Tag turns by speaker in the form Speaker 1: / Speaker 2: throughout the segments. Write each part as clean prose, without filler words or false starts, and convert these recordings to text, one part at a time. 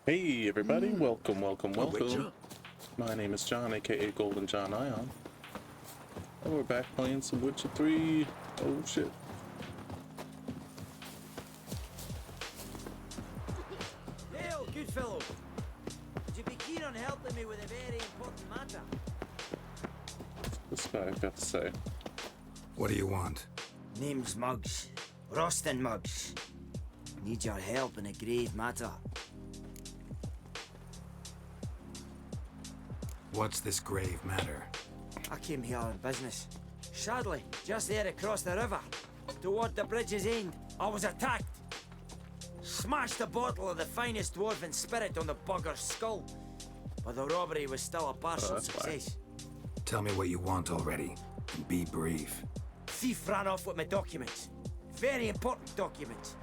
Speaker 1: Hey everybody, welcome. My name is John, aka Golden John Ion. And we're back playing some Witcher 3. Oh shit.
Speaker 2: Hail, good fellow! Would you be keen on helping me with a very important matter?
Speaker 1: This guy got to say.
Speaker 3: What do you want?
Speaker 2: Name's Muggs. Rostin Muggs. Need your help in a grave matter.
Speaker 3: What's this grave matter?
Speaker 2: I came here on business. Sadly, just there across the river, toward the bridge's end, I was attacked. Smashed a bottle of the finest dwarven spirit on the bugger's skull. But the robbery was still a partial success.
Speaker 3: Tell me what you want already, and be brief.
Speaker 2: Thief ran off with my documents. Very important documents.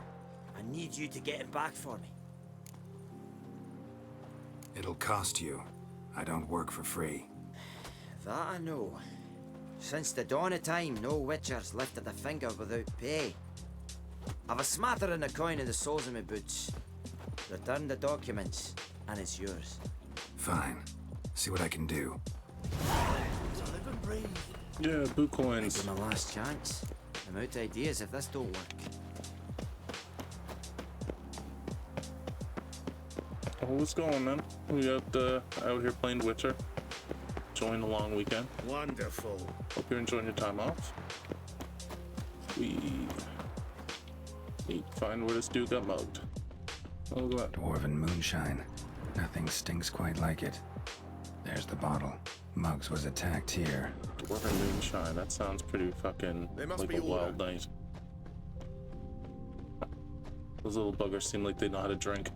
Speaker 2: I need you to get him back for me.
Speaker 3: It'll cost you. I don't work for free.
Speaker 2: That I know. Since the dawn of time, no witcher's lifted a finger without pay. I've a smattering of coin in the soles of my boots. Return the documents, and it's yours.
Speaker 3: Fine. See what I can do.
Speaker 2: So live and breathe.
Speaker 1: Yeah, boot coins.
Speaker 2: Maybe my last chance. I'm out of ideas if this don't work.
Speaker 1: Oh, what's going on? We out here playing Witcher. Enjoying the long weekend.
Speaker 4: Wonderful.
Speaker 1: Hope you're enjoying your time off. We need to find where this dude got mugged. Oh, look at that.
Speaker 3: Dwarven moonshine. Nothing stinks quite like it. There's the bottle. Muggs was attacked here.
Speaker 1: Dwarven moonshine. That sounds pretty fucking
Speaker 4: They must
Speaker 1: like
Speaker 4: be
Speaker 1: a
Speaker 4: order.
Speaker 1: wild night. Those little buggers seem like they know how to drink.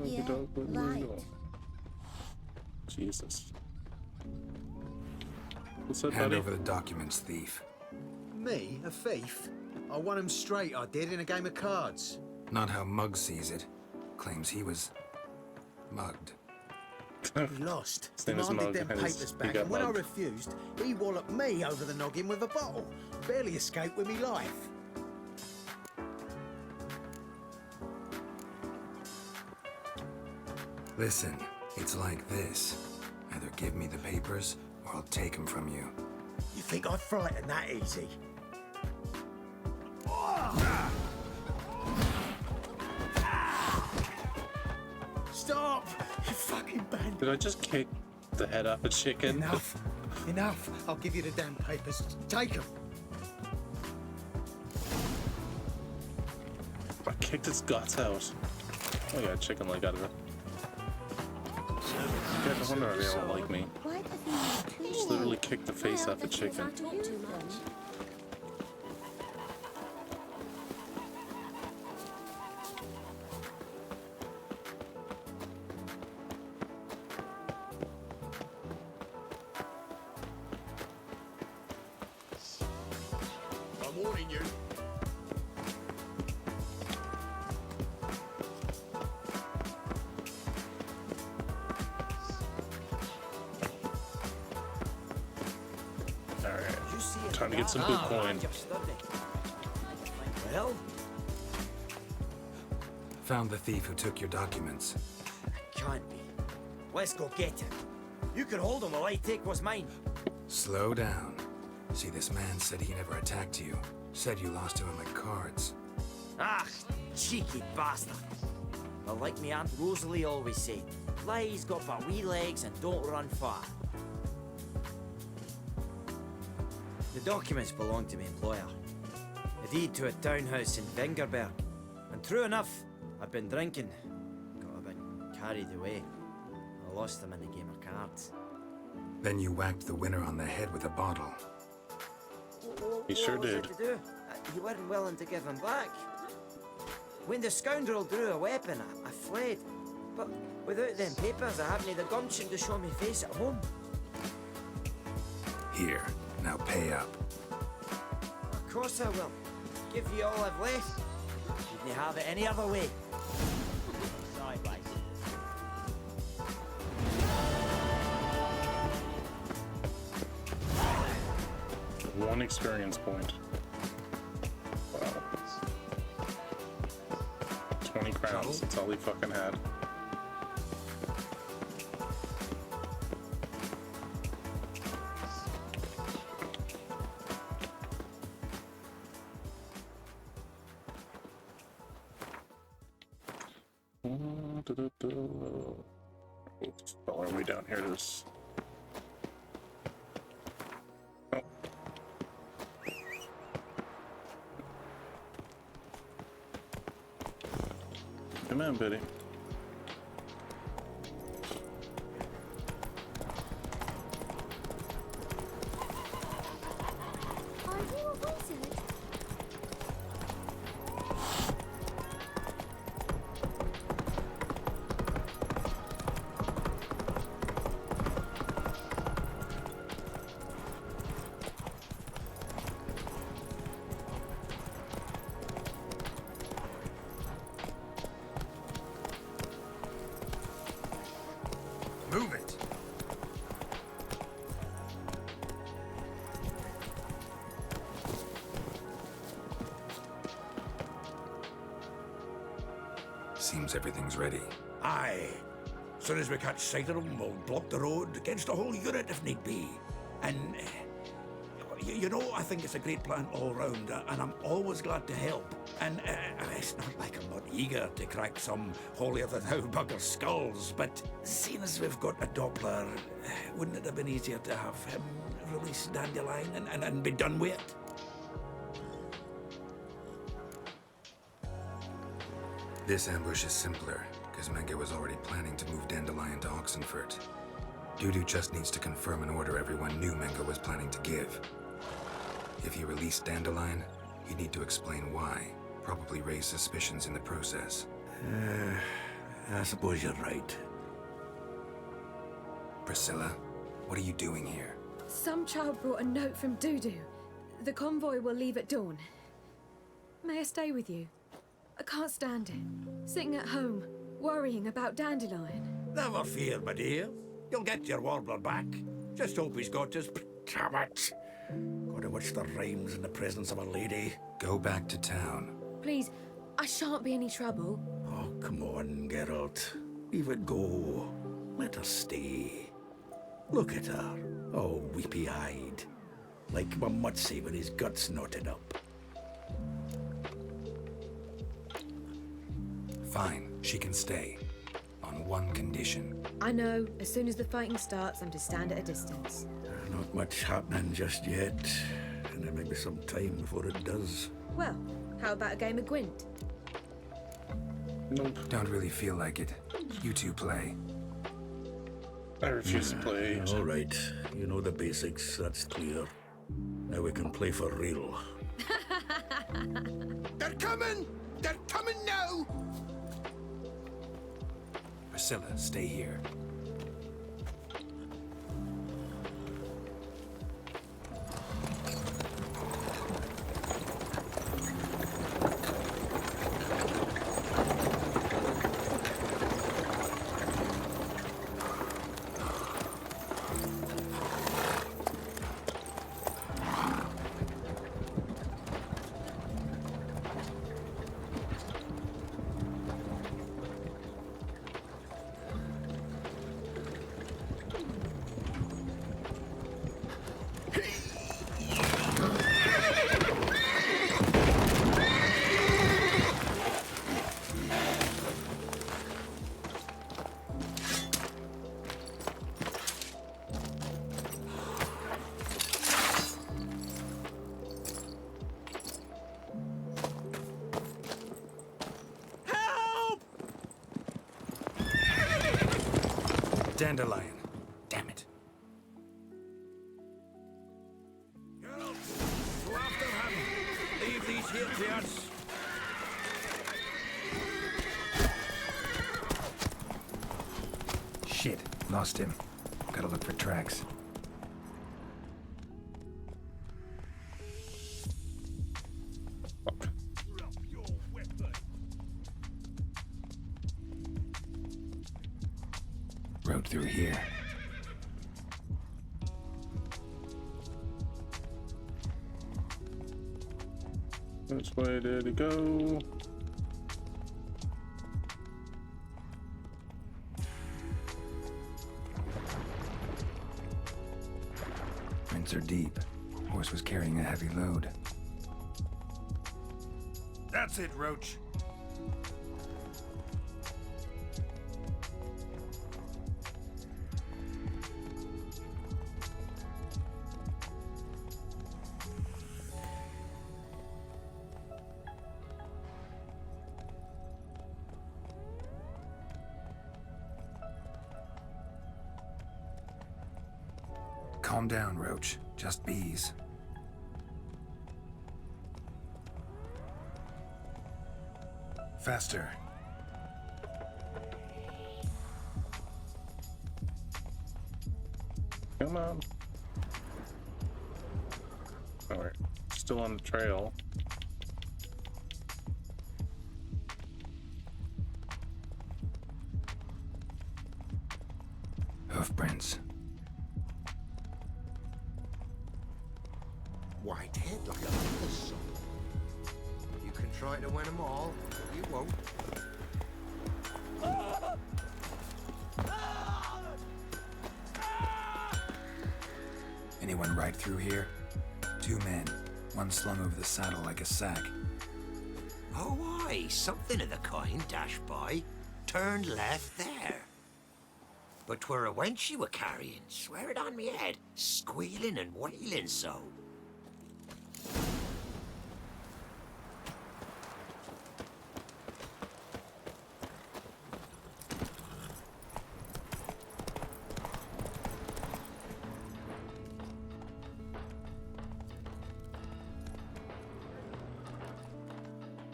Speaker 5: Yeah, right.
Speaker 1: Jesus. What's that,
Speaker 3: Hand
Speaker 1: buddy?
Speaker 3: over the documents, thief.
Speaker 4: Me? A thief? I won him straight, I did, in a game of cards.
Speaker 3: Not how Muggs sees it. Claims he was mugged.
Speaker 4: He lost.
Speaker 1: His name is
Speaker 4: Demanded
Speaker 1: Mug,
Speaker 4: them
Speaker 1: and
Speaker 4: papers
Speaker 1: he
Speaker 4: back,
Speaker 1: got
Speaker 4: and when
Speaker 1: mugged.
Speaker 4: I refused, he walloped me over the noggin with a bottle. Barely escaped with me life.
Speaker 3: Listen, it's like this. Either give me the papers, or I'll take them from you.
Speaker 4: You think I'd frighten that easy? Stop! You fucking bandit!
Speaker 1: Did I just kick the head off a chicken?
Speaker 4: Enough! Enough! I'll give you the damn papers. Take them!
Speaker 1: I kicked its guts out. Oh yeah, chicken leg out of it. Yeah, no wonder they don't like me.
Speaker 5: Why does he need two?
Speaker 1: Just literally kicked the face off a chicken.
Speaker 5: I talk too much.
Speaker 4: I'm warning you.
Speaker 1: Alright.
Speaker 2: You see it
Speaker 1: Time to get some
Speaker 2: there?
Speaker 1: boot coin.
Speaker 2: Your study. Well,
Speaker 3: Found the thief who took your documents.
Speaker 2: can't be. Let's go get him. You can hold him while I take what's mine.
Speaker 3: Slow down. See, this man said he never attacked you. Said you lost to him at cards.
Speaker 2: Ah, cheeky bastard. Well, like me Aunt Rosalie always said, flies got but wee legs and don't run far. The documents belong to my employer. A deed to a townhouse in Vingerberg. And true enough, I've been drinking. Got a bit carried away. I lost them in a game of cards.
Speaker 3: Then you whacked the winner on the head with a bottle.
Speaker 1: He sure
Speaker 2: What was
Speaker 1: did.
Speaker 2: I to do? You weren't willing to give him back. When the scoundrel drew a weapon, I fled. But without them papers, I haven't the gumption to show me face at home.
Speaker 3: Here, now pay up.
Speaker 2: Of course I will. Give you all I've left. Couldn't have it any other way. Sideways.
Speaker 1: One experience point. Wow. 20 crowns. That's all he fucking had. All the way down here to this. Oh. Come on, Betty.
Speaker 5: Are you a wizard?
Speaker 3: Seems everything's ready.
Speaker 6: Aye. Soon as we catch sight of them, we'll block the road against the whole unit if need be. And, you know, I think it's a great plan all round, and I'm always glad to help. And it's not like I'm not eager to crack some holier-than-thou bugger's skulls, but seeing as we've got a Doppler, wouldn't it have been easier to have him release Dandelion and be done with it?
Speaker 3: This ambush is simpler, because Menge was already planning to move Dandelion to Oxenfurt. Dudu just needs to confirm an order everyone knew Menge was planning to give. If he released Dandelion, he'd need to explain why, probably raise suspicions in the process.
Speaker 6: I suppose you're right.
Speaker 3: Priscilla, what are you doing here?
Speaker 7: Some child brought a note from Dudu. The convoy will leave at dawn. May I stay with you? I can't stand it. Sitting at home, worrying about Dandelion.
Speaker 6: Never fear, my dear. You'll get your warbler back. Just hope he's got his... Damn it. Gotta watch the rhymes in the presence of a lady.
Speaker 3: Go back to town.
Speaker 7: Please, I shan't be any trouble.
Speaker 6: Oh, come on, Geralt. Leave it go. Let her stay. Look at her, all weepy-eyed. Like a Mutsy with his guts knotted up.
Speaker 3: Fine, she can stay. On one condition.
Speaker 7: I know, as soon as the fighting starts, I'm to stand at a distance.
Speaker 6: Not much happening just yet. And there may be some time before it does.
Speaker 7: Well, how about a game of Gwent?
Speaker 1: Nope.
Speaker 3: Don't really feel like it. You two play.
Speaker 1: I refuse to play.
Speaker 6: All right, you know the basics, that's clear. Now we can play for real.
Speaker 4: They're coming! They're coming now!
Speaker 3: Priscilla, stay here. Dandelion. Damn it.
Speaker 6: Geralt, go after him. Leave these here to us.
Speaker 3: Shit, lost him. Gotta look for tracks.
Speaker 1: Fuck.
Speaker 6: Drop your weapon.
Speaker 3: Road through here.
Speaker 1: Which way did it go?
Speaker 3: Prints are deep. Horse was carrying a heavy load.
Speaker 6: That's it, Roach.
Speaker 3: Calm down, Roach. Just bees. Faster.
Speaker 1: Come on. Alright. Still on the trail.
Speaker 3: Hoofprints.
Speaker 4: Whitehead like a little son. You can try to win them all, but you won't.
Speaker 3: Anyone ride through here? 2 men, one slung over the saddle like a sack.
Speaker 8: Oh, aye, something of the kind dashed by. Turned left there. But 'twere a wench you were carrying, swear it on me head, squealing and wailing so.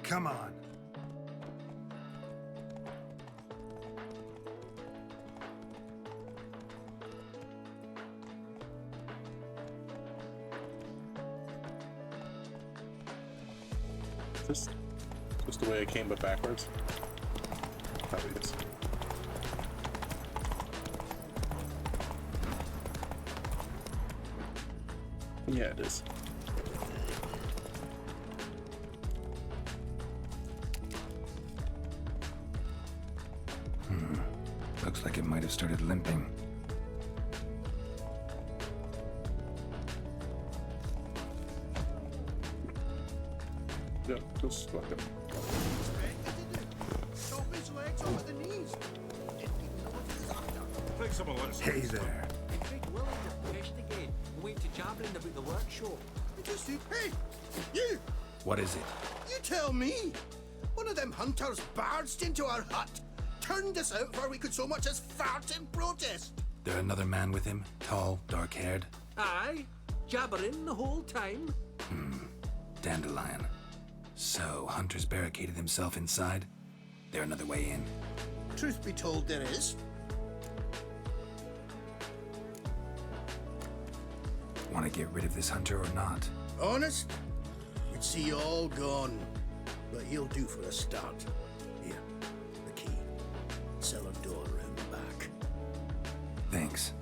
Speaker 3: Come on.
Speaker 1: Just the way I came, but backwards. Probably is. Yeah, it is.
Speaker 3: Looks like it might have started limping.
Speaker 1: Yeah, just fucking.
Speaker 4: Chop his legs off at the knees.
Speaker 3: Hey there.
Speaker 8: Big Willie to pest again. Went to jabbering about the workshop.
Speaker 4: Hey, you!
Speaker 3: What is it?
Speaker 4: You tell me! One of them hunters barged into our hut, turned us out before we could so much as fart in protest.
Speaker 3: There another man with him? Tall, dark-haired?
Speaker 9: Aye, jabbering the whole time.
Speaker 3: Dandelion. So, Hunter's barricaded himself inside? There another way in?
Speaker 4: Truth be told, there is.
Speaker 3: Want to get rid of this hunter or not?
Speaker 4: Honest? We'd see you all gone. But he'll do for a start. Here, the key. Cellar door round the back.
Speaker 3: Thanks.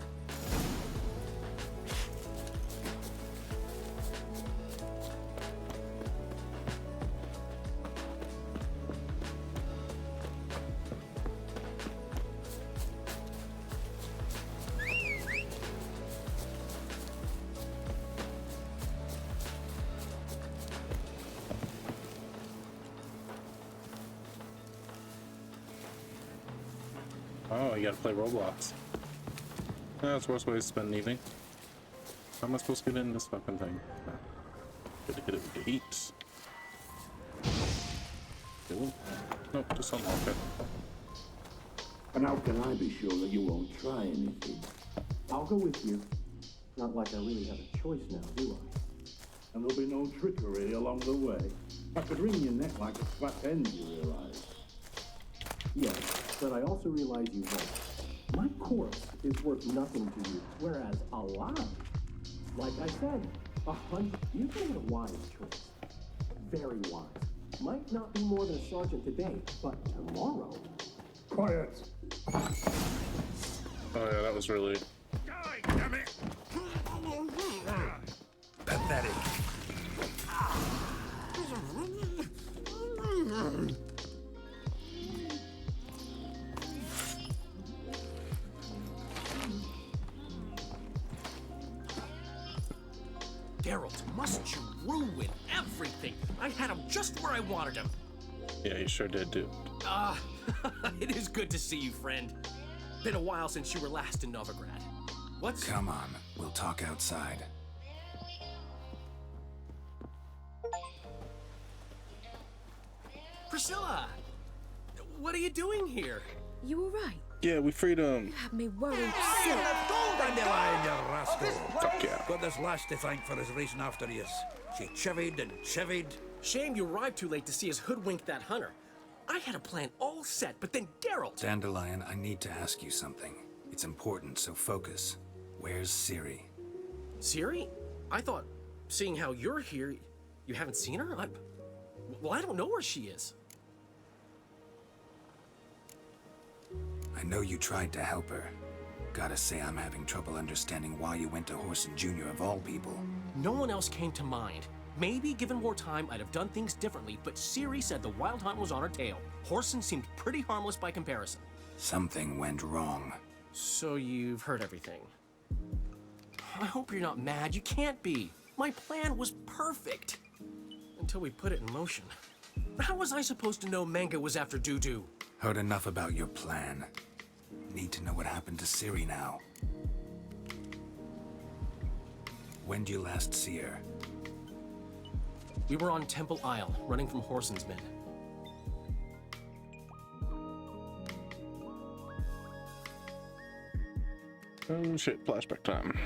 Speaker 1: Oh, you gotta play Roblox. That's the worst way to spend an evening. How am I supposed to get in this fucking thing? Gotta hit it with the heat. Cool. Nope, just unlock it.
Speaker 10: And how can I be sure that you won't try anything? I'll go with you. Not like I really have a choice now, do I? And there'll be no trickery along the way. I could wring your neck like a fat hen, you realize. Yes, but I also realize you won't. My corpse is worth nothing to you, whereas alive, like I said, 100. You made a wise choice. Very wise. Might not be more than a sergeant today, but tomorrow. Quiet.
Speaker 1: Oh yeah, that was really...
Speaker 6: Die, damn it!
Speaker 3: Pathetic.
Speaker 9: Geralt, must you ruin everything? I had him just where I wanted him.
Speaker 1: Yeah, you sure did, dude.
Speaker 9: It is good to see you, friend. Been a while since you were last in Novigrad. What's...
Speaker 3: Come on, we'll talk outside.
Speaker 9: Priscilla! What are you doing here?
Speaker 7: You all right?
Speaker 1: Yeah, we freed him.
Speaker 7: You had me worried sick.
Speaker 6: Dandelion, you rascal!
Speaker 1: Fuck yeah.
Speaker 6: Got this lass to thank for his racing after you. She chivied and chivied.
Speaker 9: Shame you arrived too late to see us hoodwink that hunter. I had a plan all set, but then Geralt...
Speaker 3: Dandelion, I need to ask you something. It's important, so focus. Where's Ciri?
Speaker 9: Ciri? I thought, seeing how you're here, you haven't seen her? Well, I don't know where she is.
Speaker 3: I know you tried to help her. Gotta say, I'm having trouble understanding why you went to Whoreson Jr. of all people.
Speaker 9: No one else came to mind. Maybe, given more time, I'd have done things differently, but Ciri said the Wild Hunt was on her tail. Whoreson seemed pretty harmless by comparison.
Speaker 3: Something went wrong.
Speaker 9: So you've heard everything. I hope you're not mad. You can't be. My plan was perfect. Until we put it in motion. How was I supposed to know Manga was after Dudu?
Speaker 3: Heard enough about your plan. Need to know what happened to Ciri now. When did you last see her?
Speaker 9: We were on Temple Isle, running from Whoreson's men.
Speaker 1: Oh shit, flashback time.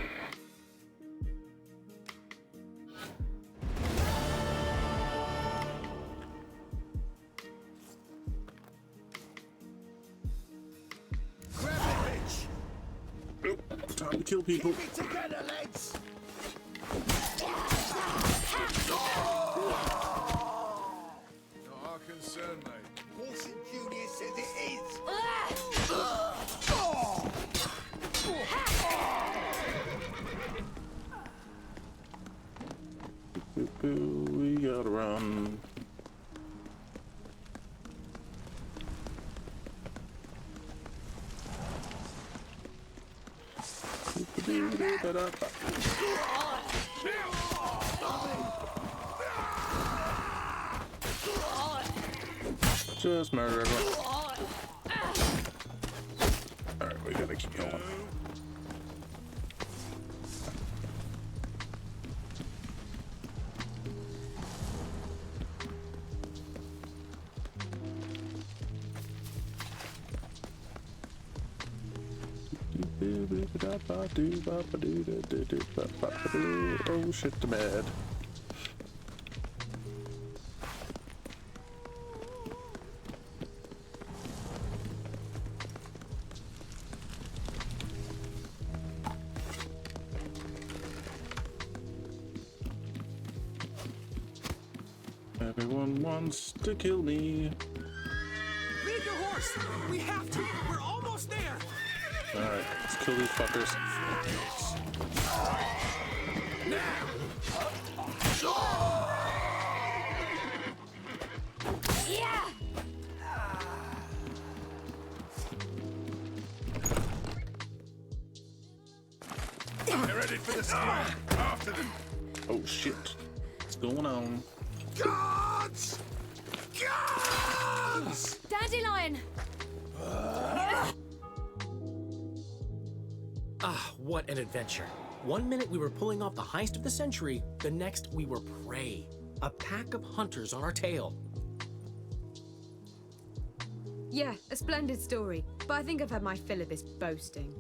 Speaker 1: Time to kill people.
Speaker 4: Keep it together, lads!
Speaker 11: Not our concern, mate.
Speaker 6: Wilson Jr. says it is.
Speaker 1: We gotta run. Just murder everyone. Alright, we gotta keep going. Oh shit, the bed. Everyone wants to kill me.
Speaker 9: Leave your horse! We have to! We're almost there!
Speaker 1: Alright, let's kill these fuckers.
Speaker 11: They're ready for the storm. After them.
Speaker 1: Oh shit. What's going on?
Speaker 6: Guards! Guards!
Speaker 7: Dandelion!
Speaker 9: Ah, what an adventure. One minute we were pulling off the heist of the century, the next we were prey. A pack of hunters on our tail.
Speaker 7: Yeah, a splendid story, but I think I've had my fill of this boasting.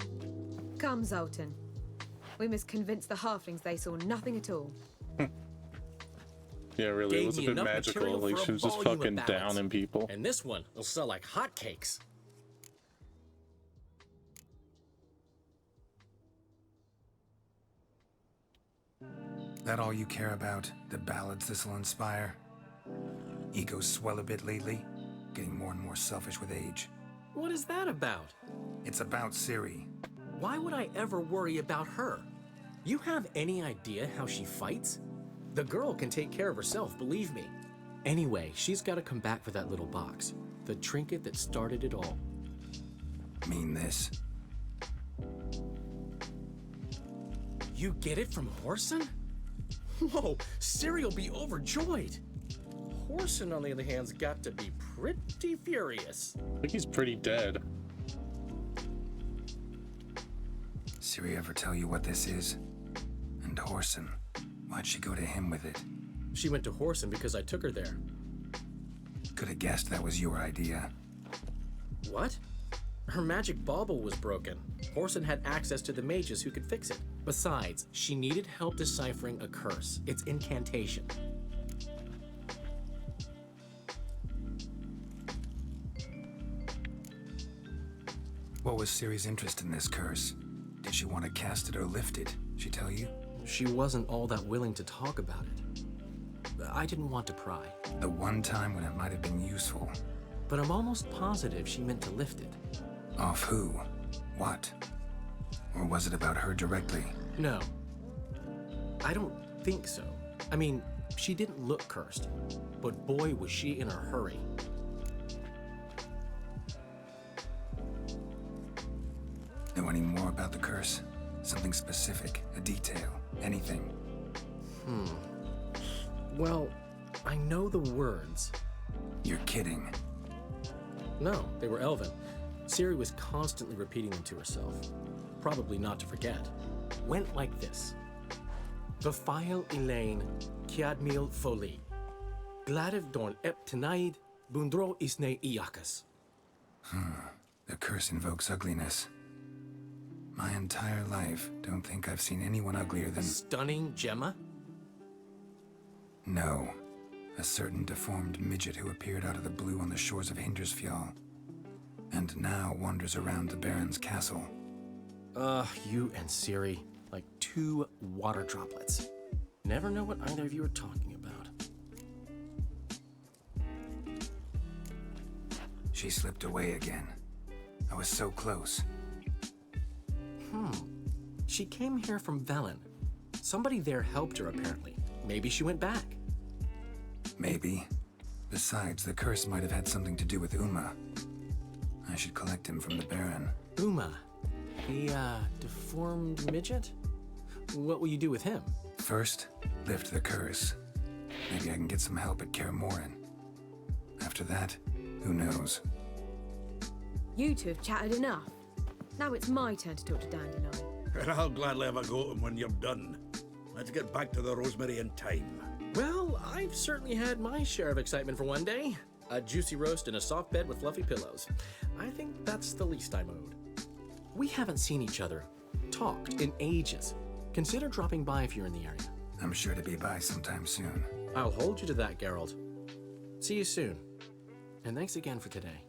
Speaker 7: Come, Zoltan. We must convince the halflings they saw nothing at all.
Speaker 1: Yeah, really, it
Speaker 9: Gave
Speaker 1: was a
Speaker 9: me
Speaker 1: bit
Speaker 9: enough
Speaker 1: magical.
Speaker 9: material
Speaker 1: Like
Speaker 9: for
Speaker 1: she
Speaker 9: a
Speaker 1: was just
Speaker 9: volume of
Speaker 1: fucking
Speaker 9: ballads.
Speaker 1: downing people.
Speaker 9: And this one will sell like hotcakes.
Speaker 3: That all you care about? The ballads this'll inspire? Egos swell a bit lately? Getting more and more selfish with age.
Speaker 9: What is that about?
Speaker 3: It's about Ciri.
Speaker 9: Why would I ever worry about her? You have any idea how she fights? The girl can take care of herself, believe me. Anyway, she's got to come back for that little box. The trinket that started it all.
Speaker 3: Mean this.
Speaker 9: You get it from Whoreson? Whoa, Ciri will be overjoyed. Whoreson, on the other hand's got to be pretty furious.
Speaker 1: I think he's pretty dead.
Speaker 3: Ciri ever tell you what this is? And Whoreson, why'd she go to him with it?
Speaker 9: She went to Whoreson because I took her there.
Speaker 3: Could have guessed that was your idea.
Speaker 9: What? Her magic bauble was broken. Whoreson had access to the mages who could fix it. Besides, she needed help deciphering a curse. Its incantation.
Speaker 3: What was Ciri's interest in this curse? Did she want to cast it or lift it? She tell you?
Speaker 9: She wasn't all that willing to talk about it. I didn't want to pry.
Speaker 3: The one time when it might have been useful.
Speaker 9: But I'm almost positive she meant to lift it.
Speaker 3: Off who? What? Or was it about her directly?
Speaker 9: No. I don't think so. I mean, she didn't look cursed. But boy, was she in a hurry.
Speaker 3: Know any more about the curse? Something specific, a detail, anything.
Speaker 9: Well, I know the words.
Speaker 3: You're kidding.
Speaker 9: No, they were Elven. Ciri was constantly repeating them to herself. Probably not to forget. Went like this. Befile Elaine, Kiadmil Foli. Gladiv Dorn Ep Tenaid, Bundro Isne Iakas.
Speaker 3: The curse invokes ugliness. My entire life, don't think I've seen anyone uglier than...
Speaker 9: Stunning Gemma?
Speaker 3: No. A certain deformed midget who appeared out of the blue on the shores of Hindersfjall. And now wanders around the Baron's castle.
Speaker 9: You and Ciri, like two water droplets. Never know what either of you are talking about.
Speaker 3: She slipped away again. I was so close.
Speaker 9: She came here from Velen. Somebody there helped her, apparently. Maybe she went back.
Speaker 3: Maybe. Besides, the curse might have had something to do with Uma. I should collect him from the Baron.
Speaker 9: Uma, the, deformed midget? What will you do with him?
Speaker 3: First, lift the curse. Maybe I can get some help at Kaer Morhen. After that, who knows?
Speaker 7: You two have chatted enough. Now it's my turn to talk to Dandelion.
Speaker 6: And I'll gladly have a go at him when you're done. Let's get back to the Rosemary in time.
Speaker 9: Well, I've certainly had my share of excitement for one day. A juicy roast and a soft bed with fluffy pillows. I think that's the least I'm owed. We haven't seen each other, talked in ages. Consider dropping by if you're in the area.
Speaker 3: I'm sure to be by sometime soon.
Speaker 9: I'll hold you to that, Geralt. See you soon. And thanks again for today.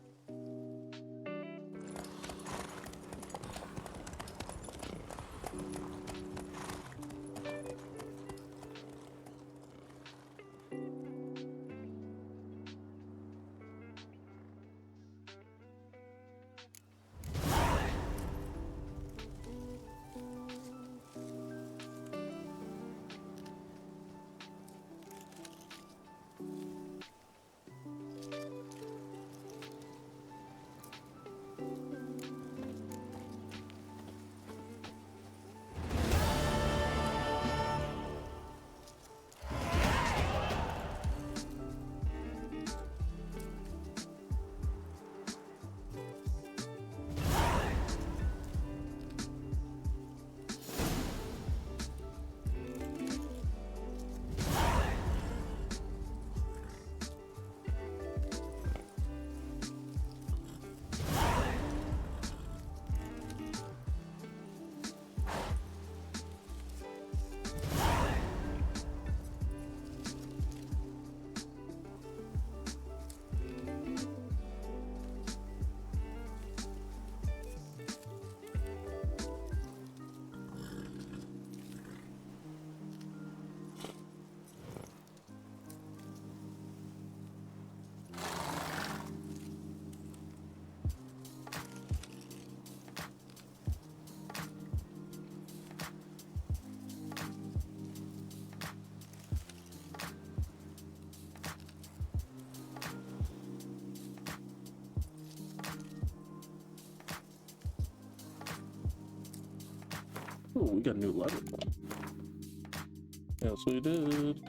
Speaker 1: Oh, we got a new letter. Yes, we did.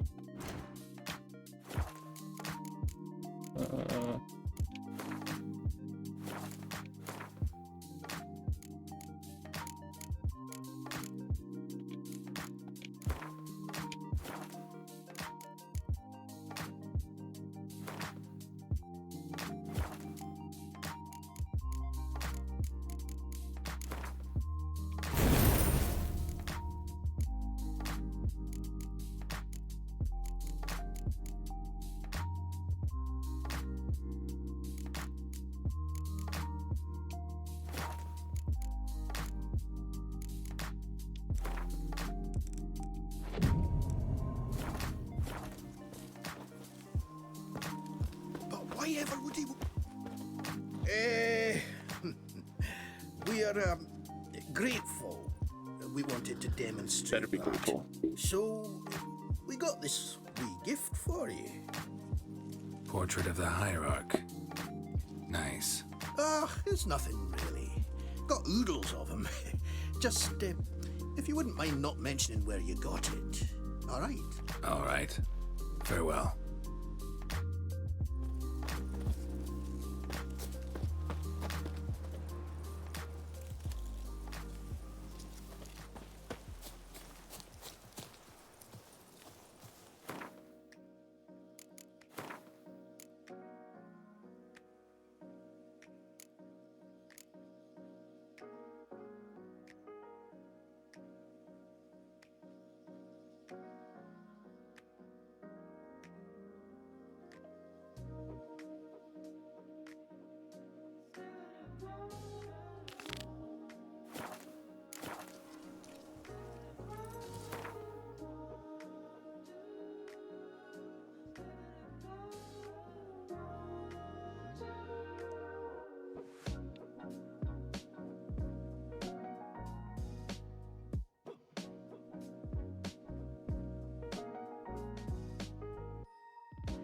Speaker 6: Why ever would he...
Speaker 4: We are grateful. We wanted to demonstrate
Speaker 1: Better be
Speaker 4: that.
Speaker 1: grateful.
Speaker 4: So, we got this wee gift for you.
Speaker 3: Portrait of the Hierarch. Nice.
Speaker 4: It's nothing really. Got oodles of them. Just If you wouldn't mind not mentioning where you got it. All right.
Speaker 3: All right. Farewell.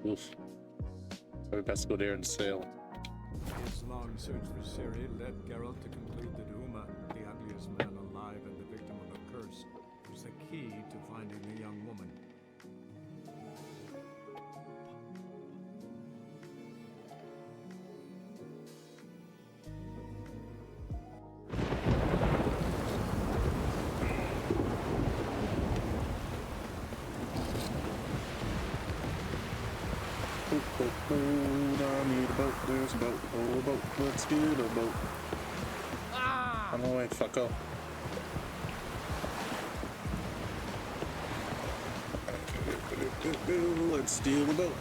Speaker 1: Oof. So we best go there and sail.
Speaker 12: His long search for Ciri led Geralt to conclude that Uma, the ugliest man alive and the victim of a curse, was the key to finding the young woman.
Speaker 1: I need a boat, there's a boat, oh a boat, let's get a boat. I'm away, fucko. Let's steal the boat.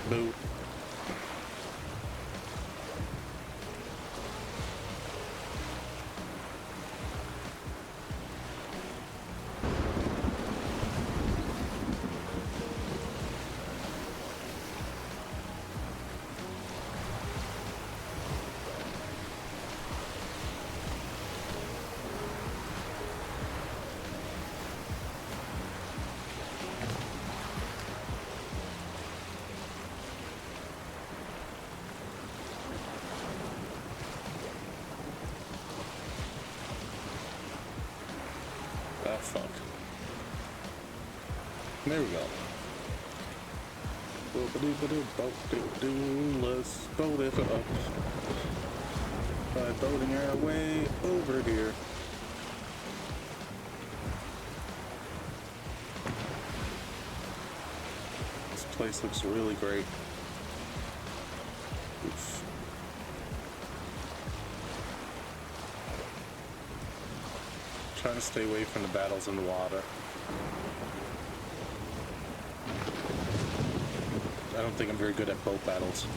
Speaker 1: Boat. Ah, fuck. There we go. Let's boat it up by boating our way over here. This place looks really great. Oof. Trying to stay away from the battles in the water. I don't think I'm very good at boat battles.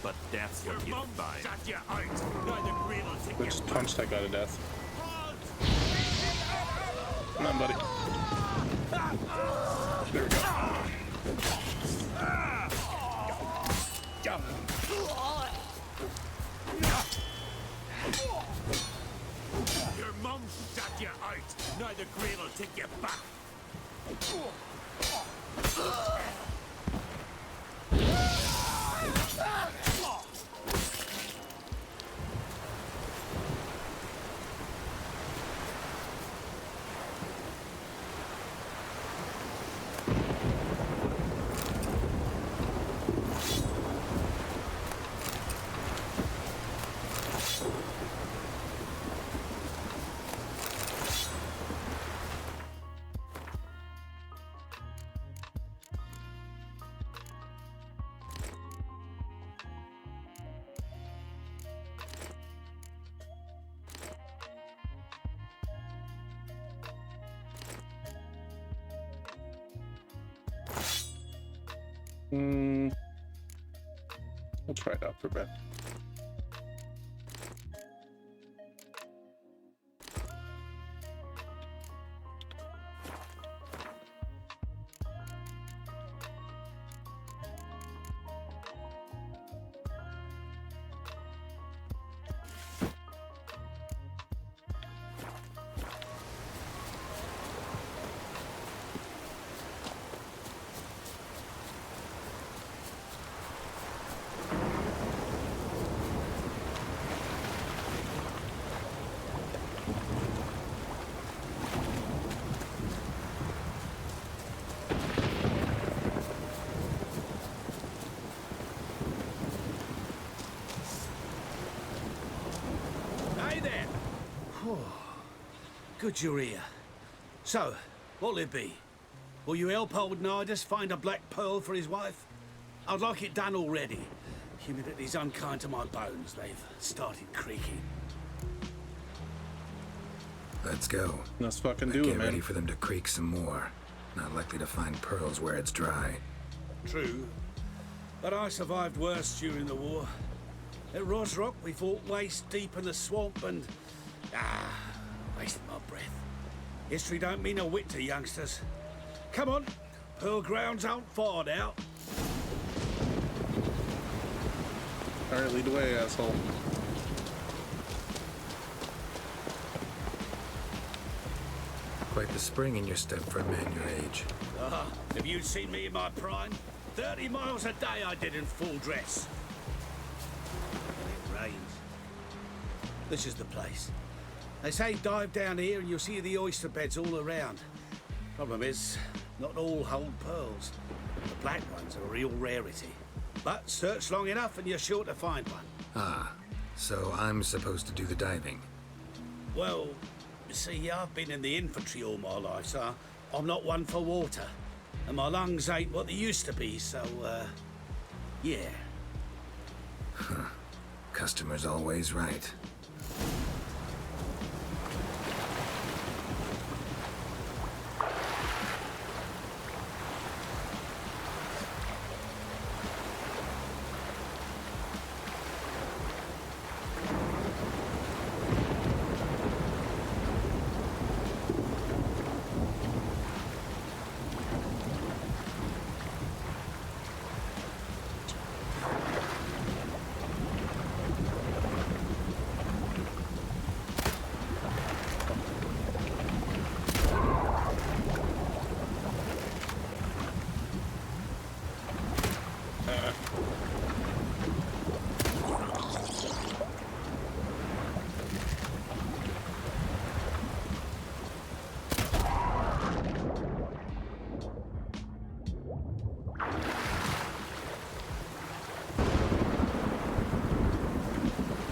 Speaker 13: But death's what you find.
Speaker 1: We just punched that guy to death. Come on, buddy. There we go.
Speaker 13: Your mum shot you out. Now the Grail will take you back.
Speaker 1: We'll try it out for a bit.
Speaker 4: Hey there! Good you're here. So, what'll it be? Will you help old Nidus find a black pearl for his wife? I'd like it done already. Humidity's unkind to my bones. They've started creaking.
Speaker 3: Let's go.
Speaker 1: Let's fucking
Speaker 3: But
Speaker 1: do it,
Speaker 3: get
Speaker 1: man.
Speaker 3: ready for them to creak some more. Not likely to find pearls where it's dry.
Speaker 4: True. But I survived worse during the war. At Rosrock, we fought waist deep in the swamp and... wasted my breath. History don't mean a whit to youngsters. Come on, Pearl Grounds aren't far now.
Speaker 1: Alright, lead the way, asshole.
Speaker 3: Quite the spring in your step for a man your age.
Speaker 4: Have you seen me in my prime? 30 miles a day I did in full dress. And it rains. This is the place. They say dive down here and you'll see the oyster beds all around. Problem is, not all hold pearls. The black ones are a real rarity. But search long enough and you're sure to find one.
Speaker 3: Ah, so I'm supposed to do the diving.
Speaker 4: Well, see, I've been in the infantry all my life, so I'm not one for water. And my lungs ain't what they used to be, so, yeah.
Speaker 3: Customer's always right.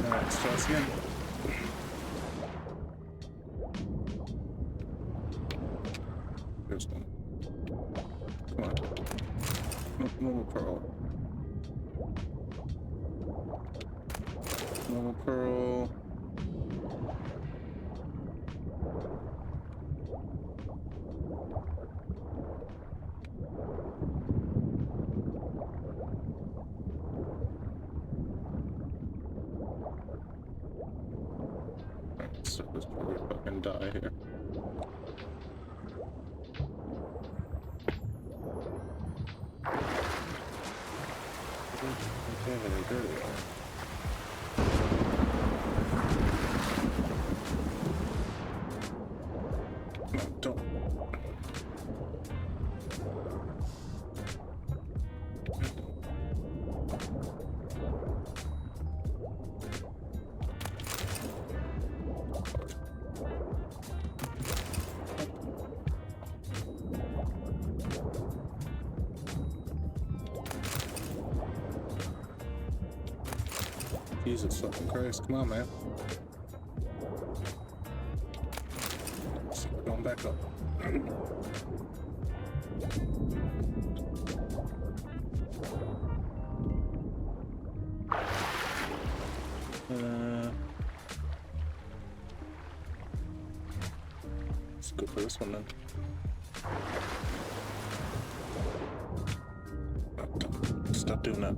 Speaker 1: Alright, start us again. There's one. Come on. Normal pearl. Normal pearl. So this probably fucking die here. Okay, there we are. No, don't. Jesus fucking Christ, come on, man. We're going back up. Let's go for this one then. Oh, doing that.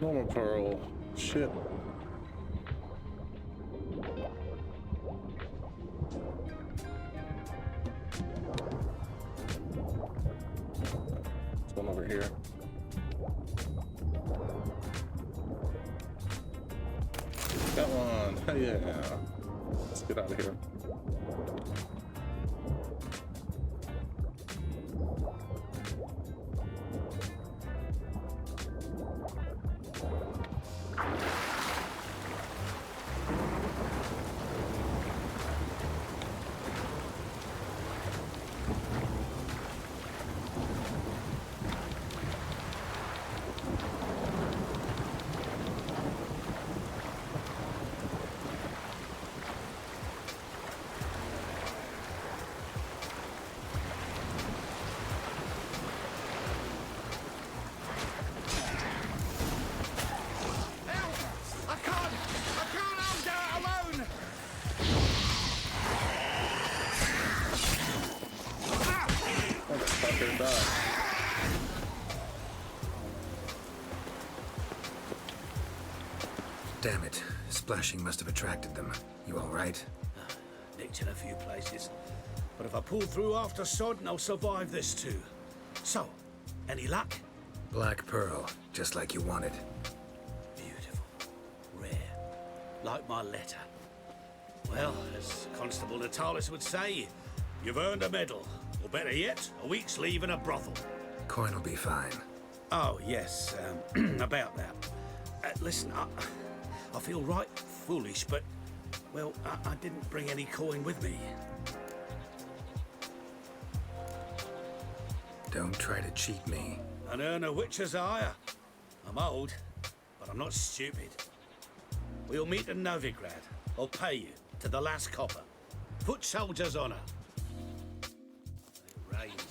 Speaker 1: Normal pearl. Shit. There's one over here. Got one. Hell yeah. Let's get out of here.
Speaker 3: Damn it. Splashing must have attracted them. You all right?
Speaker 4: Nicked in a few places. But if I pull through after Sodden, I'll survive this too. So, any luck?
Speaker 3: Black Pearl, just like you wanted.
Speaker 4: Beautiful. Rare. Like my letter. Well, as Constable Natalis would say, you've earned a medal. Or better yet, a week's leave in a brothel.
Speaker 3: Coin will be fine.
Speaker 4: Oh, yes, about that. Listen, I feel right foolish, but, well, I didn't bring any coin with me.
Speaker 3: Don't try to cheat me.
Speaker 4: An earner witcher's hire. I'm old, but I'm not stupid. We'll meet in Novigrad. I'll pay you to the last copper. Foot soldier's honor. It rains.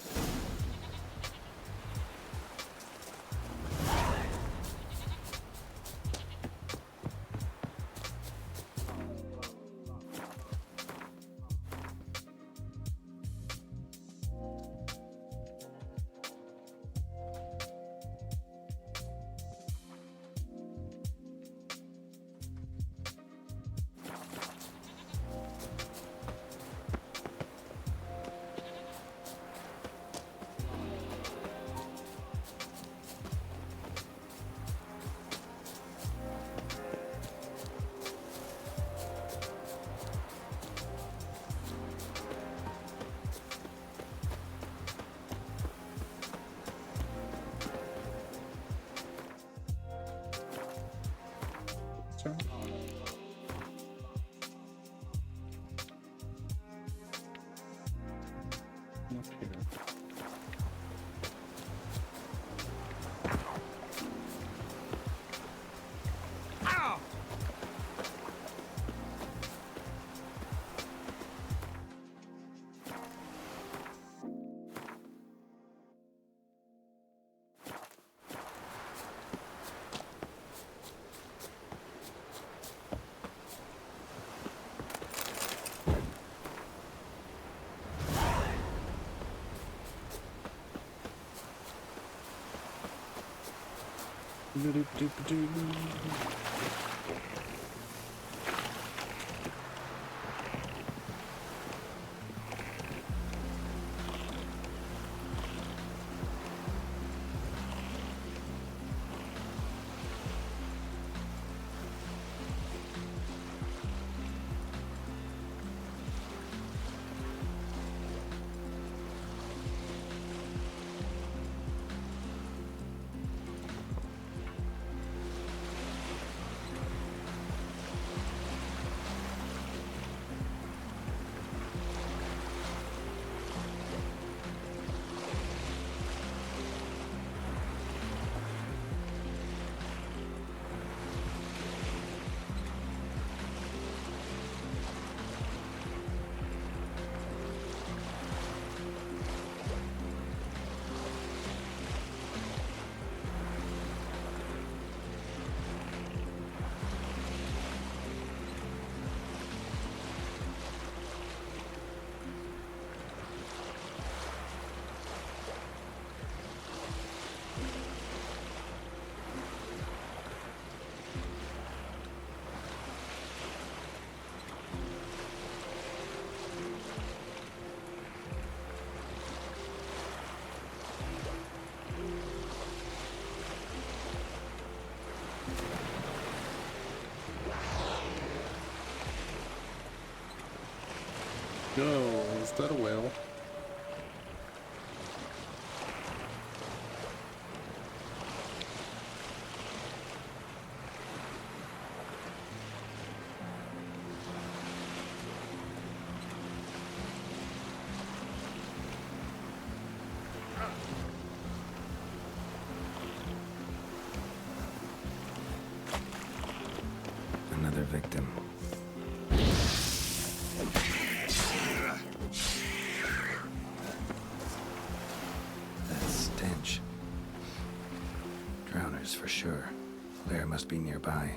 Speaker 1: go. Is that a whale?
Speaker 3: Another victim. That stench. Drowners for sure. Lair must be nearby.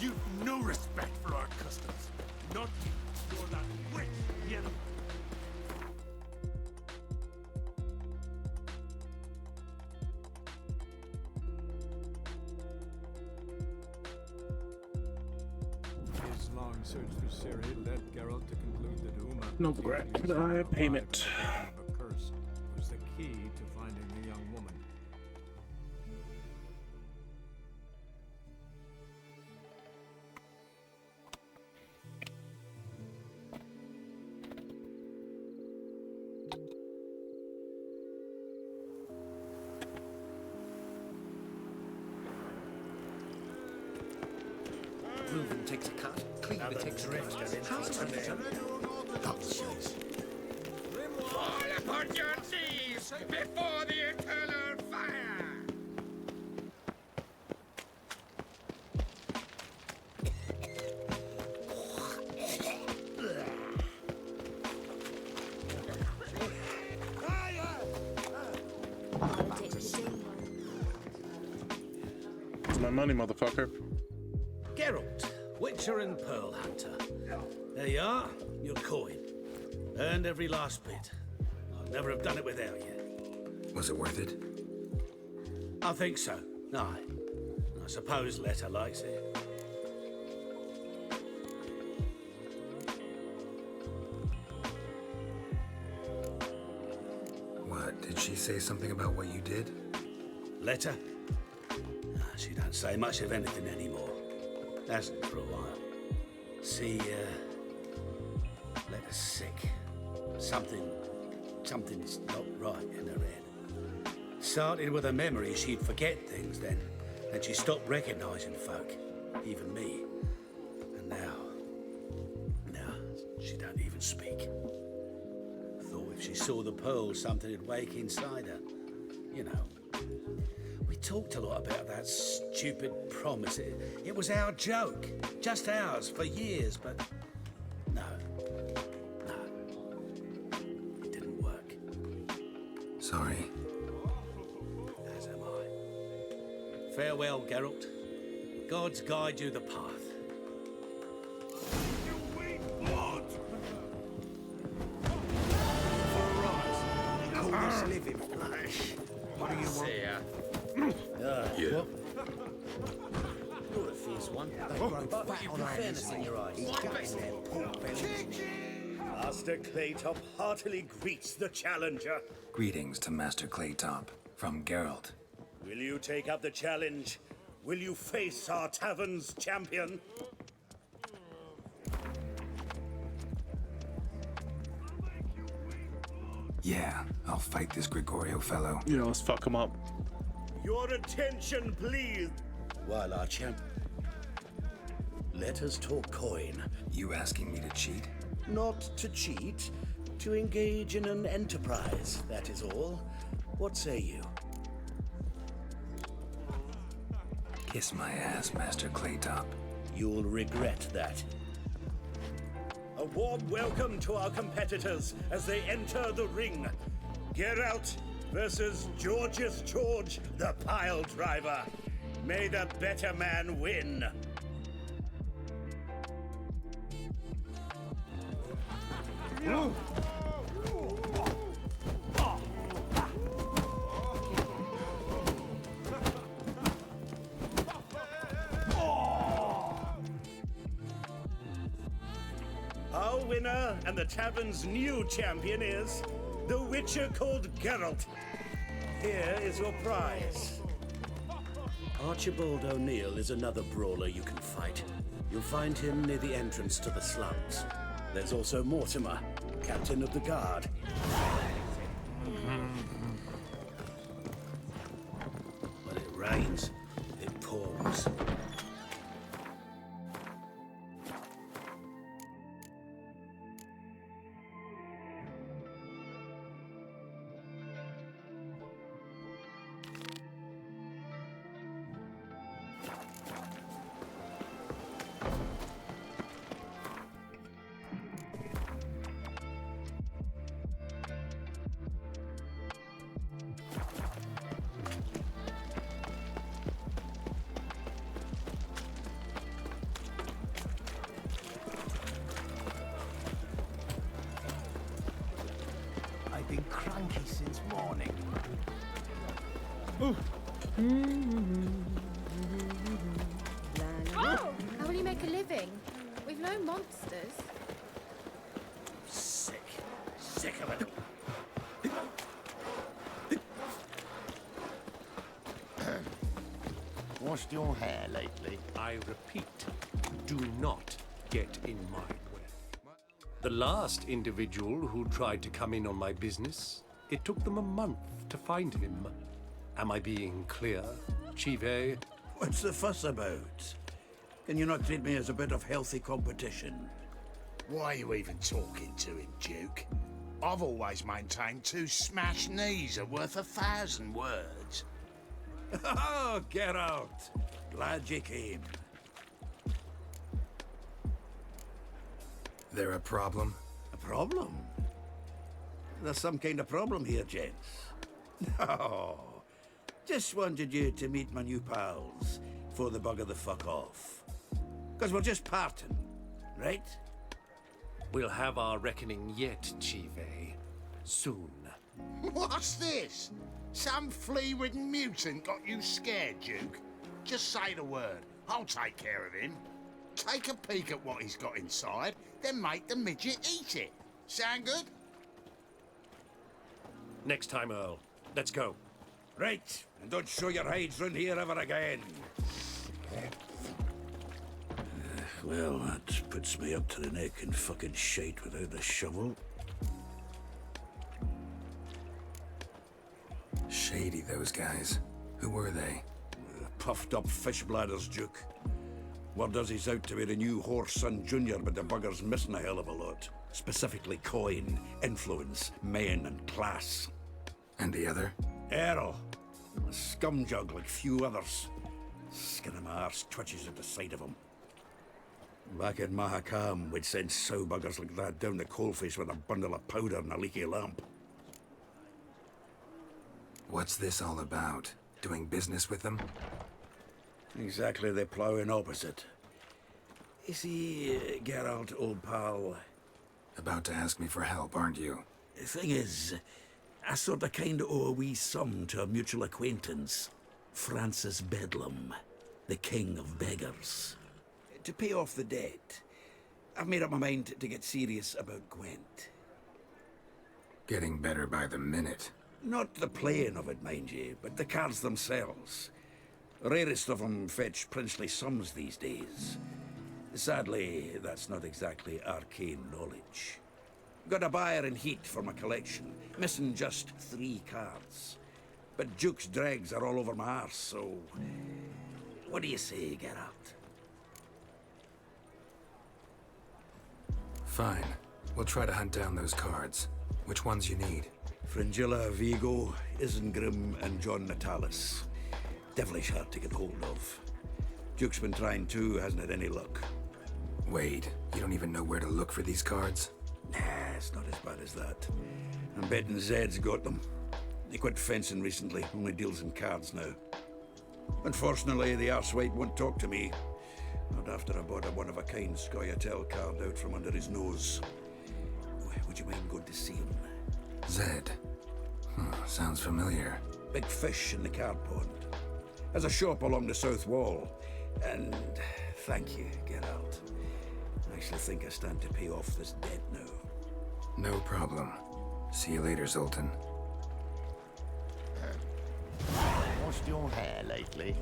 Speaker 13: You've no respect for our customs. Not you, nor that rich yellow.
Speaker 12: His long search for Ciri led Geralt to conclude that Uma,
Speaker 1: No
Speaker 12: the
Speaker 1: regret.
Speaker 12: ugliest
Speaker 1: I
Speaker 12: man
Speaker 1: have payment.
Speaker 12: alive and the victim of a curse, was the key to finding the young woman.
Speaker 8: Moving takes a cut, cleaning takes a cut. How's it nonsense?
Speaker 13: Fall upon your knees before the eternal fire!
Speaker 1: It's my money, motherfucker.
Speaker 4: Geralt, Witcher and Pearl Hunter. There you are, your coin. Earned every last bit. I'd never have done it without you.
Speaker 3: Was it worth it?
Speaker 4: I think so. Aye. I suppose Letta likes it.
Speaker 3: What, did she say something about what you did?
Speaker 4: Letta? She don't say much of anything anymore. Hasn't for a while. See, Letta's sick. Something's not right in her head. Started with her memory, she'd forget things then. Then she stopped recognizing folk, even me. And now she don't even speak. Thought if she saw the pearl, something'd wake inside her. You know. We talked a lot about that stupid promise. It was our joke. Just ours for years, but no. It didn't work.
Speaker 3: Sorry.
Speaker 4: As am I. Farewell, Geralt. Gods guide you the path.
Speaker 8: Living flesh. What do you want?
Speaker 3: Yeah.
Speaker 8: You're a fierce one. They grow fat on fairness in your eyes.
Speaker 14: Master Claytop heartily greets the challenger.
Speaker 3: Greetings to Master Claytop from Geralt.
Speaker 14: Will you take up the challenge? Will you face our tavern's champion?
Speaker 3: Yeah, I'll fight this Gregorio fellow.
Speaker 1: Yeah, let's fuck him up.
Speaker 14: Your attention, please.
Speaker 4: While our champ... Let us talk coin.
Speaker 3: You asking me to cheat?
Speaker 14: Not to cheat, to engage in an enterprise, that is all. What say you?
Speaker 3: Kiss my ass, Master Claytop.
Speaker 14: You'll regret that. A warm welcome to our competitors as they enter the ring. Geralt versus Georgius George, the pile driver. May the better man win. Our winner and the tavern's new champion is the Witcher called Geralt. Here is your prize.
Speaker 4: Archibald O'Neill is another brawler you can fight. You'll find him near the entrance to the slums. There's also Mortimer, captain of the guard. When it rains, it pours.
Speaker 15: I've been cranky since morning.
Speaker 5: Oh! How will you make a living? We've no monsters.
Speaker 4: Sick. Sick of it.
Speaker 15: Washed your hair lately?
Speaker 13: I repeat, do not get in my way. The last individual who tried to come in on my business, it took them a month to find him. Am I being clear, Chive?
Speaker 6: What's the fuss about? Can you not treat me as a bit of healthy competition?
Speaker 11: Why are you even talking to him, Duke? I've always maintained 2 smashed knees are worth 1,000 words.
Speaker 6: Oh, get out! Glad you came.
Speaker 3: There a problem?
Speaker 6: A problem? There's some kind of problem here, gents. No. Just wanted you to meet my new pals before they bugger the fuck off. Because we're just parting, right?
Speaker 13: We'll have our reckoning yet, Chive. Soon.
Speaker 11: What's this? Some flea-ridden mutant got you scared, Duke? Just say the word. I'll take care of him. Take a peek at what he's got inside, then make the midget eat it. Sound good?
Speaker 13: Next time, Earl. Let's go.
Speaker 6: Right, and don't show your hides round here ever again. Well, that puts me up to the neck in fucking shite without the shovel.
Speaker 3: Shady, those guys. Who were they?
Speaker 6: Puffed up fish bladders, Duke. Word does he's out to be the new Horse Son Jr., but the bugger's missing a hell of a lot. Specifically coin, influence, men, and class.
Speaker 3: And the other?
Speaker 6: Errol. A scumjug like few others. Skin of my arse twitches at the sight of him. Back in Mahakam, we'd send sow buggers like that down the coalface with a bundle of powder and a leaky lamp.
Speaker 3: What's this all about? Doing business with them?
Speaker 6: Exactly the ploughing opposite. You see, Geralt, old pal...
Speaker 3: About to ask me for help, aren't you?
Speaker 6: The thing is, I sort of kind of owe a wee sum to a mutual acquaintance. Francis Bedlam, the king of beggars. To pay off the debt, I've made up my mind to get serious about Gwent.
Speaker 3: Getting better by the minute.
Speaker 6: Not the playing of it, mind you, but the cards themselves. The rarest of them fetch princely sums these days. Sadly, that's not exactly arcane knowledge. Got a buyer in heat for my collection, missing just 3 cards. But Duke's dregs are all over my arse, so... What do you say, Geralt?
Speaker 3: Fine. We'll try to hunt down those cards. Which ones you need?
Speaker 6: Fringilla, Vigo, Isengrim, and John Natalis. Devilish hard to get hold of. Duke's been trying too, hasn't had any luck.
Speaker 3: Wait, you don't even know where to look for these cards?
Speaker 6: Nah, it's not as bad as that. I'm betting Zed's got them. He quit fencing recently, only deals in cards now. Unfortunately, the arsewite won't talk to me. Not after I bought a one-of-a-kind Scoia'tael card out from under his nose. would you mind going to see him?
Speaker 3: Zed. Sounds familiar.
Speaker 6: Big fish in the carp pond. Has a shop along the south wall. And thank you, Geralt. I actually think I stand to pay off this debt now.
Speaker 3: No problem. See you later, Zoltan.
Speaker 15: Washed your hair lately?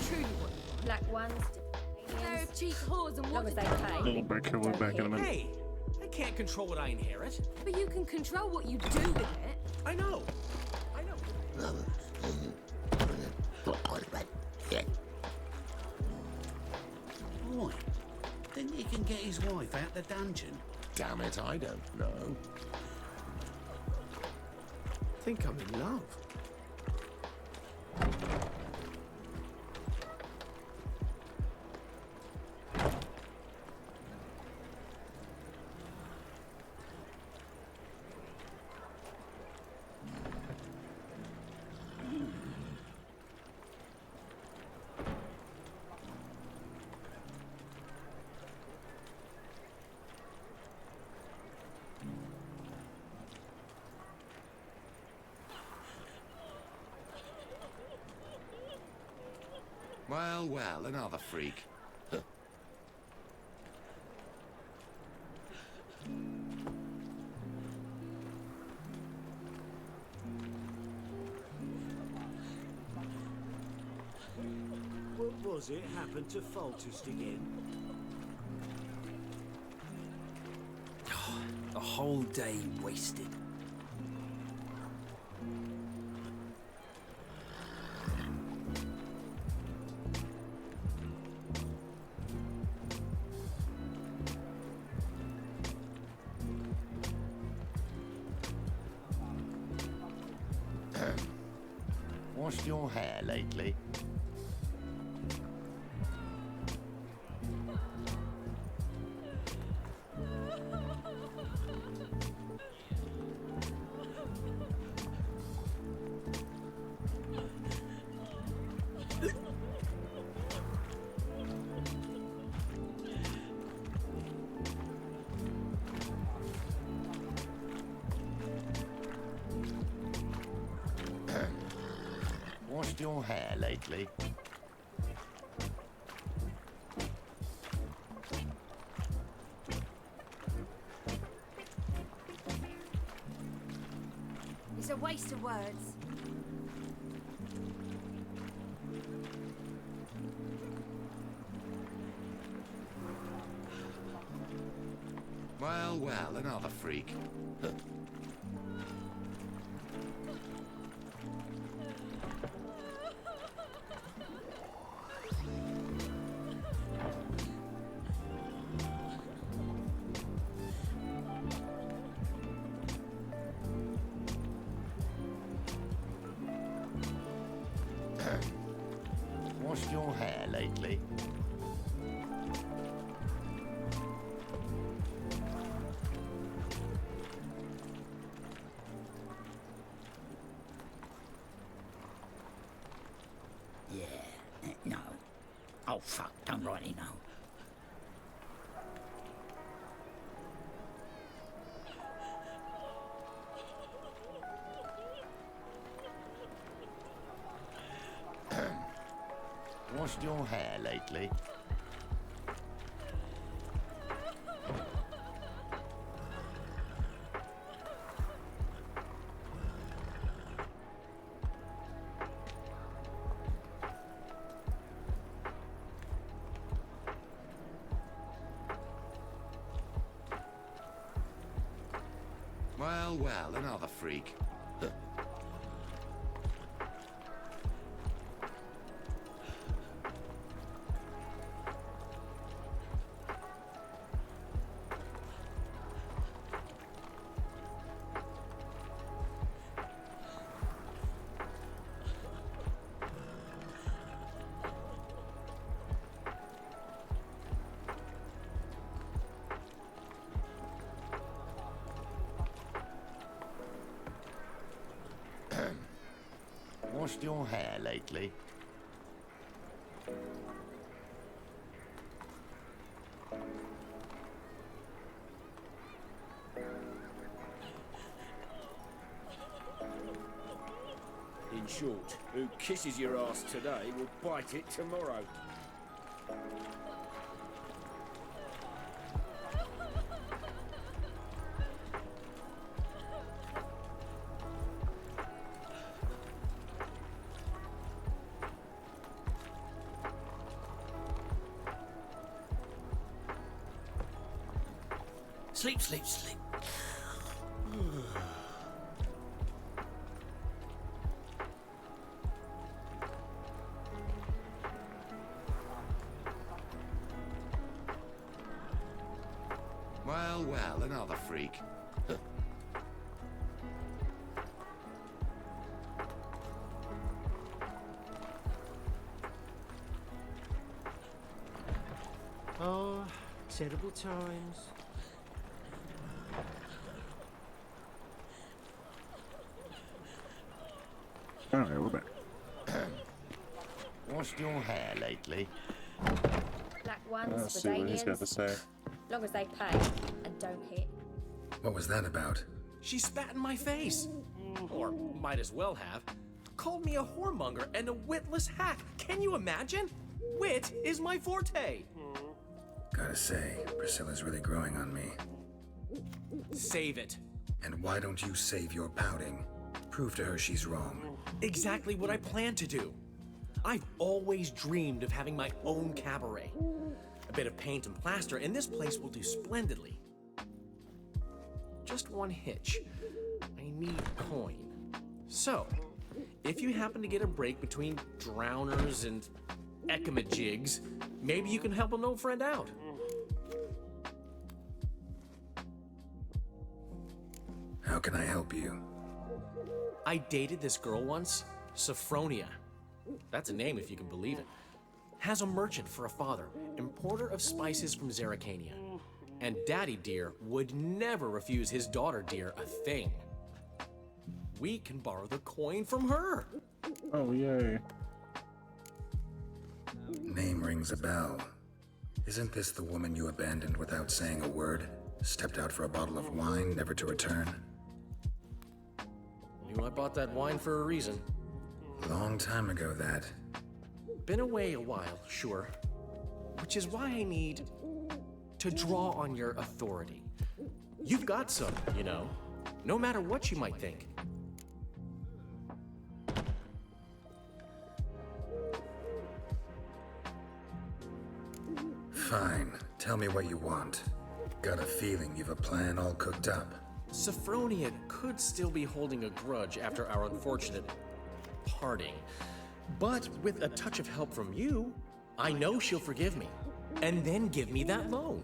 Speaker 7: Truly, black ones. Pair of cheap whores and what did they pay?
Speaker 1: Little break here, we're back in a minute.
Speaker 9: Hey, I can't control what I inherit.
Speaker 7: But you can control what you do with it.
Speaker 9: I know.
Speaker 4: Why? Didn't he can get his wife out the dungeon?
Speaker 15: Damn it, I don't know.
Speaker 9: I think I'm in love.
Speaker 11: Well, well, another freak.
Speaker 14: What was it happened to Foltest again?
Speaker 2: A whole day wasted.
Speaker 15: Washed your hair lately? Washed your hair lately?
Speaker 5: It's a waste of words.
Speaker 11: Well, well, another freak.
Speaker 15: Washed your hair lately?
Speaker 16: Yeah, no. Oh, fuck, don't rightly know.
Speaker 15: Washed your hair lately?
Speaker 11: Well, well, another freak.
Speaker 15: Washed your hair lately?
Speaker 4: short. Who kisses your ass today will bite it tomorrow.
Speaker 2: Sleep, sleep, sleep.
Speaker 15: Well, well, another freak.
Speaker 2: Oh, terrible times.
Speaker 1: Alright, we're back.
Speaker 15: Washed your hair lately?
Speaker 5: Black ones
Speaker 1: Let's
Speaker 5: with
Speaker 1: see what he's got to say.
Speaker 5: long as they pay and don't hit.
Speaker 3: What was that about?
Speaker 9: She spat in my face. Or might as well have. Called me a whoremonger and a witless hack. Can you imagine? Wit is my forte.
Speaker 3: Gotta say, Priscilla's really growing on me.
Speaker 9: Save it.
Speaker 3: And why don't you save your pouting? Prove to her she's wrong.
Speaker 9: Exactly what I plan to do. I've always dreamed of having my own cabaret. A bit of paint and plaster, and this place will do splendidly. Just one hitch. I need coin. So, if you happen to get a break between drowners and ekamajigs, maybe you can help an old friend out.
Speaker 3: How can I help you?
Speaker 9: I dated this girl once, Sophronia. That's a name if you can believe it. Has a merchant for a father, importer of spices from Zerrikania. And Daddy Dear would never refuse his daughter Dear a thing. We can borrow the coin from her.
Speaker 1: Oh, yay.
Speaker 3: Name rings a bell. Isn't this the woman you abandoned without saying a word? Stepped out for a bottle of wine, never to return?
Speaker 9: Knew I bought that wine for a reason.
Speaker 3: Long time ago, that.
Speaker 9: Been away a while, sure. Which is why I need to draw on your authority. You've got some, you know, no matter what you might think.
Speaker 3: Fine. Tell me what you want. Got a feeling you've a plan all cooked up.
Speaker 9: Sophronia could still be holding a grudge after our unfortunate parting. But with a touch of help from you, I know she'll forgive me. And then give me that loan.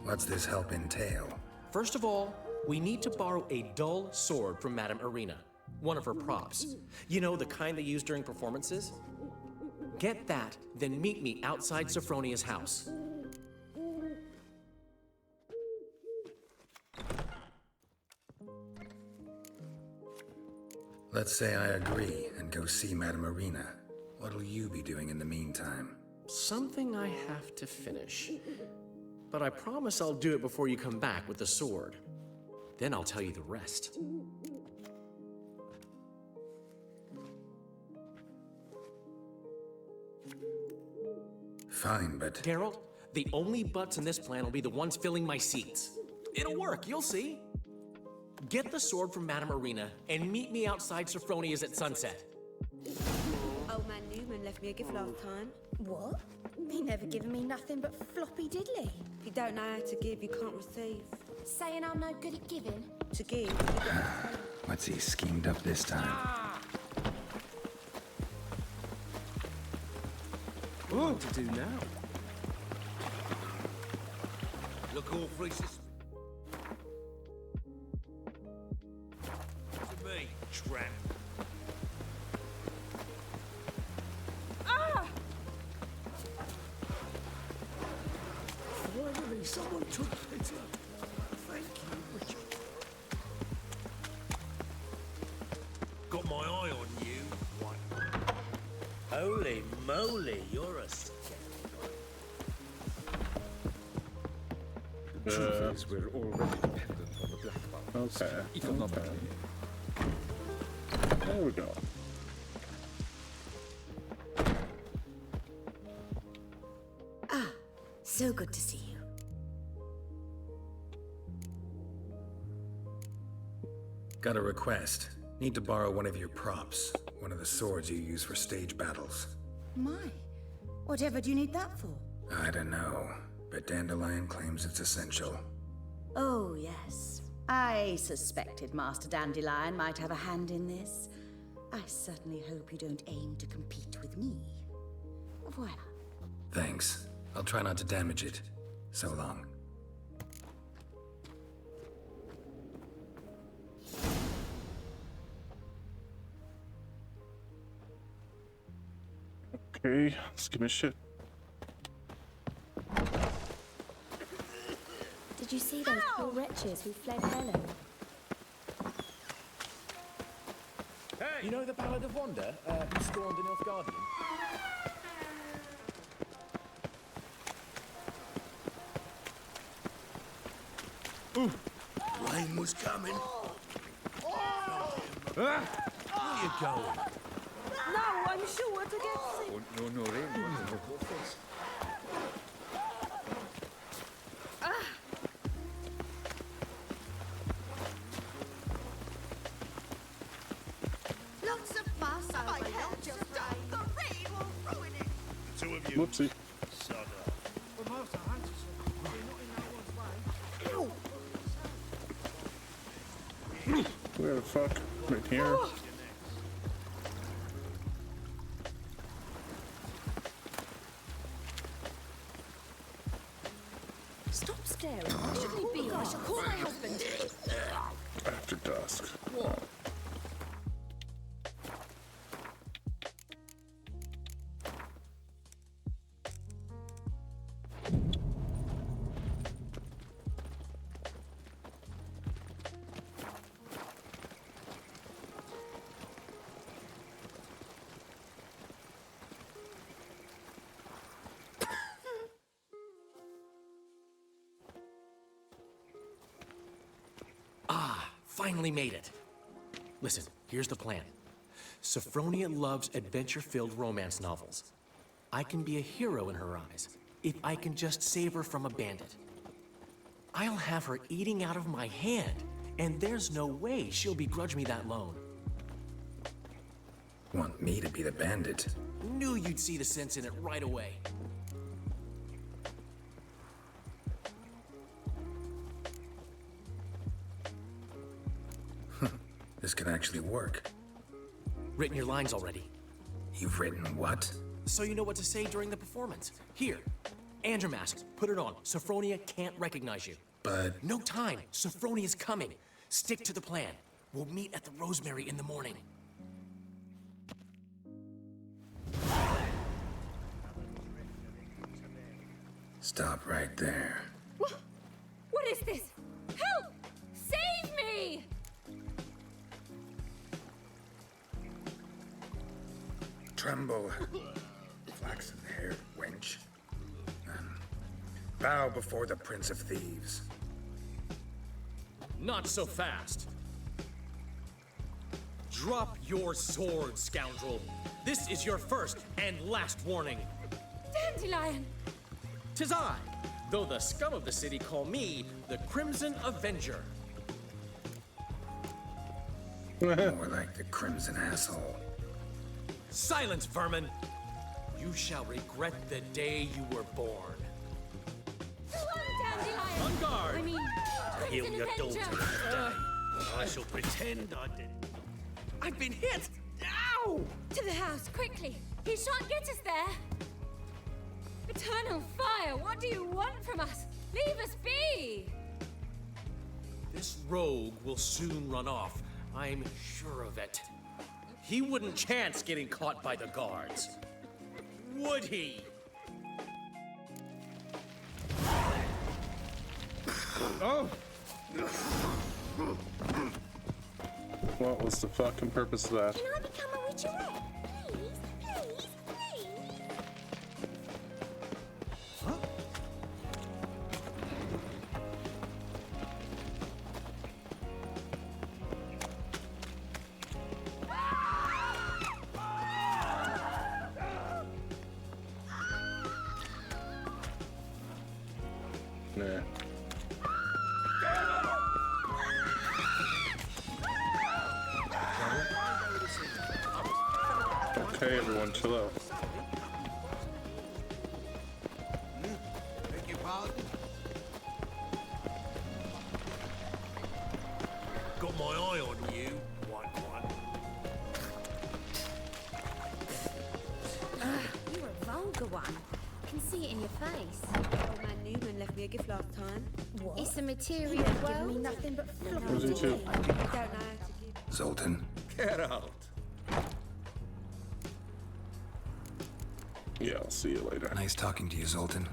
Speaker 3: What's this help entail?
Speaker 9: First of all, we need to borrow a dull sword from Madame Arena. One of her props. You know, the kind they use during performances? Get that, then meet me outside Sophronia's house.
Speaker 3: Let's say I agree and go see Madame Arena. What'll you be doing in the meantime?
Speaker 9: Something I have to finish. But I promise I'll do it before you come back with the sword. Then I'll tell you the rest.
Speaker 3: Fine, but...
Speaker 9: Geralt, the only butts in this plan will be the ones filling my seats. It'll work, you'll see. Get the sword from Madame Arena and meet me outside Sophronia's at sunset.
Speaker 17: Old man Newman left me a gift last time.
Speaker 5: What? He never given me nothing but floppy diddly.
Speaker 17: If you don't know how to give, you can't receive.
Speaker 5: Saying I'm no good at giving?
Speaker 17: To give,
Speaker 3: What's he schemed up this time?
Speaker 9: What to do now?
Speaker 8: Look all free to me, tramp.
Speaker 14: Finally, someone took pity. Thank you, Richard.
Speaker 8: Got my eye on you.
Speaker 14: Holy moly, you're a scat.
Speaker 12: The truth is, we're already dependent on the Black Belt.
Speaker 1: Okay.
Speaker 12: Economically.
Speaker 1: There we go.
Speaker 18: So good to see you.
Speaker 3: Got a request. Need to borrow one of your props. One of the swords you use for stage battles.
Speaker 18: My, whatever do you need that for?
Speaker 3: I don't know, but Dandelion claims it's essential.
Speaker 18: Oh, yes. I suspected Master Dandelion might have a hand in this. I certainly hope you don't aim to compete with me. Voila.
Speaker 3: Thanks. I'll try not to damage it. So long.
Speaker 1: Okay, let's give me shit.
Speaker 19: Did you see those poor wretches who fled Bellum?
Speaker 20: You know the Ballad of Wanda, who stormed the Nilfgaardian?
Speaker 6: Rain was coming.
Speaker 20: Where are you going?
Speaker 17: No, I'm sure to get sick.
Speaker 20: Oh, no, rain.
Speaker 17: Lots of fuss over just stop. The rain will ruin it.
Speaker 11: The two of you.
Speaker 1: Whoopsie.
Speaker 11: Sod off.
Speaker 4: Well, Master Hunter said we're not in no one's way.
Speaker 1: Where the fuck? Right here.
Speaker 19: Stop staring. Why shouldn't he be? I shall call my husband.
Speaker 1: After dusk.
Speaker 19: What?
Speaker 9: Finally made it. Listen, here's the plan. Sophronia loves adventure-filled romance novels. I can be a hero in her eyes if I can just save her from a bandit. I'll have her eating out of my hand, and there's no way she'll begrudge me that loan.
Speaker 3: Want me to be the bandit?
Speaker 9: Knew you'd see the sense in it right away.
Speaker 3: This could actually work.
Speaker 9: Written your lines already.
Speaker 3: You've written what?
Speaker 9: So you know what to say during the performance. Here, Andromask, put it on. Sophronia can't recognize you.
Speaker 3: But...
Speaker 9: No time. Sophronia's coming. Stick to the plan. We'll meet at the Rosemary in the morning.
Speaker 3: Stop right there.
Speaker 7: What is this? Help! Save me!
Speaker 3: Tremble, flaxen-haired wench. Bow before the Prince of Thieves.
Speaker 9: Not so fast. Drop your sword, scoundrel. This is your first and last warning.
Speaker 7: Dandelion!
Speaker 9: 'Tis I, though the scum of the city call me the Crimson Avenger.
Speaker 3: More like the Crimson Asshole.
Speaker 9: Silence, vermin! You shall regret the day you were born.
Speaker 7: Dandelion!
Speaker 9: On guard!
Speaker 7: I mean,
Speaker 14: Kill
Speaker 7: Crimson
Speaker 14: your
Speaker 7: Avenger!
Speaker 14: daughter. I shall pretend I did it.
Speaker 9: I've been hit! Ow!
Speaker 7: To the house, quickly! He shan't get us there! Eternal fire, what do you want from us? Leave us be!
Speaker 9: This rogue will soon run off. I'm sure of it. He wouldn't chance getting caught by the guards. Would he?
Speaker 1: Oh! What was the fucking purpose of that?
Speaker 19: Can I become a witcherette? Please, please, please.
Speaker 1: Nah. Okay, everyone, chill out.
Speaker 11: Beg your pardon?
Speaker 14: Got my eye on you, white one.
Speaker 5: You're a vulgar one. I can see it in your face.
Speaker 17: Old man Newman left me a gift last time. What?
Speaker 5: It's a material
Speaker 17: Giving
Speaker 5: world.
Speaker 17: me nothing but
Speaker 1: Who's
Speaker 17: floppy.
Speaker 1: he too?
Speaker 17: I don't know how to give.
Speaker 3: Zoltan?
Speaker 14: Geralt.
Speaker 1: Yeah, I'll see you later.
Speaker 3: Nice talking to you, Zoltan.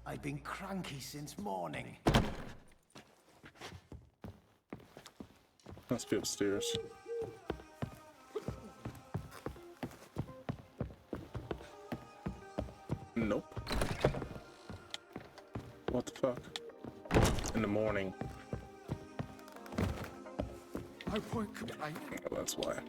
Speaker 8: I've been cranky since morning.
Speaker 1: Must be upstairs. Nope. What the fuck? In the morning.
Speaker 8: I won't complain.
Speaker 1: Oh, that's why.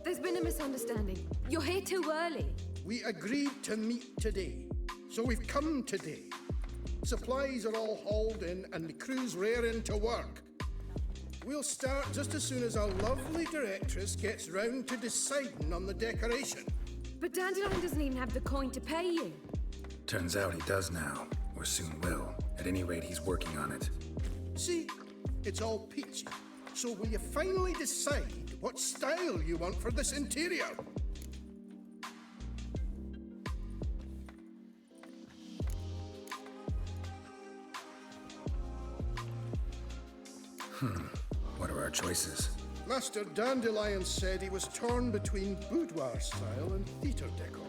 Speaker 7: There's been a misunderstanding. You're here too early.
Speaker 21: We agreed to meet today, so we've come today. Supplies are all hauled in and the crew's raring to work. We'll start just as soon as our lovely directress gets round to deciding on the decoration.
Speaker 7: But Dandelion doesn't even have the coin to pay you.
Speaker 3: Turns out he does now, or soon will. At any rate, he's working on it.
Speaker 21: See, it's all peachy. So will you finally decide what style you want for this interior?
Speaker 3: What are our choices?
Speaker 21: Master Dandelion said he was torn between boudoir style and theatre decor.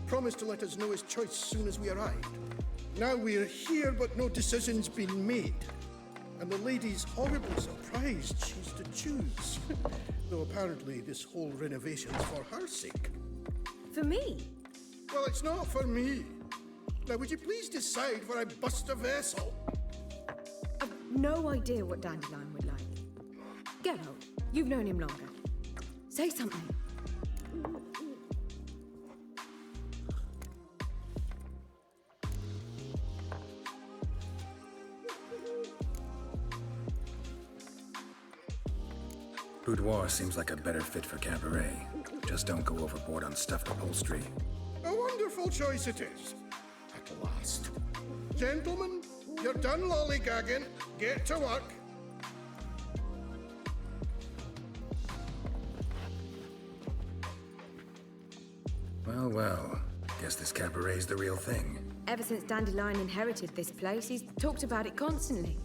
Speaker 21: Promised to let us know his choice soon as we arrived. Now we're here, but no decision's been made. And the lady's horribly surprised she's to choose. Though apparently this whole renovation's for her sake.
Speaker 7: For me?
Speaker 21: Well, it's not for me. Now, would you please decide where I bust a vessel?
Speaker 7: I've no idea what Dandelion would like. Geralt, you've known him longer. Say something.
Speaker 3: Boudoir seems like a better fit for cabaret. Just don't go overboard on stuffed upholstery.
Speaker 21: A wonderful choice it is. At last. Gentlemen, you're done lollygagging. Get to work.
Speaker 3: Well, well. Guess this cabaret's the real thing.
Speaker 7: Ever since Dandelion inherited this place, he's talked about it constantly.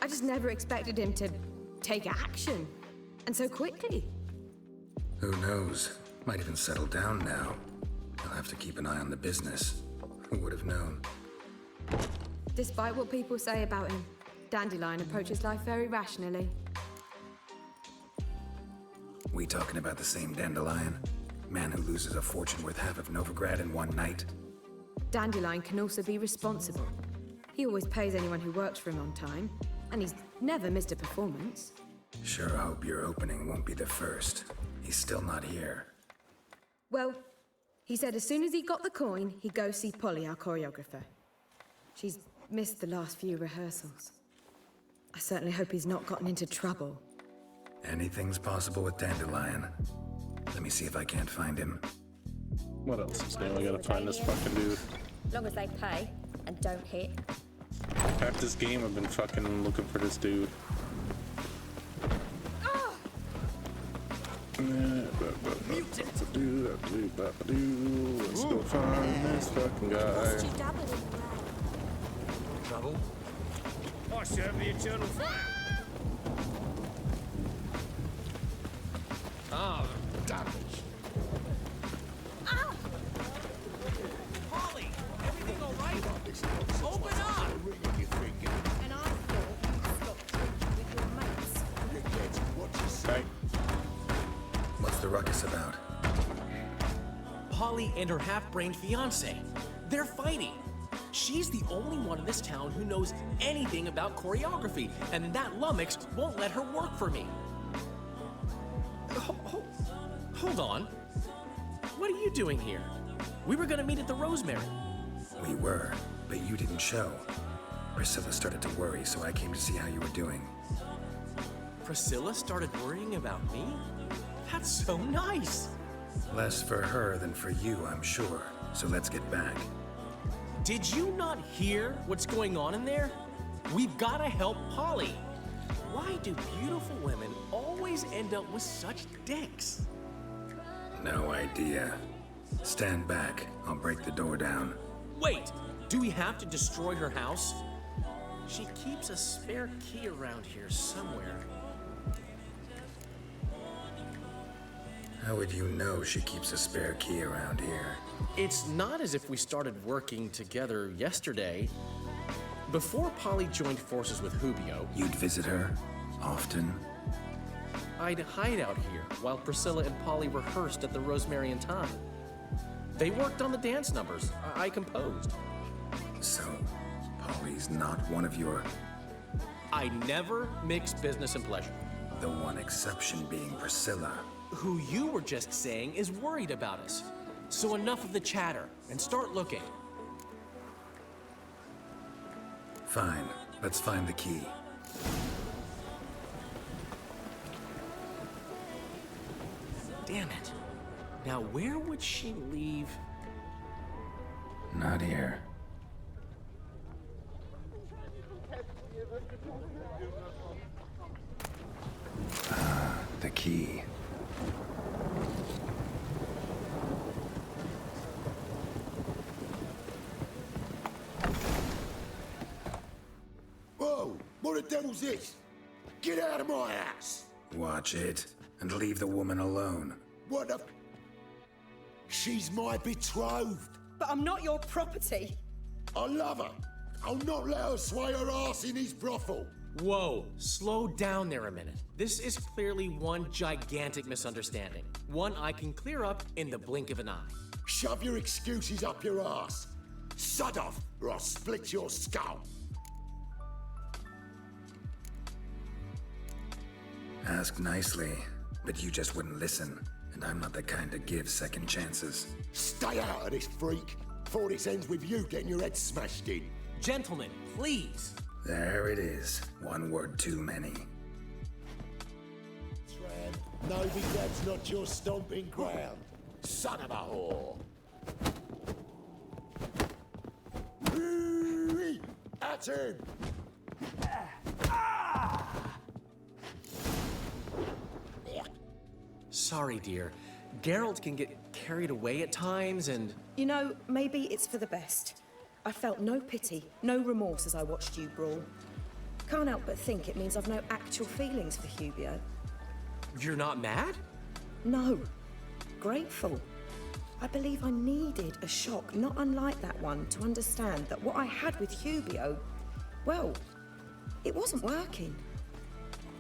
Speaker 7: I just never expected him to take action. And so quickly.
Speaker 3: Who knows? Might even settle down now. I'll have to keep an eye on the business. Who would have known?
Speaker 7: Despite what people say about him, Dandelion approaches life very rationally.
Speaker 3: We talking about the same Dandelion? Man who loses a fortune worth half of Novigrad in one night?
Speaker 7: Dandelion can also be responsible. He always pays anyone who works for him on time, and he's never missed a performance.
Speaker 3: Sure hope your opening won't be the first. He's still not here.
Speaker 7: Well, he said as soon as he got the coin, he'd go see Polly, our choreographer. She's missed the last few rehearsals. I certainly hope he's not gotten into trouble.
Speaker 3: Anything's possible with Dandelion. Let me see if I can't find him.
Speaker 1: What else is new? I gotta find this fucking dude.
Speaker 22: Long as they pay and don't hit.
Speaker 1: Half this game I've been fucking looking for this dude. Let's go find this fucking guy.
Speaker 8: Trouble?
Speaker 4: I serve the eternal fire.
Speaker 8: Ah, damage.
Speaker 22: Polly, everything all right? Open up! And I thought you'd stop drinking with your mates.
Speaker 3: Hey. What's the ruckus about?
Speaker 9: Polly and her half-brained fiancé. They're fighting. She's the only one in this town who knows anything about choreography, and that lummox won't let her work for me. Hold on. What are you doing here? We were gonna meet at the Rosemary.
Speaker 3: We were, but you didn't show. Priscilla started to worry, so I came to see how you were doing.
Speaker 9: Priscilla started worrying about me? That's so nice.
Speaker 3: Less for her than for you, I'm sure. So let's get back.
Speaker 9: Did you not hear what's going on in there? We've gotta help Polly. Why do beautiful women always end up with such dicks?
Speaker 3: No idea. Stand back. I'll break the door down.
Speaker 9: Wait, do we have to destroy her house? She keeps a spare key around here somewhere.
Speaker 3: How would you know she keeps a spare key around here?
Speaker 9: It's not as if we started working together yesterday. Before Polly joined forces with Hubio,
Speaker 3: You'd visit her? Often?
Speaker 9: I'd hide out here while Priscilla and Polly rehearsed at the Rosemary and Thyme. They worked on the dance numbers I composed.
Speaker 3: So, Polly's not one of your...
Speaker 9: I never mix business and pleasure.
Speaker 3: The one exception being Priscilla.
Speaker 9: Who you were just saying is worried about us. So enough of the chatter and start looking.
Speaker 3: Fine. Let's find the key.
Speaker 9: Damn it. Now where would she leave?
Speaker 3: Not here. Ah, the key.
Speaker 10: Whoa! What the devil's this? Get out of my house!
Speaker 3: Watch it, and leave the woman alone.
Speaker 10: What the... She's my betrothed.
Speaker 7: But I'm not your property.
Speaker 10: I love her. I'll not let her sway her ass in his brothel.
Speaker 9: Whoa, slow down there a minute. This is clearly one gigantic misunderstanding. One I can clear up in the blink of an eye.
Speaker 10: Shove your excuses up your ass. Sod off, or I'll split your skull.
Speaker 3: Ask nicely, but you just wouldn't listen. And I'm not the kind to give second chances.
Speaker 10: Stay out of this, freak, before this ends with you getting your head smashed in.
Speaker 9: Gentlemen, please.
Speaker 3: There it is. One word too many.
Speaker 10: Tran, Novigrad's not your stomping ground. Son of a whore. Ooh-wee! At him!
Speaker 9: Sorry, dear. Geralt can get carried away at times and...
Speaker 7: You know, maybe it's for the best. I felt no pity, no remorse as I watched you brawl. Can't help but think it means I've no actual feelings for Hubio.
Speaker 9: You're not mad?
Speaker 7: No. Grateful. I believe I needed a shock not unlike that one to understand that what I had with Hubio, well, it wasn't working.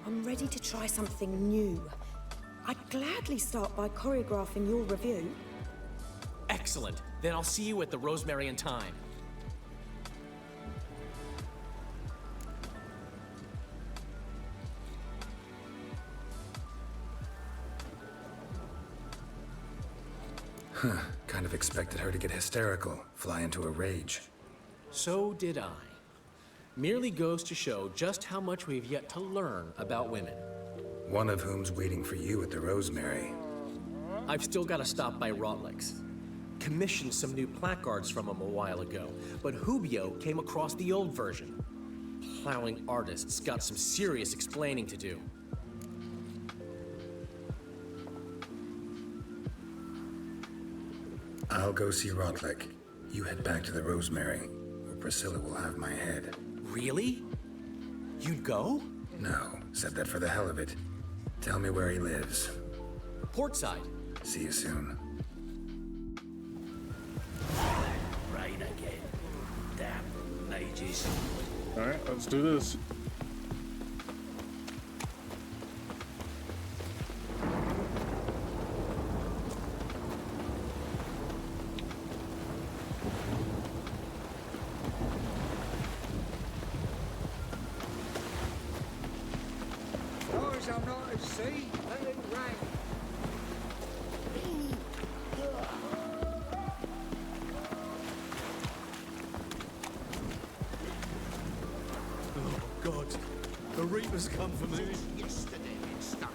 Speaker 7: I'm ready to try something new. I'd gladly start by choreographing your review.
Speaker 9: Excellent. Then I'll see you at the Rosemary and Thyme.
Speaker 3: Huh. Kind of expected her to get hysterical, fly into a rage.
Speaker 9: So did I. Merely goes to show just how much we've yet to learn about women.
Speaker 3: One of whom's waiting for you at the Rosemary.
Speaker 9: I've still got to stop by Rotlick's. Commissioned some new placards from him a while ago, but Hubio came across the old version. Plowing artists got some serious explaining to do.
Speaker 3: I'll go see Rotlick. You head back to the Rosemary, or Priscilla will have my head.
Speaker 9: Really? You'd go?
Speaker 3: No, said that for the hell of it. Tell me where he lives.
Speaker 9: Portside.
Speaker 3: See you soon.
Speaker 14: Rain again. Damn mages.
Speaker 1: Alright, let's do this.
Speaker 22: See? Let it rain.
Speaker 14: Oh, God. The Reapers come for me.
Speaker 11: Yesterday it stuck.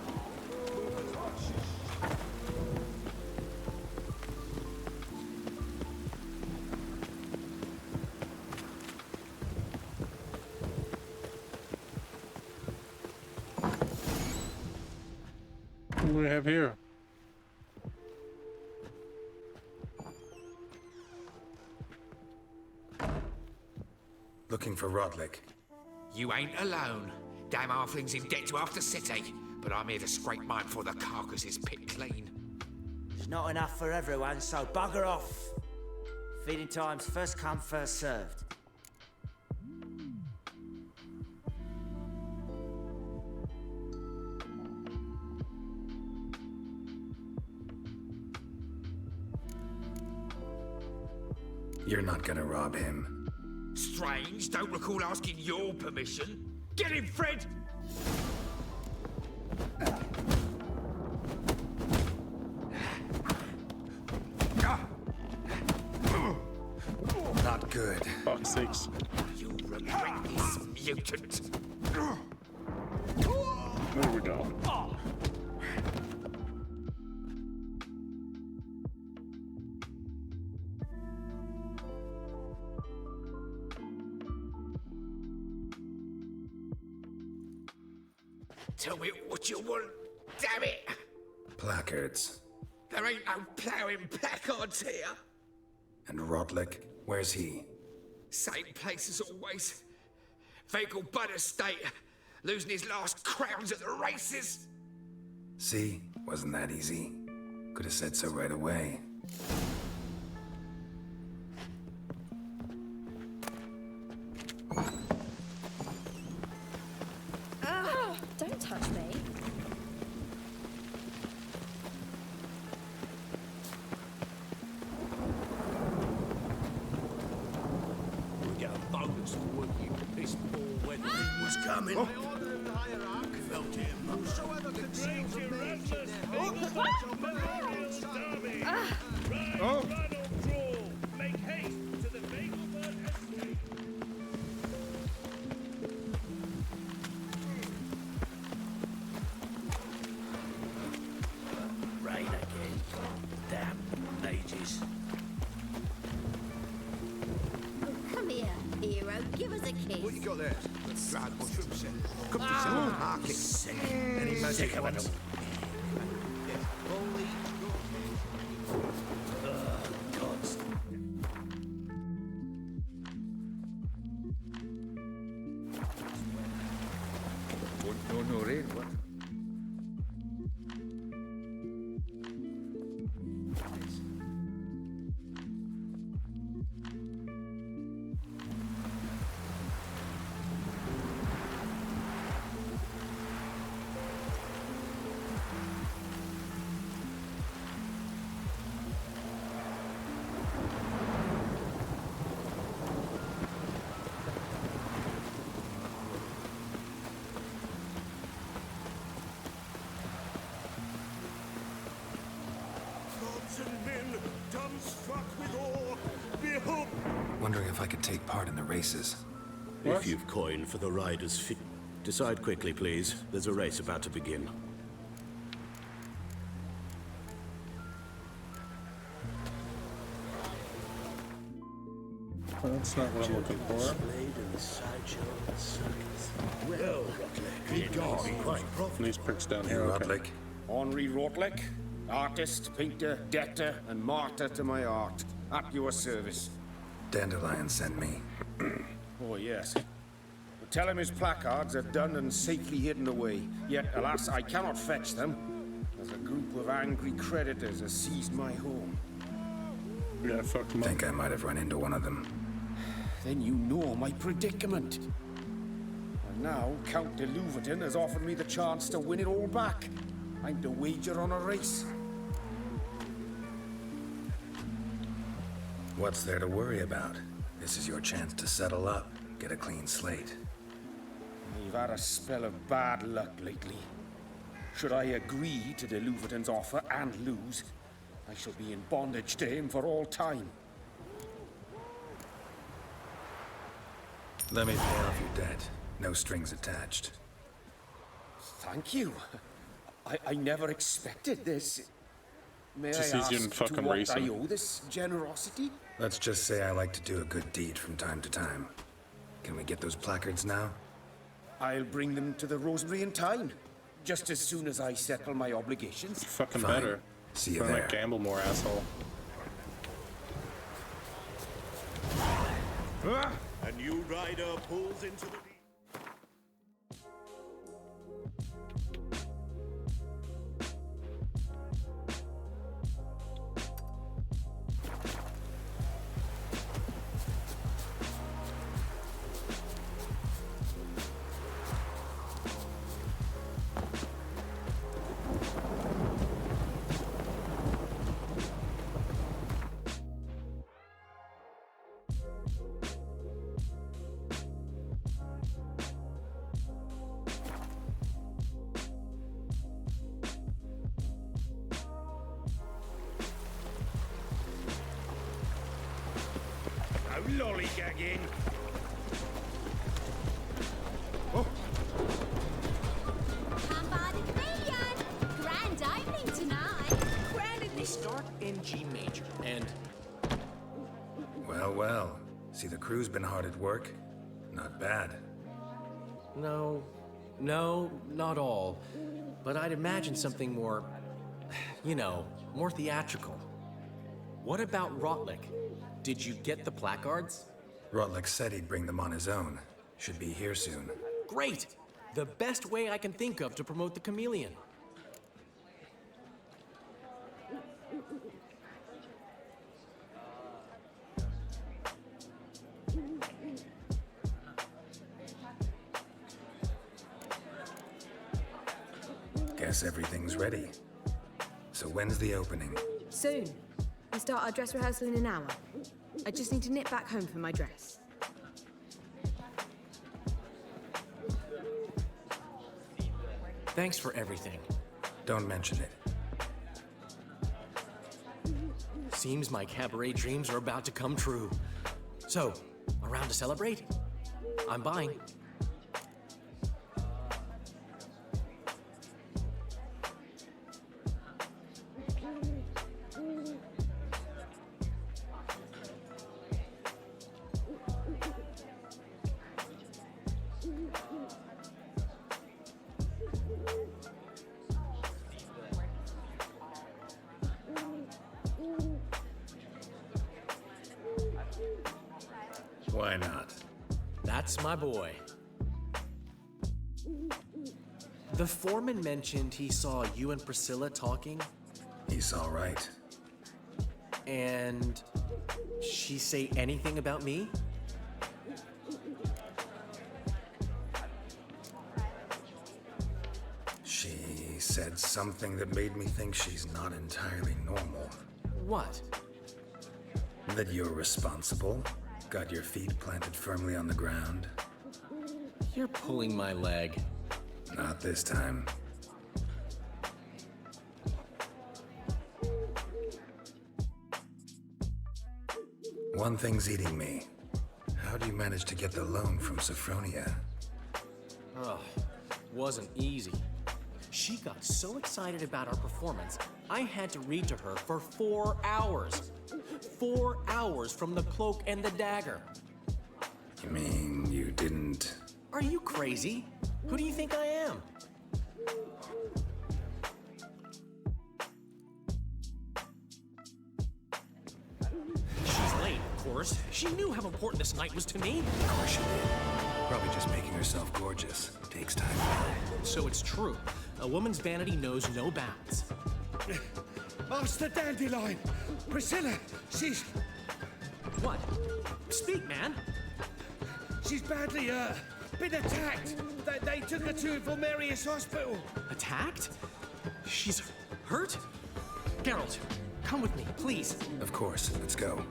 Speaker 1: What do we have here?
Speaker 3: Looking for Rodlick.
Speaker 8: You ain't alone. Damn halfling's in debt to half the city. But I'm here to scrape mine before the carcass is picked clean.
Speaker 2: There's not enough for everyone, so bugger off. Feeding time's first come, first served.
Speaker 3: You're not gonna rob him.
Speaker 8: Strange, don't recall asking your permission. Get him, Fred!
Speaker 3: Not good.
Speaker 1: Fuck's sakes.
Speaker 8: You regret this, mutant.
Speaker 1: There we go.
Speaker 8: Tell me what you want, damn it!
Speaker 3: Placards.
Speaker 8: There ain't no ploughing placards here.
Speaker 3: And Rodlick, where's he?
Speaker 8: Same place as always. Vehicle Bud Estate, losing his last crowns at the races.
Speaker 3: See? Wasn't that easy. Could have said so right away.
Speaker 7: Don't touch me.
Speaker 14: We'll get a bonus for working this ball when the rain was coming.
Speaker 22: I ordered the hierarch.
Speaker 14: Felt him.
Speaker 22: Whosoever conceals a mage in their
Speaker 14: Oh! Make haste to the Vegelbud Estate. Rain again. Damn mages.
Speaker 17: Come here, hero. Give us a kiss.
Speaker 10: What you got there? Dried mushroom set. Come to
Speaker 17: Ah.
Speaker 10: sell on the market.
Speaker 14: Sick.
Speaker 10: Any magic
Speaker 14: Sick of it
Speaker 10: ones?
Speaker 14: all.
Speaker 10: Holy
Speaker 14: Gods.
Speaker 10: no rain, what?
Speaker 14: Gods and men, dumbstruck with awe, behold.
Speaker 3: Wondering if I could take part in the races.
Speaker 14: If you've coin for the rider's fee, decide quickly, please. There's a race about to begin.
Speaker 1: That's not what I'm looking for.
Speaker 14: Displayed in the sideshow of the circus. Well, Rotlick, quite profitable.
Speaker 1: These pricks down here.
Speaker 3: Hey,
Speaker 1: Okay.
Speaker 3: Rodlick.
Speaker 13: Henri Rotlick, artist, painter, debtor, and martyr to my art. At your service.
Speaker 3: Dandelion sent me.
Speaker 13: Oh, yes. But tell him his placards are done and safely hidden away. Yet, alas, I cannot fetch them, as a group of angry creditors has seized my home.
Speaker 1: Yeah, fuck him up.
Speaker 3: Think I might have run into one of them.
Speaker 13: Then you know my predicament. And now, Count de Louverton has offered me the chance to win it all back. I'm to wager on a race.
Speaker 3: What's there to worry about? This is your chance to settle up, get a clean slate.
Speaker 13: You've had a spell of bad luck lately. Should I agree to de Louverton's offer and lose, I shall be in bondage to him for all time.
Speaker 3: Let me pay off your debt. No strings attached.
Speaker 13: Thank you. I never expected this. May
Speaker 1: Just
Speaker 13: I
Speaker 1: sees you in
Speaker 13: ask to
Speaker 1: fucking
Speaker 13: what
Speaker 1: racing.
Speaker 13: I owe this generosity?
Speaker 3: Let's just say I like to do a good deed from time to time. Can we get those placards now?
Speaker 13: I'll bring them to the Rosemary in time. Just as soon as I settle my obligations.
Speaker 1: Fucking
Speaker 3: Fine.
Speaker 1: better.
Speaker 3: See you
Speaker 1: Or
Speaker 3: there.
Speaker 1: like gamble more, asshole.
Speaker 14: A new rider pulls into the...
Speaker 13: Lollygagging.
Speaker 19: Come by the chameleon. Grand opening tonight.
Speaker 9: We start in G major, and
Speaker 3: Well, well. See, the crew's been hard at work. Not bad.
Speaker 9: no, not all. But I'd imagine something more, more theatrical. What about Rotlick? Did you get the placards?
Speaker 3: Rotlick said he'd bring them on his own. Should be here soon.
Speaker 9: Great! The best way I can think of to promote the chameleon.
Speaker 3: Guess everything's ready. So when's the opening?
Speaker 7: Soon. We start our dress rehearsal in an hour. I just need to nip back home for my dress.
Speaker 9: Thanks for everything.
Speaker 3: Don't mention it.
Speaker 9: Seems my cabaret dreams are about to come true. So, around to celebrate? I'm buying.
Speaker 3: Why not?
Speaker 9: That's my boy. The foreman mentioned he saw you and Priscilla talking.
Speaker 3: He's all right.
Speaker 9: And she say anything about me?
Speaker 3: She said something that made me think she's not entirely normal.
Speaker 9: What?
Speaker 3: That you're responsible, got your feet planted firmly on the ground.
Speaker 9: You're pulling my leg.
Speaker 3: Not this time. One thing's eating me. How do you manage to get the loan from Sophronia?
Speaker 9: Ugh, wasn't easy. She got so excited about our performance, I had to read to her for 4 hours. 4 hours from The Cloak and the Dagger.
Speaker 3: You mean you didn't...
Speaker 9: Are you crazy? Who do you think I am? She's late, of course. She knew how important this night was to me.
Speaker 3: Of course she did. Probably just making herself gorgeous. Takes time.
Speaker 9: So it's true. A woman's vanity knows no bounds.
Speaker 4: Master Dandelion! Priscilla, she's...
Speaker 9: What? Speak, man!
Speaker 4: She's badly, been attacked. They took her to Vulmerius Hospital.
Speaker 9: Attacked? She's hurt? Geralt, come with me, please.
Speaker 3: Of course. Let's go.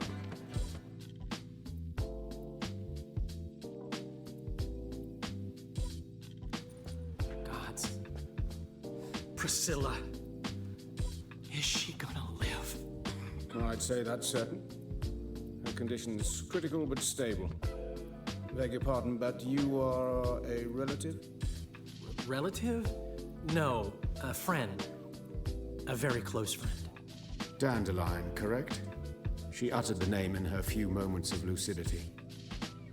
Speaker 9: Priscilla. Is she gonna live?
Speaker 13: I'd say that's certain. Her condition's critical but stable. Beg your pardon, but you are a relative?
Speaker 9: Relative? No, a friend. A very close friend.
Speaker 13: Dandelion, correct? She uttered the name in her few moments of lucidity.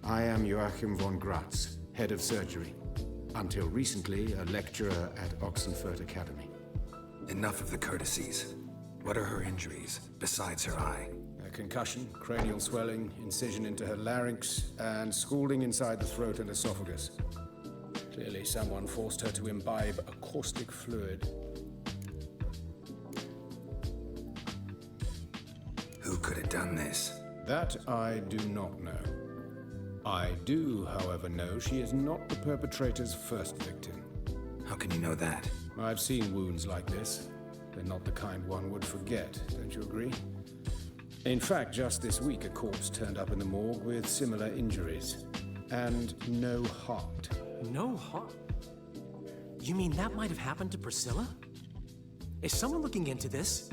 Speaker 13: I am Joachim von Gratz, head of surgery. Until recently, a lecturer at Oxenfurt Academy.
Speaker 3: Enough of the courtesies. What are her injuries, besides her eye?
Speaker 13: A concussion, cranial swelling, incision into her larynx, and scalding inside the throat and esophagus. Clearly someone forced her to imbibe a caustic fluid.
Speaker 3: Who could have done this?
Speaker 13: That I do not know. I do, however, know she is not the perpetrator's first victim.
Speaker 3: How can you know that?
Speaker 13: I've seen wounds like this. They're not the kind one would forget, don't you agree? In fact, just this week, a corpse turned up in the morgue with similar injuries. And no heart.
Speaker 9: No heart? You mean that might have happened to Priscilla? Is someone looking into this?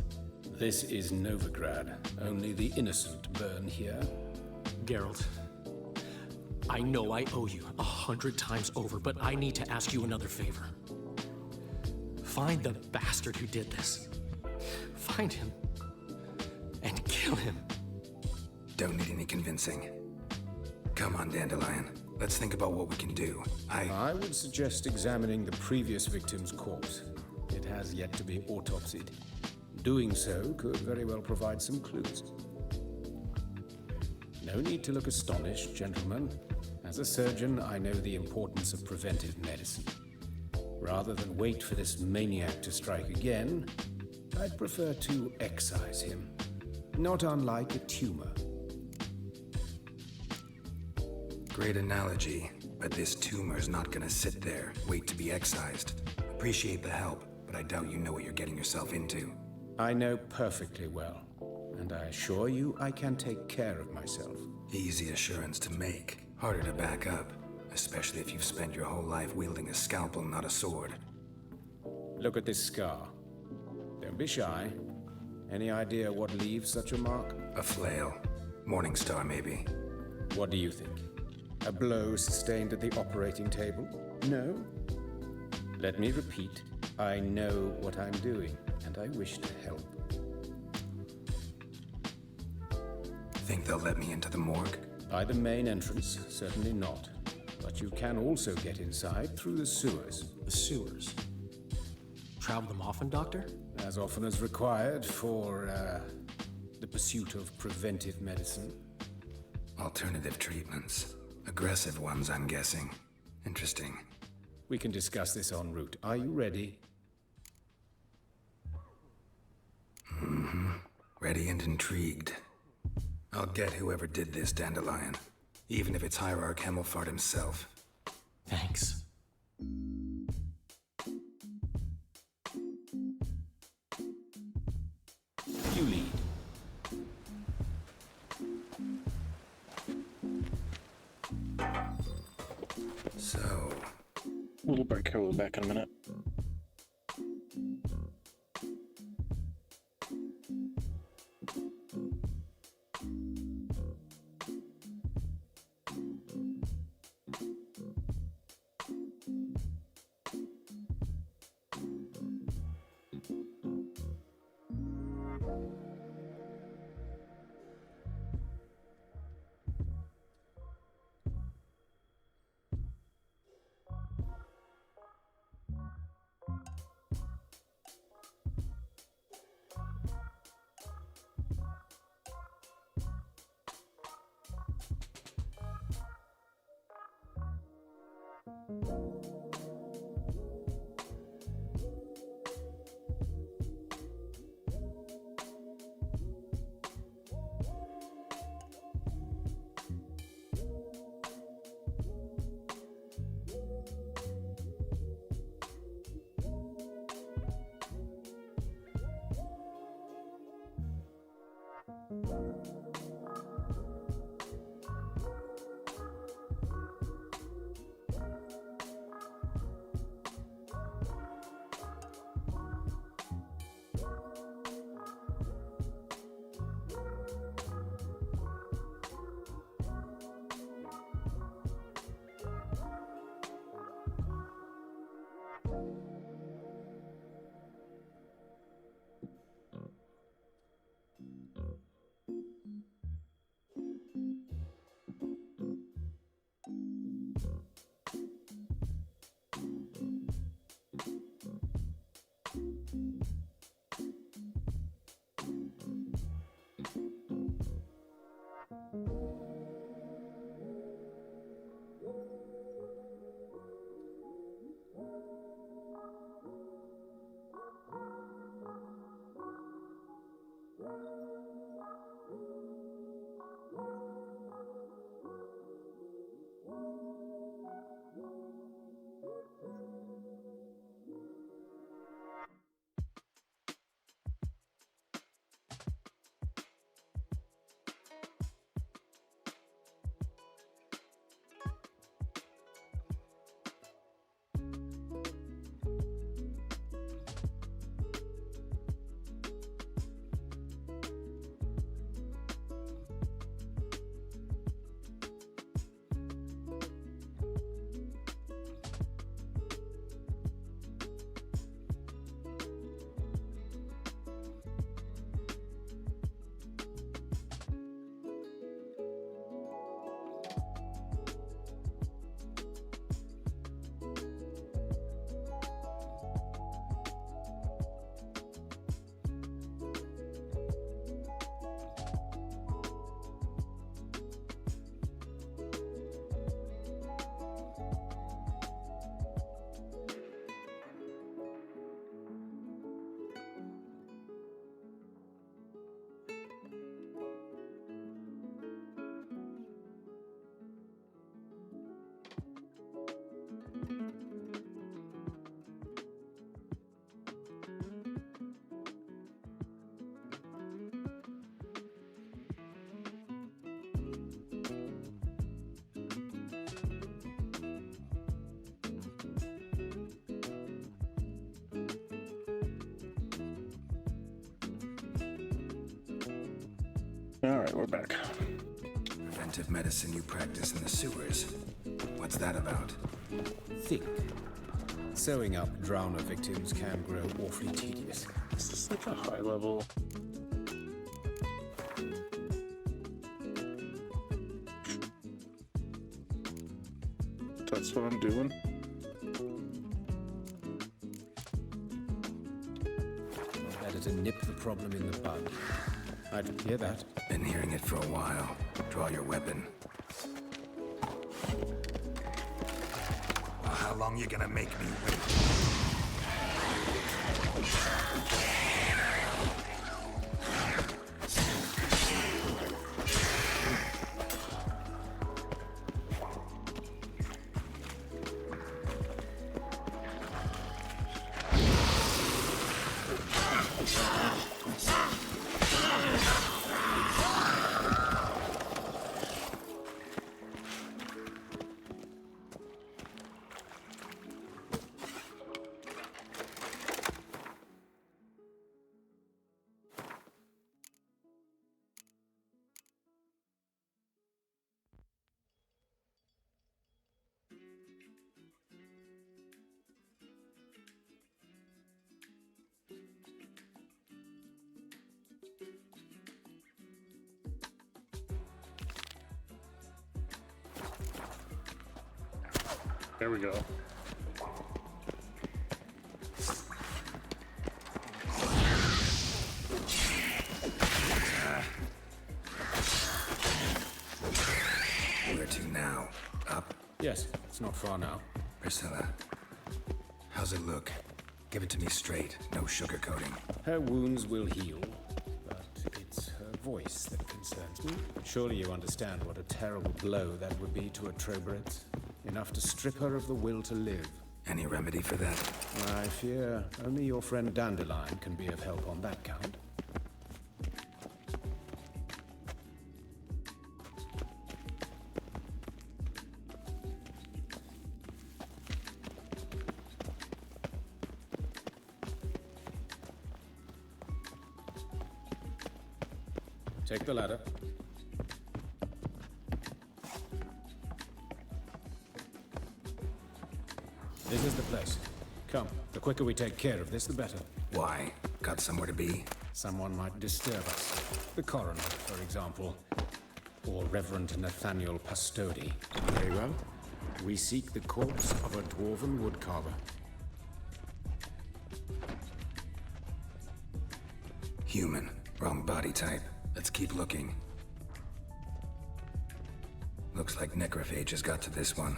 Speaker 13: This is Novigrad. Only the innocent burn here.
Speaker 9: Geralt, I know I owe you 100 times over, but I need to ask you another favor. Find the bastard who did this. Find him. And kill him.
Speaker 3: Don't need any convincing. Come on, Dandelion. Let's think about what we can do.
Speaker 13: I would suggest examining the previous victim's corpse. It has yet to be autopsied. Doing so could very well provide some clues. No need to look astonished, gentlemen. As a surgeon, I know the importance of preventive medicine. Rather than wait for this maniac to strike again, I'd prefer to excise him. Not unlike a tumor.
Speaker 3: Great analogy, but this tumor's not gonna sit there, wait to be excised. Appreciate the help, but I doubt you know what you're getting yourself into.
Speaker 13: I know perfectly well, and I assure you I can take care of myself.
Speaker 3: Easy assurance to make, harder to back up, especially if you've spent your whole life wielding a scalpel, not a sword.
Speaker 13: Look at this scar. Don't be shy. Any idea what leaves such a mark?
Speaker 3: A flail. Morningstar, maybe.
Speaker 13: What do you think? A blow sustained at the operating table? No? Let me repeat. I know what I'm doing, and I wish to help.
Speaker 3: Think they'll let me into the morgue?
Speaker 13: By the main entrance, certainly not. But you can also get inside through the sewers.
Speaker 9: The sewers? Travel them often, Doctor?
Speaker 13: As often as required for, the pursuit of preventive medicine.
Speaker 3: Alternative treatments. Aggressive ones, I'm guessing. Interesting.
Speaker 13: We can discuss this en route. Are you ready?
Speaker 3: Mm-hmm. Ready and intrigued. I'll get whoever did this, Dandelion. Even if it's Hierarch Hemelfart himself.
Speaker 9: Thanks.
Speaker 13: You lead.
Speaker 3: So...
Speaker 1: We'll break her back in a minute. Alright, we're back.
Speaker 3: Preventive medicine you practice in the sewers. What's that about?
Speaker 13: Think. Sewing up drowner victims can grow awfully tedious.
Speaker 1: Is this like a high level? That's what I'm doing.
Speaker 13: Better to nip the problem in the bud. I'd hear that.
Speaker 3: Been hearing it for a while. Draw your weapon. Well, how long you gonna make me wait?
Speaker 1: There we go.
Speaker 3: Where to now? Up?
Speaker 13: Yes, it's not far now.
Speaker 3: Priscilla, how's it look? Give it to me straight, no sugarcoating.
Speaker 13: Her wounds will heal, but it's her voice that concerns me. Surely you understand what a terrible blow that would be to a Troberet. Enough to strip her of the will to live.
Speaker 3: Any remedy for that?
Speaker 13: I fear only your friend Dandelion can be of help on that count. Take the ladder. This is the place. Come, the quicker we take care of this, the better.
Speaker 3: Why? Got somewhere to be?
Speaker 13: Someone might disturb us. The coroner, for example. Or Reverend Nathaniel Pastodi. Very well. We seek the corpse of a dwarven woodcarver.
Speaker 3: Human. Wrong body type. Let's keep looking. Looks like necrophage has got to this one.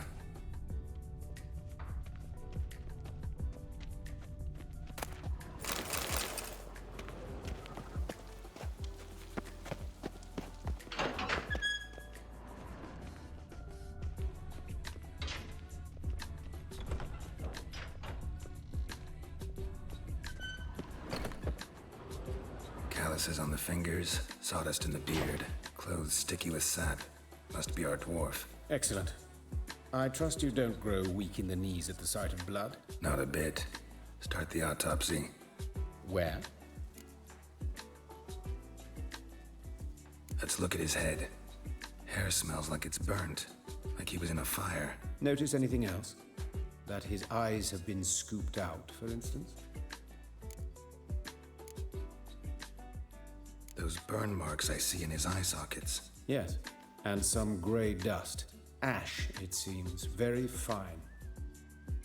Speaker 3: Calluses on the fingers, sawdust in the beard, clothes sticky with sap. Must be our dwarf.
Speaker 13: Excellent. I trust you don't grow weak in the knees at the sight of blood?
Speaker 3: Not a bit. Start the autopsy.
Speaker 13: Where?
Speaker 3: Let's look at his head. Hair smells like it's burnt, like he was in a fire.
Speaker 13: Notice anything else? That his eyes have been scooped out, for instance?
Speaker 3: Those burn marks I see in his eye sockets.
Speaker 13: Yes, and some grey dust. Ash, it seems. Very fine.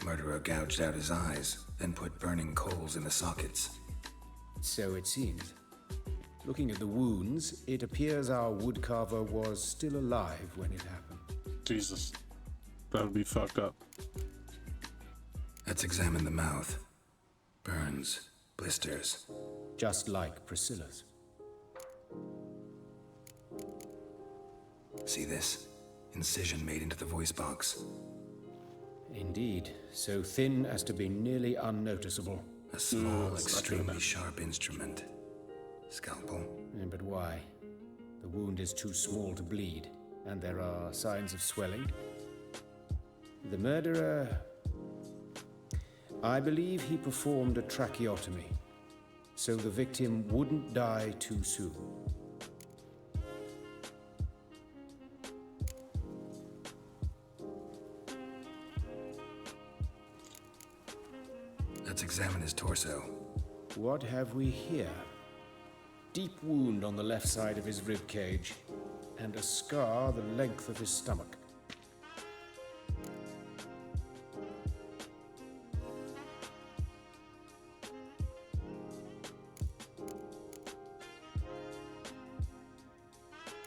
Speaker 3: Murderer gouged out his eyes, then put burning coals in the sockets.
Speaker 13: So it seems. Looking at the wounds, it appears our woodcarver was still alive when it happened.
Speaker 1: Jesus. That would be fucked up.
Speaker 3: Let's examine the mouth. Burns, blisters.
Speaker 13: Just like Priscilla's.
Speaker 3: See this? Incision made into the voice box.
Speaker 13: Indeed, so thin as to be nearly unnoticeable.
Speaker 3: A small, extremely sharp instrument. Scalpel.
Speaker 13: But why? The wound is too small to bleed, and there are signs of swelling. The murderer... I believe he performed a tracheotomy, so the victim wouldn't die too soon.
Speaker 3: Let's examine his torso.
Speaker 13: What have we here? Deep wound on the left side of his rib cage, and a scar the length of his stomach.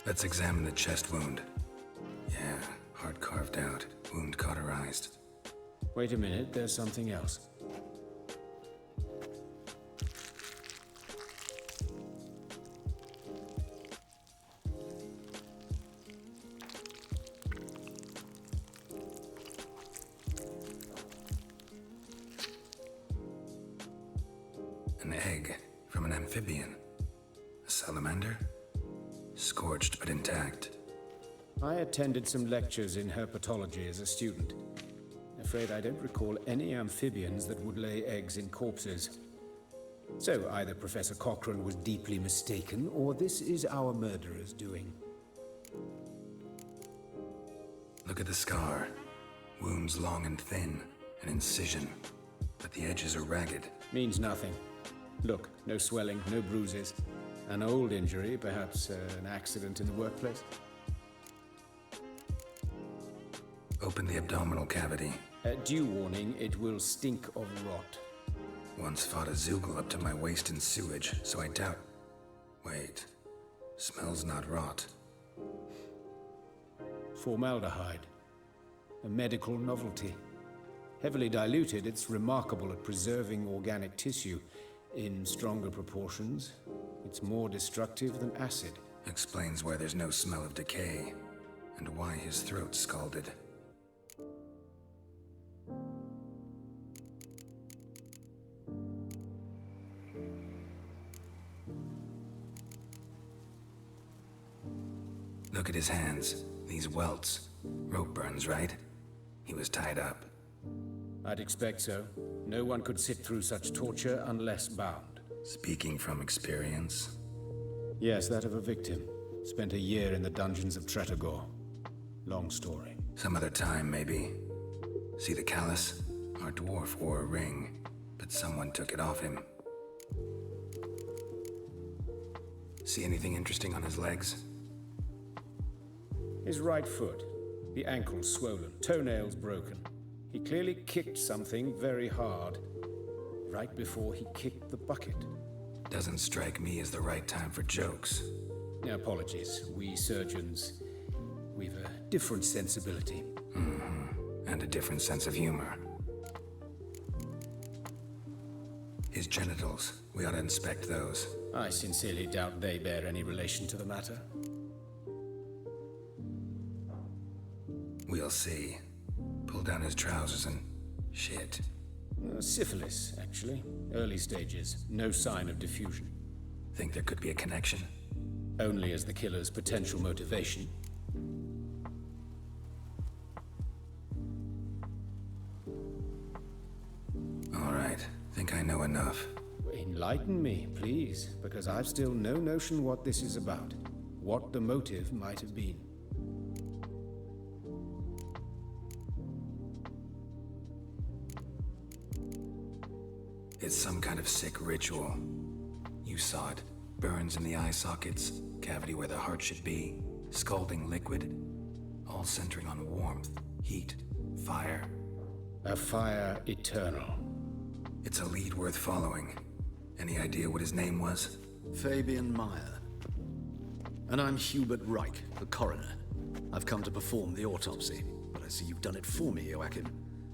Speaker 3: Let's examine the chest wound. Yeah, heart carved out, wound cauterized.
Speaker 13: Wait a minute, there's something else.
Speaker 3: An egg from an amphibian. A salamander? Scorched but intact.
Speaker 13: I attended some lectures in herpetology as a student. Afraid I don't recall any amphibians that would lay eggs in corpses. So either Professor Cochrane was deeply mistaken, or this is our murderer's doing.
Speaker 3: Look at the scar. Wounds long and thin, an incision, but the edges are ragged.
Speaker 13: Means nothing. Look, no swelling, no bruises. An old injury, perhaps an accident in the workplace.
Speaker 3: Open the abdominal cavity.
Speaker 13: Due warning, it will stink of rot.
Speaker 3: Once fought a Zoogle up to my waist in sewage, so I doubt... Wait. Smells not rot.
Speaker 13: Formaldehyde. A medical novelty. Heavily diluted, it's remarkable at preserving organic tissue. In stronger proportions, it's more destructive than acid.
Speaker 3: Explains why there's no smell of decay, and why his throat's scalded. Look at his hands, these welts. Rope burns, right? He was tied up.
Speaker 13: I'd expect so. No one could sit through such torture unless bound.
Speaker 3: Speaking from experience?
Speaker 13: Yes, that of a victim. Spent a year in the dungeons of Tretogor. Long story.
Speaker 3: Some other time, maybe. See the callus? Our dwarf wore a ring, but someone took it off him. See anything interesting on his legs?
Speaker 13: His right foot. The ankle swollen, toenails broken. He clearly kicked something very hard, right before he kicked the bucket.
Speaker 3: Doesn't strike me as the right time for jokes.
Speaker 13: Apologies. We surgeons, we've a different sensibility.
Speaker 3: And a different sense of humor. His genitals, we ought to inspect those.
Speaker 13: I sincerely doubt they bear any relation to the matter.
Speaker 3: We'll see. Pull down his trousers and... shit.
Speaker 13: Syphilis, actually. Early stages. No sign of diffusion.
Speaker 3: Think there could be a connection?
Speaker 13: Only as the killer's potential motivation.
Speaker 3: All right. Think I know enough.
Speaker 13: Enlighten me, please, because I've still no notion what this is about. What the motive might have been.
Speaker 3: It's some kind of sick ritual. You saw it. Burns in the eye sockets, cavity where the heart should be, scalding liquid, all centering on warmth, heat, fire.
Speaker 13: A fire eternal.
Speaker 3: It's a lead worth following. Any idea what his name was?
Speaker 15: Fabian Meyer. And I'm Hubert Reich, the coroner. I've come to perform the autopsy, but I see you've done it for me, Joachim.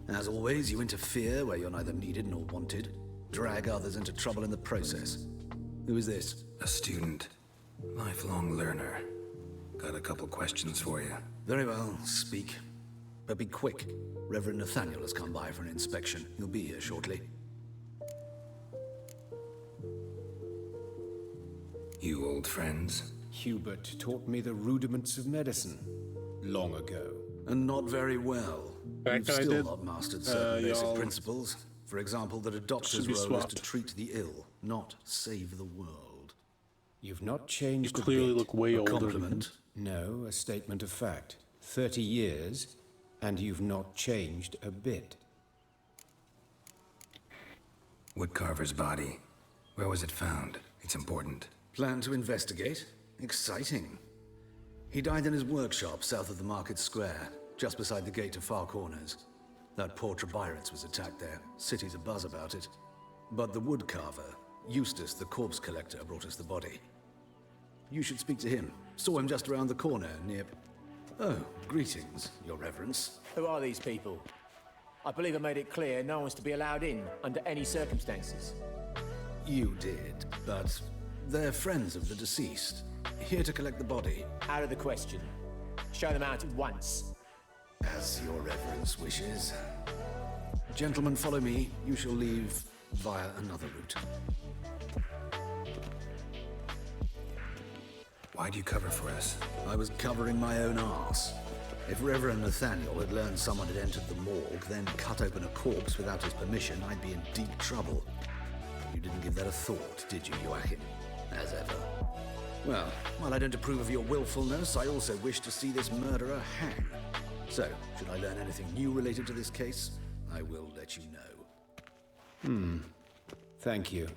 Speaker 15: As always, you interfere where you're neither needed nor wanted. Drag others into trouble in the process. Who is this?
Speaker 3: A student. Lifelong learner. Got a couple questions for you.
Speaker 15: Very well, speak. But be quick. Reverend Nathaniel has come by for an inspection. He'll be here shortly.
Speaker 3: You old friends?
Speaker 13: Hubert taught me the rudiments of medicine. Long ago.
Speaker 15: And not very well.
Speaker 1: Back
Speaker 15: You've
Speaker 1: I
Speaker 15: still
Speaker 1: did.
Speaker 15: not mastered certain basic
Speaker 1: y'all
Speaker 15: principles. For example, that a doctor's
Speaker 1: should be
Speaker 15: role is
Speaker 1: swapped.
Speaker 15: to treat the ill, not save the world.
Speaker 13: You've not changed
Speaker 1: You
Speaker 13: a
Speaker 1: clearly
Speaker 13: bit.
Speaker 1: look way
Speaker 15: A
Speaker 1: older than
Speaker 15: compliment?
Speaker 13: No, a statement of fact. 30 years, and you've not changed a bit.
Speaker 3: Woodcarver's body. Where was it found? It's important.
Speaker 15: Plan to investigate? Exciting. He died in his workshop south of the market square, just beside the gate to Far Corners. That poor Trebirates was attacked there. City's abuzz about it. But the woodcarver, Eustace the corpse collector, brought us the body. You should speak to him. Saw him just around the corner near... Oh, greetings, your reverence.
Speaker 20: Who are these people? I believe I made it clear no one's to be allowed in under any circumstances.
Speaker 15: You did, but they're friends of the deceased. Here to collect the body.
Speaker 20: Out of the question. Show them out at once.
Speaker 15: As your reverence wishes. Gentlemen, follow me. You shall leave via another route.
Speaker 3: Why'd you cover for us?
Speaker 15: I was covering my own arse. If Reverend Nathaniel had learned someone had entered the morgue, then cut open a corpse without his permission, I'd be in deep trouble. You didn't give that a thought, did you, Joachim? As ever. Well, while I don't approve of your willfulness, I also wish to see this murderer hang. So, should I learn anything new related to this case, I will let you know.
Speaker 13: Thank you.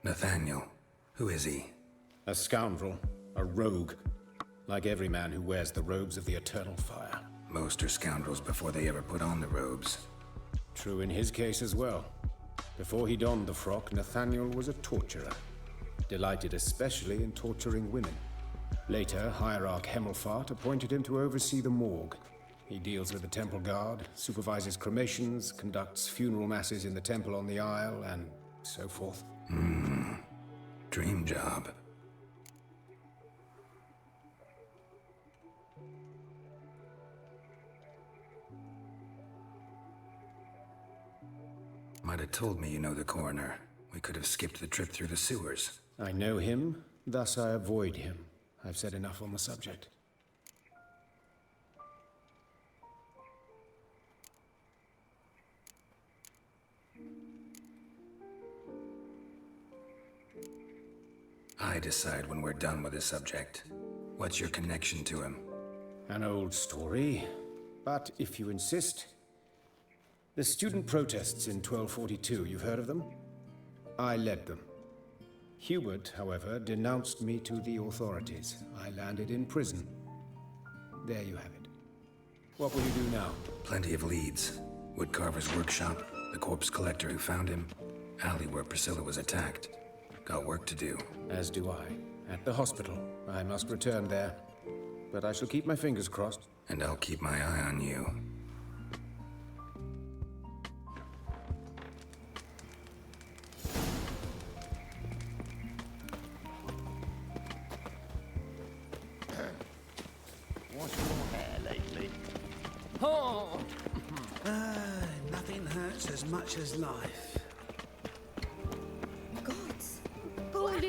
Speaker 3: Nathaniel. Who is he?
Speaker 13: A scoundrel. A rogue. Like every man who wears the robes of the Eternal Fire.
Speaker 3: Most are scoundrels before they ever put on the robes.
Speaker 13: True in his case as well. Before he donned the frock, Nathaniel was a torturer. Delighted especially in torturing women. Later, Hierarch Hemmelfart appointed him to oversee the morgue. He deals with the temple guard, supervises cremations, conducts funeral masses in the temple on the Isle, and so forth.
Speaker 3: Dream job. Might have told me you know the coroner. We could have skipped the trip through the sewers.
Speaker 13: I know him, thus I avoid him. I've said enough on the subject.
Speaker 3: I decide when we're done with the subject. What's your connection to him?
Speaker 13: An old story, but if you insist. The student protests in 1242, you've heard of them? I led them. Hubert, however, denounced me to the authorities. I landed in prison. There you have it. What will you do now?
Speaker 3: Plenty of leads. Woodcarver's workshop, the corpse collector who found him, alley where Priscilla was attacked. Got work to do.
Speaker 13: As do I. At the hospital. I must return there. But I shall keep my fingers crossed.
Speaker 3: And I'll keep my eye on you.
Speaker 6: What's your hair lately?
Speaker 4: Oh! Nothing hurts as much as life.
Speaker 5: Gods.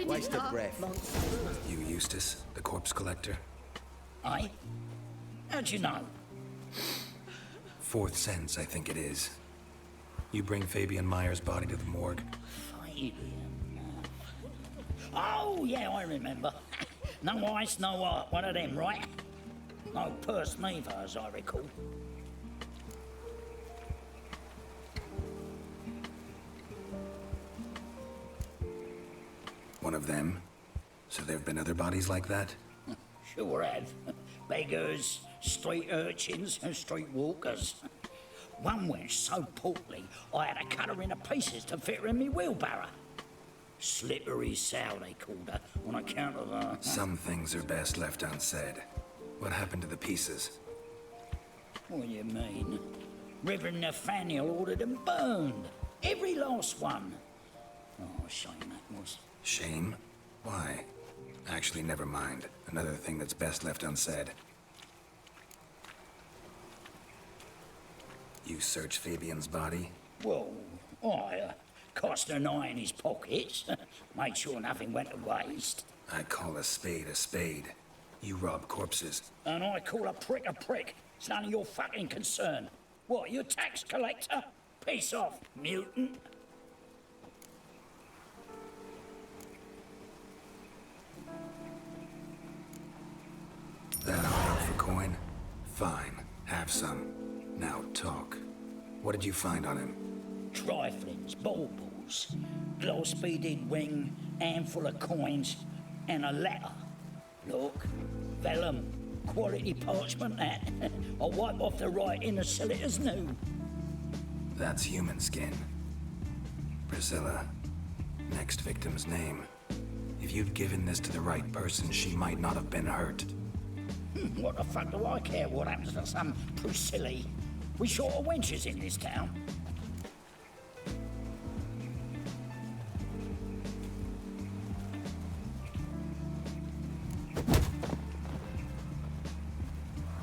Speaker 6: Waste of breath.
Speaker 3: You, Eustace, the corpse collector?
Speaker 12: Aye? How'd you know?
Speaker 3: Fourth sense, I think it is. You bring Fabian Meyer's body to the morgue.
Speaker 12: Fabian. Oh, yeah, I remember. No ice, no art. One of them, right? No purse neither, as I recall.
Speaker 3: One of them? So there have been other bodies like that?
Speaker 12: Sure have. Beggars, street urchins, and street walkers. One went so portly, I had to cut her into pieces to fit her in me wheelbarrow. Slippery sow, they called her, on account of her.
Speaker 3: Some things are best left unsaid. What happened to the pieces?
Speaker 12: What do you mean? Reverend Nathaniel ordered them burned. Every last one. Oh, shame that was.
Speaker 3: Shame? Why? Actually, never mind. Another thing that's best left unsaid. You searched Fabian's body?
Speaker 12: Well, I cast an eye in his pockets. Made sure nothing went to waste.
Speaker 3: I call a spade a spade. You rob corpses.
Speaker 12: And I call a prick a prick. It's none of your fucking concern. What, you tax collector? Piss off, mutant.
Speaker 3: That out for coin? Fine. Have some. Now talk. What did you find on him?
Speaker 12: Triflings, baubles, gloss-beaded ring, handful of coins, and a letter. Look, vellum, quality parchment that. I'll wipe off the writing and sell it as new.
Speaker 3: That's human skin. Priscilla. Next victim's name. If you'd given this to the right person, she might not have been hurt.
Speaker 12: What the fuck do I care what happens to some Priscilla? We short of wenches in this town.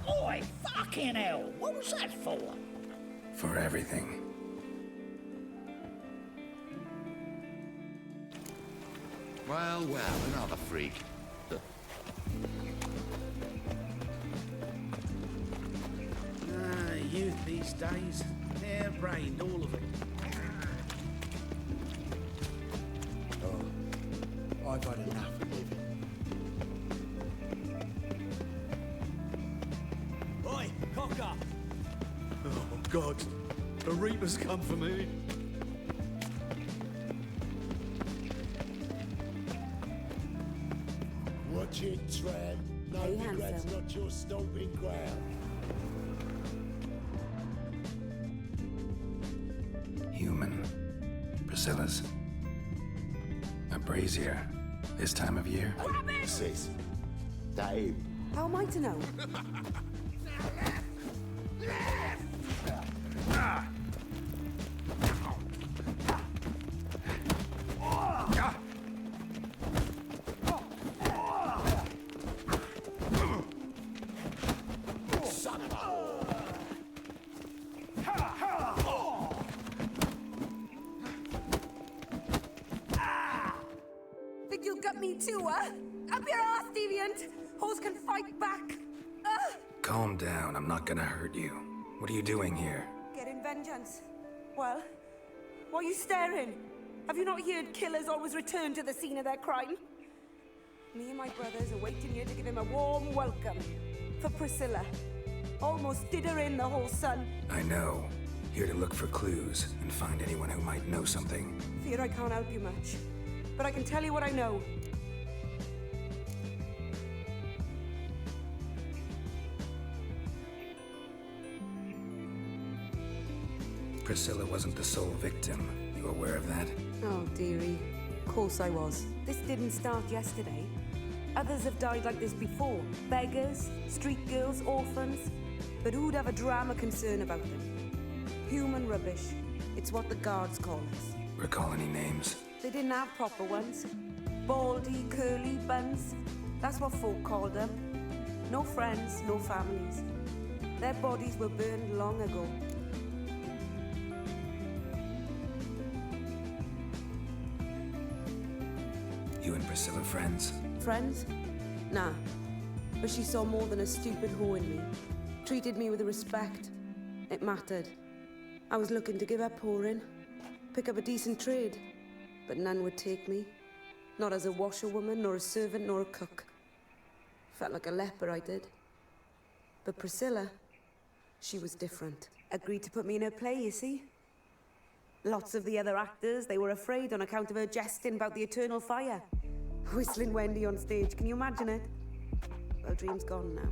Speaker 12: Oi, fucking hell! What was that for?
Speaker 3: For everything.
Speaker 11: Well, another freak.
Speaker 4: Youth these days, hair-brained, all of it.
Speaker 10: Oh, I've had enough of living.
Speaker 4: Oi, cocker! Oh, God. The Reaper's come for me.
Speaker 10: Watch it, Tram. No regrets, not your stomping ground.
Speaker 3: Human. Priscilla's. A brazier. This time of year.
Speaker 10: Sis. Dave.
Speaker 17: How am I to know? Think you'll get me too, huh? Up your ass, deviant! Hoes can fight back!
Speaker 3: Calm down, I'm not gonna hurt you. What are you doing here?
Speaker 17: Getting vengeance. Well, why are you staring? Have you not heard killers always return to the scene of their crime? Me and my brothers are waiting here to give him a warm welcome. For Priscilla. Almost did her in, the whole son.
Speaker 3: I know. Here to look for clues and find anyone who might know something.
Speaker 17: Fear I can't help you much. but I can tell you what I know.
Speaker 3: Priscilla wasn't the sole victim. You aware of that?
Speaker 17: Oh, dearie. Of course I was. This didn't start yesterday. Others have died like this before. Beggars, street girls, orphans. But who'd have a drama concern about them? Human rubbish. It's what the guards call us.
Speaker 3: Recall any names?
Speaker 17: They didn't have proper ones. Baldy, curly, buns. That's what folk called them. No friends, no families. Their bodies were burned long ago.
Speaker 3: You and Priscilla friends?
Speaker 17: Friends? Nah. But she saw more than a stupid hoe in me. Treated me with respect. It mattered. I was looking to give up whoring. Pick up a decent trade. But none would take me. Not as a washerwoman, nor a servant, nor a cook. Felt like a leper, I did. But Priscilla, she was different. Agreed to put me in her play, you see? Lots of the other actors, they were afraid on account of her jesting about the eternal fire. Whistling Wendy on stage, can you imagine it? Well, dream's gone now.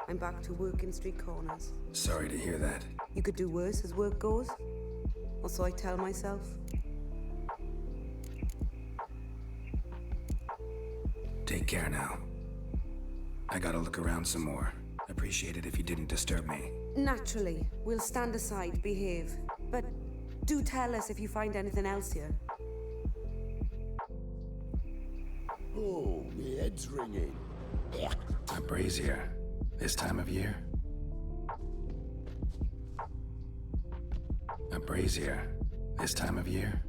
Speaker 17: I'm back to working street corners.
Speaker 3: Sorry to hear that.
Speaker 17: You could do worse as work goes. Or so I tell myself.
Speaker 3: Take care now. I gotta look around some more. Appreciate it if you didn't disturb me.
Speaker 17: Naturally, we'll stand aside, behave. But do tell us if you find anything else here.
Speaker 10: Oh, my head's ringing.
Speaker 3: A brazier. This time of year? A brazier. This time of year?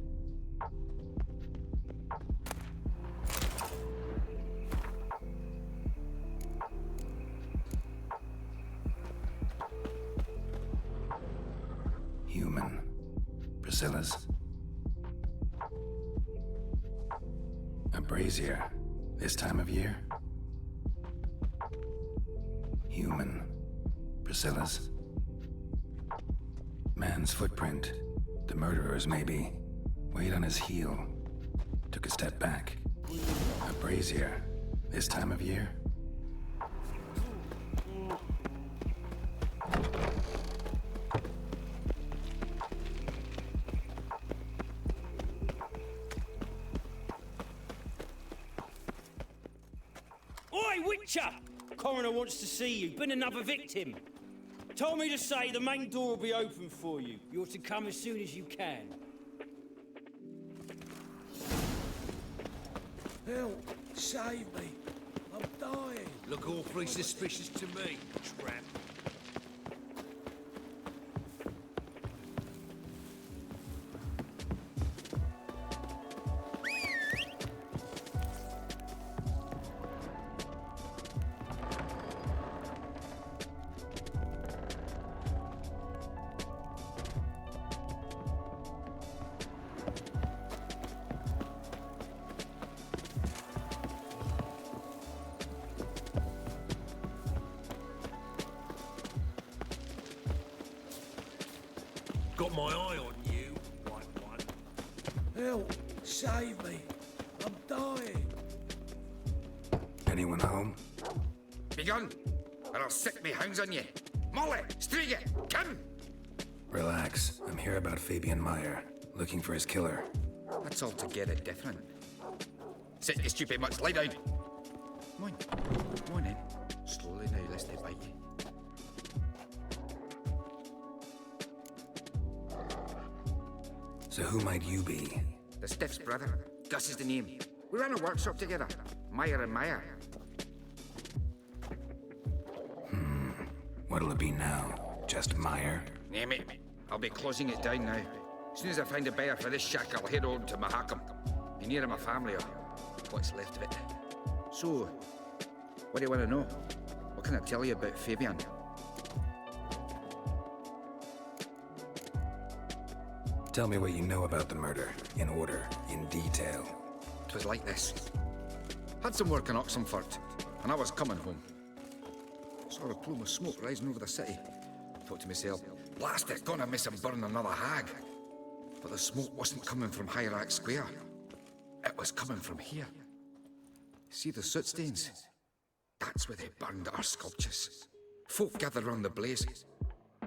Speaker 3: Human. Priscilla's. A brazier. This time of year? Human. Priscilla's. Man's footprint. The murderer's, maybe. Weight on his heel. Took a step back. A brazier. This time of year?
Speaker 16: Oi, Witcher! Coroner wants to see you. Been another victim. Told me to say the main door will be open for you. You're to come as soon as you can.
Speaker 4: Help! Save me! I'm dying!
Speaker 6: Look awfully suspicious to me, tramp. Got my eye on you, white one.
Speaker 4: Help! Save me! I'm dying!
Speaker 3: Anyone home?
Speaker 18: Begone, or I'll set me hounds on you. Molly, Striga, come!
Speaker 3: Relax. I'm here about Fabian Meyer. Looking for his killer.
Speaker 18: That's altogether different. Sit your stupid mutts, lie down. Come on, come on in. Slowly now, lest they bite you.
Speaker 3: So who might you be?
Speaker 18: The Stiff's brother. Gus is the name. We ran a workshop together. Meyer and Meyer.
Speaker 3: What'll it be now? Just Meyer?
Speaker 18: Name it. I'll be closing it down now. As soon as I find a buyer for this shack, I'll head on to Mahakam. Be near my family or what's left of it. So, what do you want to know? What can I tell you about Fabian?
Speaker 3: Tell me what you know about the murder, in order, in detail.
Speaker 18: 'Twas like this. Had some work in Oxenfurt, and I was coming home. Saw a plume of smoke rising over the city. Thought to myself, blast it, gonna miss him burn another hag. But the smoke wasn't coming from Hierarch Square. It was coming from here. See the soot stains? That's where they burned our sculptures. Folk gathered round the blaze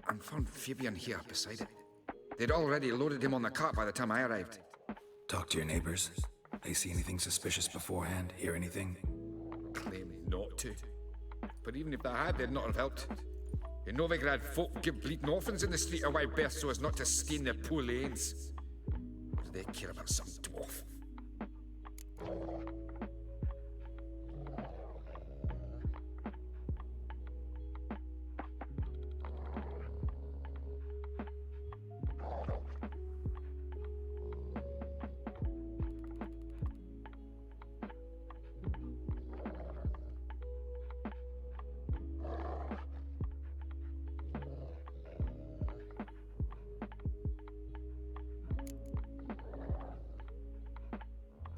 Speaker 18: and found Fabian here beside it. They'd already loaded him on the cart by the time I arrived.
Speaker 3: Talk to your neighbors. They see anything suspicious beforehand? Hear anything?
Speaker 18: Claim not to. But even if they had, they'd not have helped. In Novigrad, folk give bleeding orphans in the street a wide berth so as not to stain their poor lanes. What do they care about some dwarf?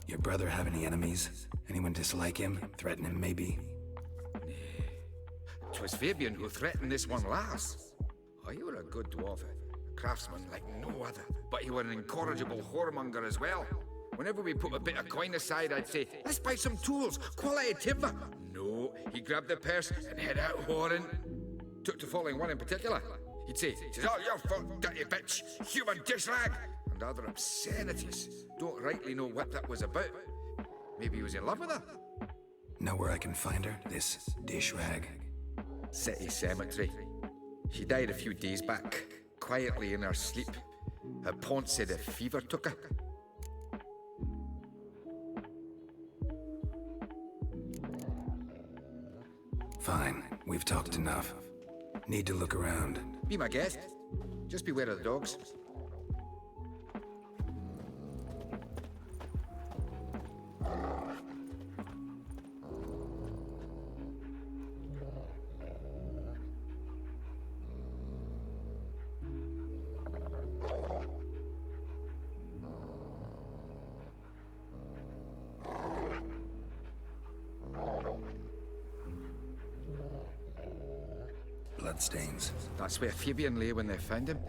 Speaker 3: Your brother have any enemies? Anyone dislike him? Threaten him, maybe?
Speaker 18: 'Twas Fabian who threatened this one last. Oh, you were a good dwarf, a craftsman like no other. But you were an incorrigible whoremonger as well. Whenever we put a bit of coin aside, I'd say, let's buy some tools, quality timber. No, he grabbed the purse and head out whoring. Took to following one in particular. He'd say, "'Tis all your fault, dirty bitch, human dish rag," and other obscenities. Don't rightly know what that was about. Maybe he was in love with her?
Speaker 3: Know where I can find her? This dish rag?
Speaker 18: City Cemetery. She died a few days back, quietly in her sleep. Her pont said a fever took her.
Speaker 3: Fine, we've talked enough. Need to look around.
Speaker 18: Be my guest. Just beware of the dogs.
Speaker 3: Bloodstains.
Speaker 18: That's where Fabian lay when they found him.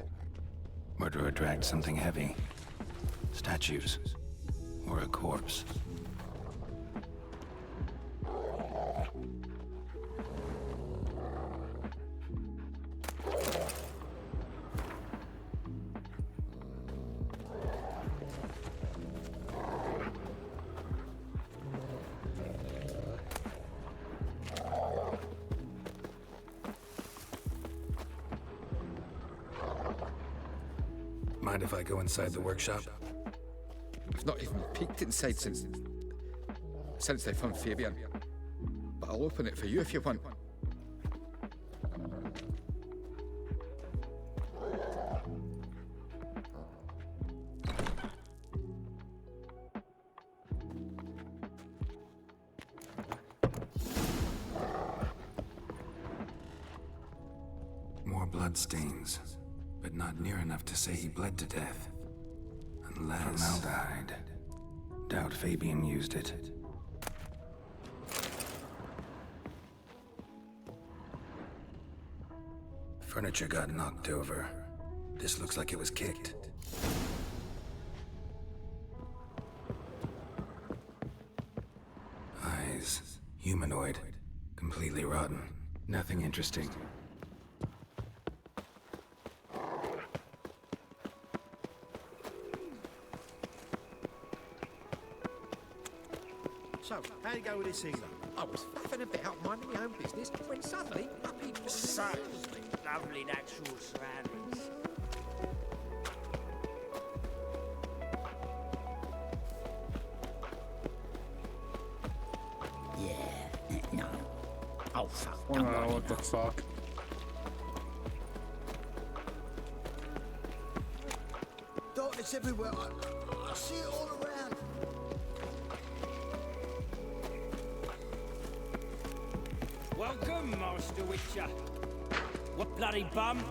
Speaker 3: Murderer dragged something heavy. Statues. Or a corpse. Mind if I go inside the workshop?
Speaker 18: I've not even peeked inside since they found Fabian. But I'll open it for you if you want.
Speaker 3: More bloodstains, but not near enough to say he bled to death. Unless... Formaldehyde. Doubt Fabian used it. Furniture got knocked over. This looks like it was kicked. Eyes. Humanoid. Completely rotten. Nothing interesting.
Speaker 22: So, how'd it go with this healer?
Speaker 8: I was faffing about minding my own business when suddenly up he
Speaker 16: Such lovely natural surroundings.
Speaker 12: Yeah, no. Oh, fuck.
Speaker 1: Oh, what the fuck?
Speaker 10: Darkness everywhere. I see it all around.
Speaker 16: Welcome, Master Witcher. What bloody bum?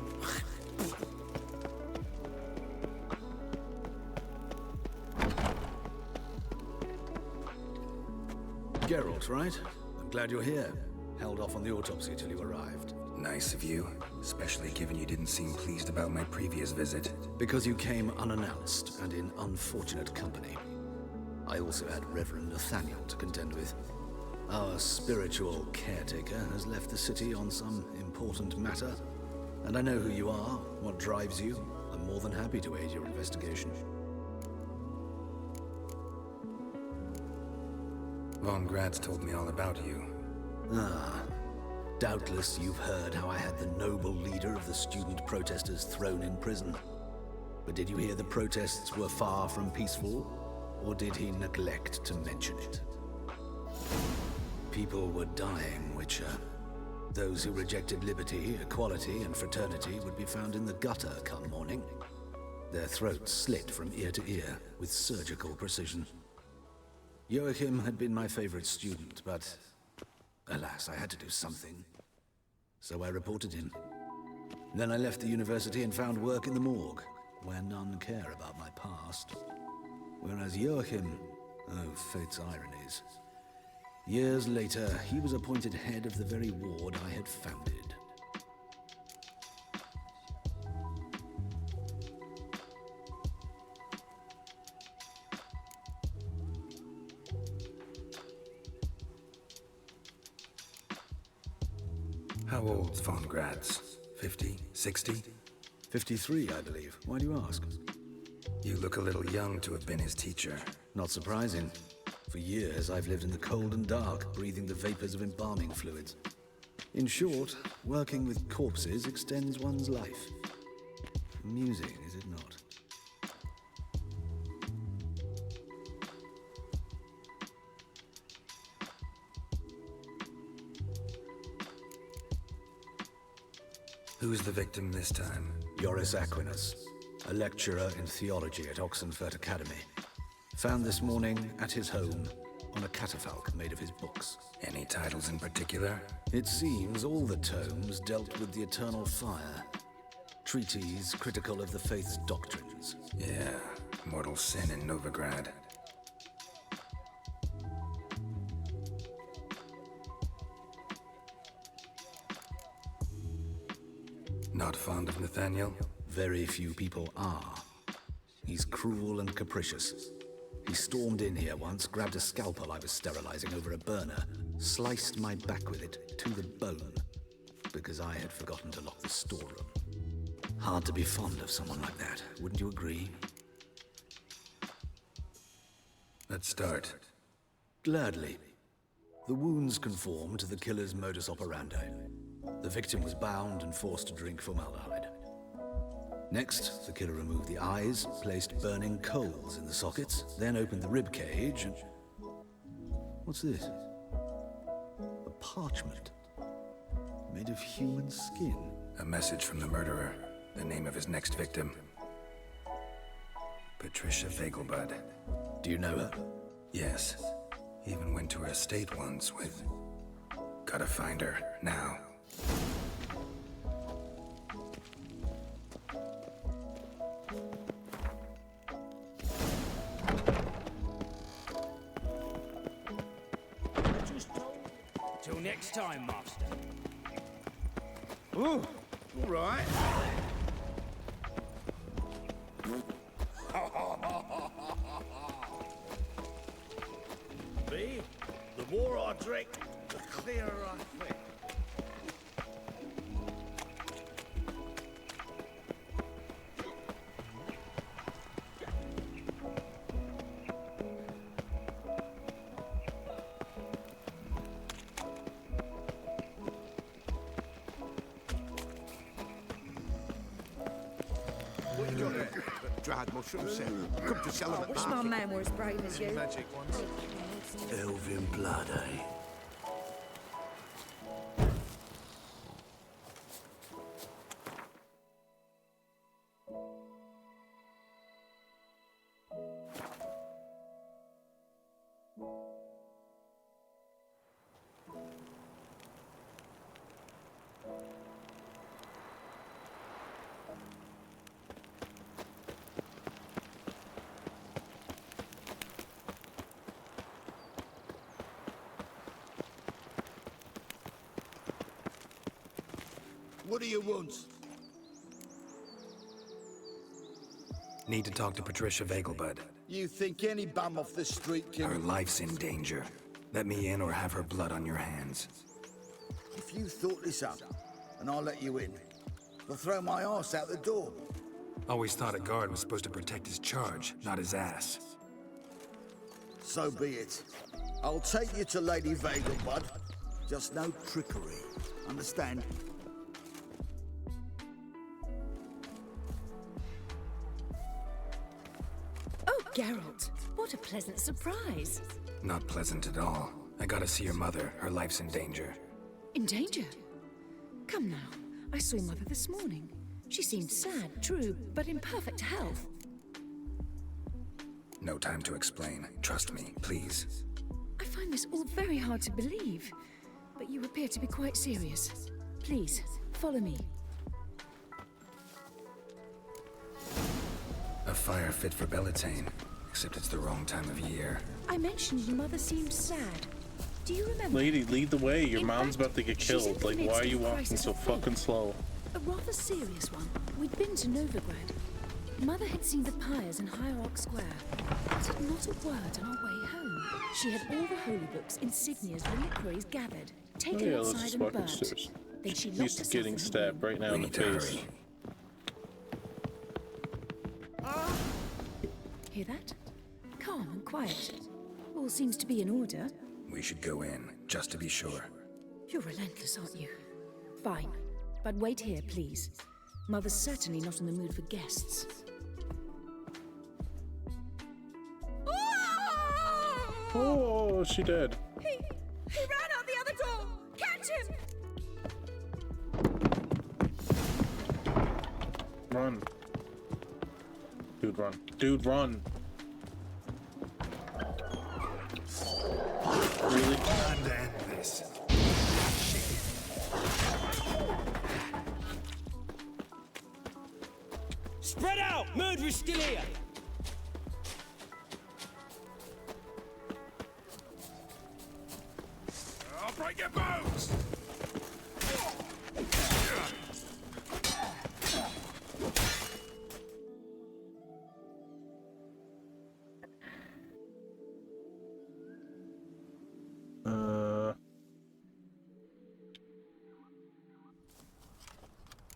Speaker 15: Geralt, right? I'm glad you're here. Held off on the autopsy till you arrived.
Speaker 3: Nice of you, especially given you didn't seem pleased about my previous visit.
Speaker 15: Because you came unannounced and in unfortunate company. I also had Reverend Nathaniel to contend with. Our spiritual caretaker has left the city on some important matter, and I know who you are, what drives you. I'm more than happy to aid your investigation.
Speaker 3: Von Gratz told me all about you.
Speaker 15: Ah, doubtless you've heard how I had the noble leader of the student protesters thrown in prison. But did you hear the protests were far from peaceful, or did he neglect to mention it? People were dying, Witcher. Those who rejected liberty, equality, and fraternity would be found in the gutter come morning. Their throats slit from ear to ear with surgical precision. Joachim had been my favorite student, but alas, I had to do something. So I reported him. Then I left the university and found work in the morgue, where none care about my past. Whereas Joachim, oh, fate's ironies. Years later, he was appointed head of the very ward I had founded.
Speaker 3: How old's Von Gratz? 50? 60?
Speaker 15: 53, I believe. Why do you ask?
Speaker 3: You look a little young to have been his teacher.
Speaker 15: Not surprising. For years, I've lived in the cold and dark, breathing the vapors of embalming fluids. In short, working with corpses extends one's life. Amusing, is it not?
Speaker 3: Who's the victim this time?
Speaker 15: Joris Aquinas, a lecturer in theology at Oxenfurt Academy. Found this morning at his home on a catafalque made of his books.
Speaker 3: Any titles in particular?
Speaker 15: It seems all the tomes dealt with the eternal fire. Treatises critical of the faith's doctrines.
Speaker 3: Yeah, mortal sin in Novigrad. Not fond of Nathaniel?
Speaker 15: Very few people are. He's cruel and capricious. He stormed in here once, grabbed a scalpel I was sterilizing over a burner, sliced my back with it to the bone, because I had forgotten to lock the storeroom. Hard to be fond of someone like that, wouldn't you agree?
Speaker 3: Let's start.
Speaker 15: Gladly. The wounds conform to the killer's modus operandi. The victim was bound and forced to drink formaldehyde. Next, the killer removed the eyes, placed burning coals in the sockets, then opened the rib cage and... What's this? A parchment. Made of human skin.
Speaker 3: A message from the murderer. The name of his next victim. Patricia Vegelbud.
Speaker 15: Do you know her?
Speaker 3: Yes. Even went to her estate once with... Gotta find her, now.
Speaker 16: Till next time, Master.
Speaker 4: Oh, all right.
Speaker 14: Me? The more I drink, the clearer I think.
Speaker 10: What you got there? Dried mushrooms, sir. Come to sell them at
Speaker 17: Wish my man were as brave as you.
Speaker 10: Magic ones.
Speaker 14: Elven blood, eh?
Speaker 10: What do you want?
Speaker 3: Need to talk to Patricia Vegelbud.
Speaker 10: You think any bum off the street can...
Speaker 3: Her life's in danger. Let me in or have her blood on your hands.
Speaker 10: If you thought this up, and I'll let you in, I'll throw my arse out the door.
Speaker 3: Always thought a guard was supposed to protect his charge, not his ass.
Speaker 10: So be it. I'll take you to Lady Vega, bud. Just no trickery. Understand?
Speaker 2: Oh, Geralt, what a pleasant surprise.
Speaker 3: Not pleasant at all. I gotta see your mother. Her life's in danger.
Speaker 2: In danger? Come now. I saw Mother this morning. She seemed sad, true, but in perfect health.
Speaker 3: No time to explain. Trust me, please.
Speaker 2: I find this all very hard to believe, but you appear to be quite serious. Please, follow me.
Speaker 3: A fire fit for Bellatane, except it's the wrong time of year.
Speaker 2: I mentioned your mother seemed sad. Do you remember?
Speaker 1: Lady, lead the way. Your
Speaker 2: In
Speaker 1: mom's
Speaker 2: fact,
Speaker 1: about to get
Speaker 2: she's in
Speaker 1: killed.
Speaker 2: the
Speaker 1: Like, why
Speaker 2: midst
Speaker 1: are you
Speaker 2: of
Speaker 1: walking
Speaker 2: crisis
Speaker 1: so
Speaker 2: of faith.
Speaker 1: fucking slow?
Speaker 2: A rather serious one. We'd been to Novigrad. Mother had seen the pyres in Hierarch Square, but had not a word on our way home. She had all the holy books, insignias, reliquaries gathered, taken
Speaker 1: Oh, let's
Speaker 2: outside
Speaker 1: just
Speaker 2: and
Speaker 1: walk
Speaker 2: burnt.
Speaker 1: upstairs.
Speaker 2: Then she
Speaker 1: I'm
Speaker 2: locked
Speaker 1: used to
Speaker 2: herself
Speaker 1: getting
Speaker 2: in the
Speaker 1: stabbed
Speaker 2: room.
Speaker 1: right now in the
Speaker 3: need to
Speaker 1: face.
Speaker 3: hurry.
Speaker 2: Hear that? Calm and quiet. All seems to be in order.
Speaker 3: We should go in, just to be sure.
Speaker 2: You're relentless, aren't you? Fine. But wait here, please. Mother's certainly not in the mood for guests.
Speaker 1: Oh, she dead.
Speaker 17: He ran out the other door! Catch him!
Speaker 1: Run. Dude, run. Dude, run. Really?
Speaker 3: Time to end this.
Speaker 16: Spread out! Murderer's still here!
Speaker 11: I'll break your bones!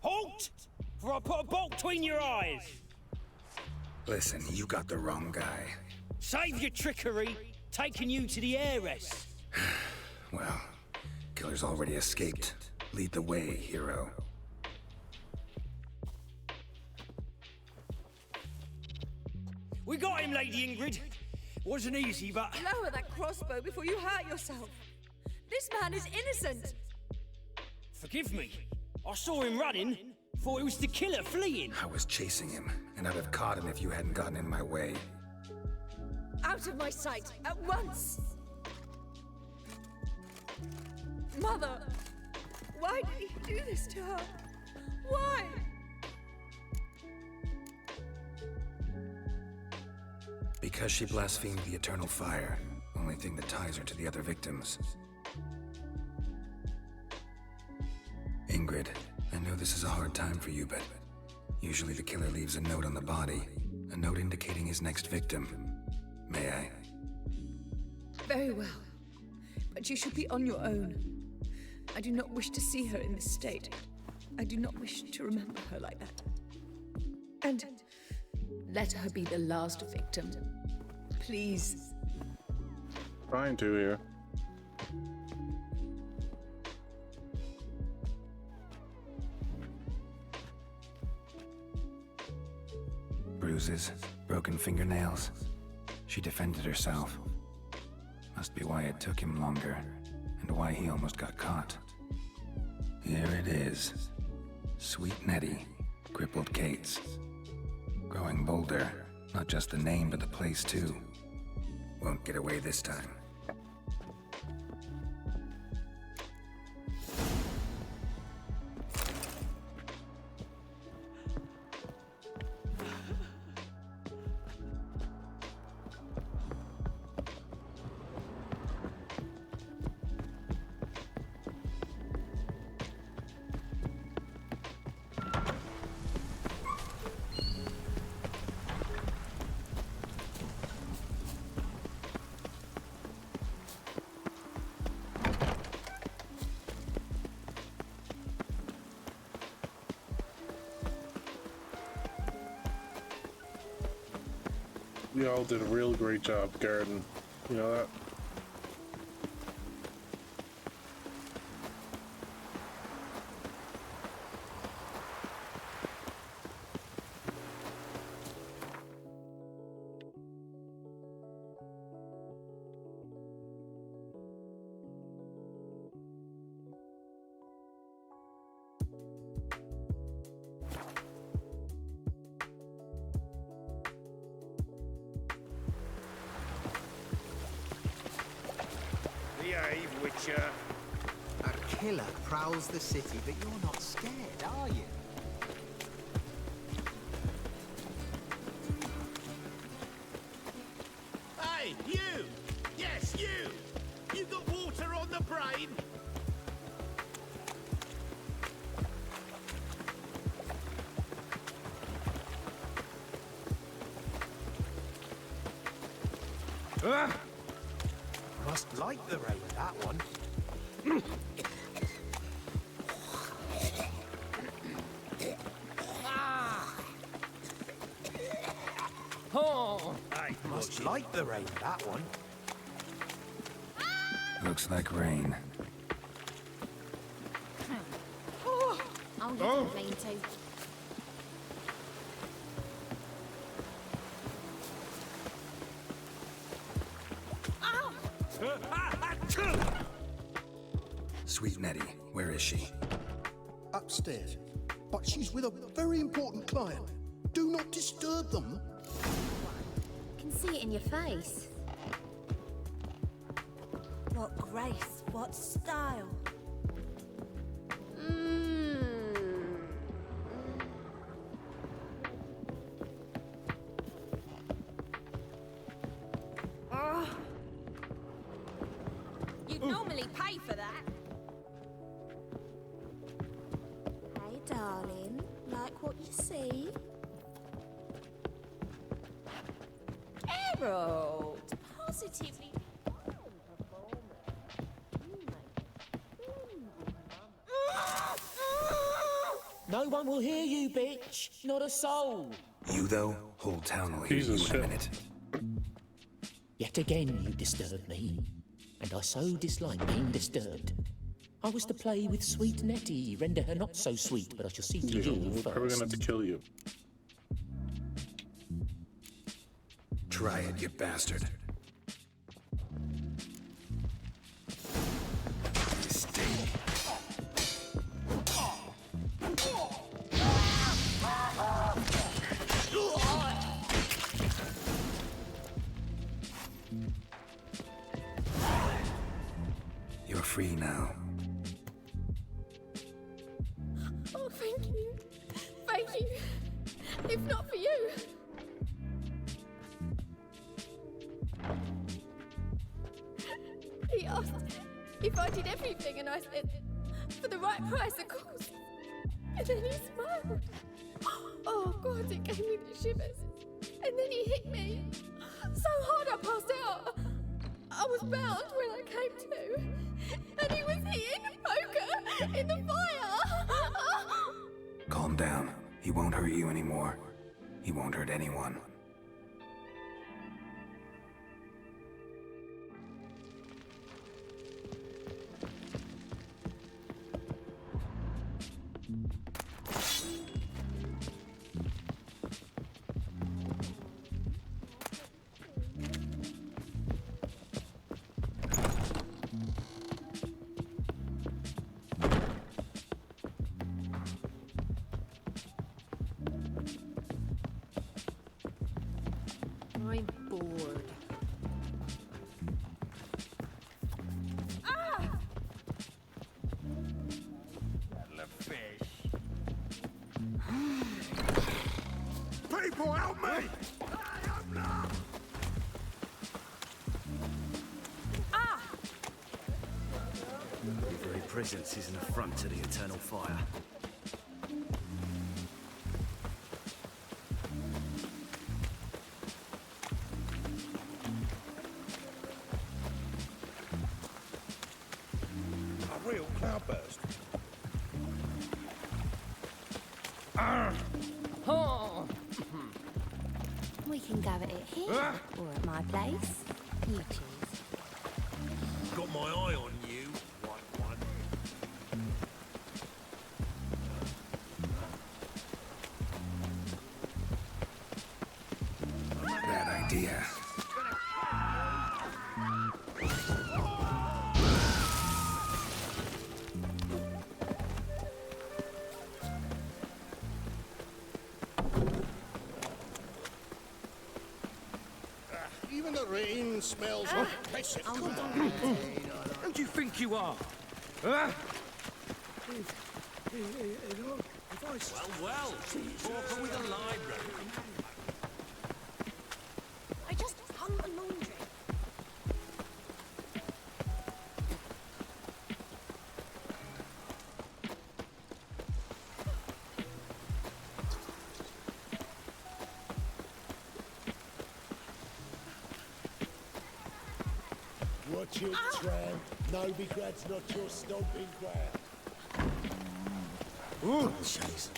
Speaker 16: Halt! For I put a bolt between your eyes!
Speaker 3: Listen, you got the wrong guy.
Speaker 16: Save your trickery, taking you to the heiress.
Speaker 3: Well, killer's already escaped. Lead the way, hero.
Speaker 16: We got him, Lady Ingrid. Wasn't easy, but...
Speaker 17: Lower that crossbow before you hurt yourself. This man is innocent.
Speaker 16: Forgive me. I saw him running. Thought it was the killer fleeing.
Speaker 3: I was chasing him, and I'd have caught him if you hadn't gotten in my way.
Speaker 17: Out of my sight, at once! Mother! Why did he do this to her? Why?
Speaker 3: Because she blasphemed the eternal fire. Only thing that ties her to the other victims. Ingrid, I know this is a hard time for you, but usually the killer leaves a note on the body. A note indicating his next victim. May I?
Speaker 17: Very well. But you should be on your own. I do not wish to see her in this state. I do not wish to remember her like that. And let her be the last victim. Please.
Speaker 1: Trying to here.
Speaker 3: Bruises, broken fingernails. She defended herself. Must be why it took him longer, and why he almost got caught. Here it is. Sweet Nettie, crippled Kate's. Growing bolder, not just the name, but the place too. Won't get away this time.
Speaker 1: y'all did a real great job guarding. You know that?
Speaker 19: Behave, Witcher.
Speaker 21: A killer prowls the city, but you're not scared, are you?
Speaker 14: Hey, you! Yes, you! You got water on the brain?
Speaker 21: Must like the rain, that one.
Speaker 22: Oh!
Speaker 21: Must like the rain, that one.
Speaker 3: Looks like rain.
Speaker 5: Oh, you can rain too.
Speaker 3: Sweet Nettie, where is she?
Speaker 10: Upstairs. But she's with a very important client. Do not disturb them.
Speaker 5: I can see it in your face.
Speaker 17: What grace, what style.
Speaker 5: You'd normally pay for that.
Speaker 17: Hey, darling, like what you see?
Speaker 5: Harold, positively.
Speaker 20: No one will hear you, bitch. Not a soul.
Speaker 3: You, though, whole town will hear you in a minute.
Speaker 20: Yet again you disturb me, and I so dislike being disturbed. I was to play with sweet Nettie, render her not so sweet, but I shall see to you
Speaker 1: We're probably
Speaker 20: first.
Speaker 1: gonna have to kill you.
Speaker 3: Try it, you bastard. You're free now.
Speaker 5: Oh, thank you. Thank you. If not for you. He asked if I did everything, and I said, for the right price, of course. And then he smiled. Oh, God, it gave me the shivers. And then he hit me. So hard I passed out. I was bound when I came to. And he was hitting the poker in the fire.
Speaker 3: Calm down. He won't hurt you anymore. He won't hurt anyone.
Speaker 5: I'm bored.
Speaker 14: People, help me!
Speaker 23: Your very presence is an affront to the eternal fire.
Speaker 14: A real cloudburst.
Speaker 22: Oh!
Speaker 5: We can go at it here or at my place. You choose.
Speaker 14: Got my eye on you, white one.
Speaker 3: Bad idea.
Speaker 11: Even the rain smells oppressive. Come on.
Speaker 14: Who do you think you are? Well, Pauper with a library.
Speaker 5: I just hung the laundry.
Speaker 7: Watch it, tramp. Novigrad's not your stomping ground.
Speaker 11: Ooh, jeez.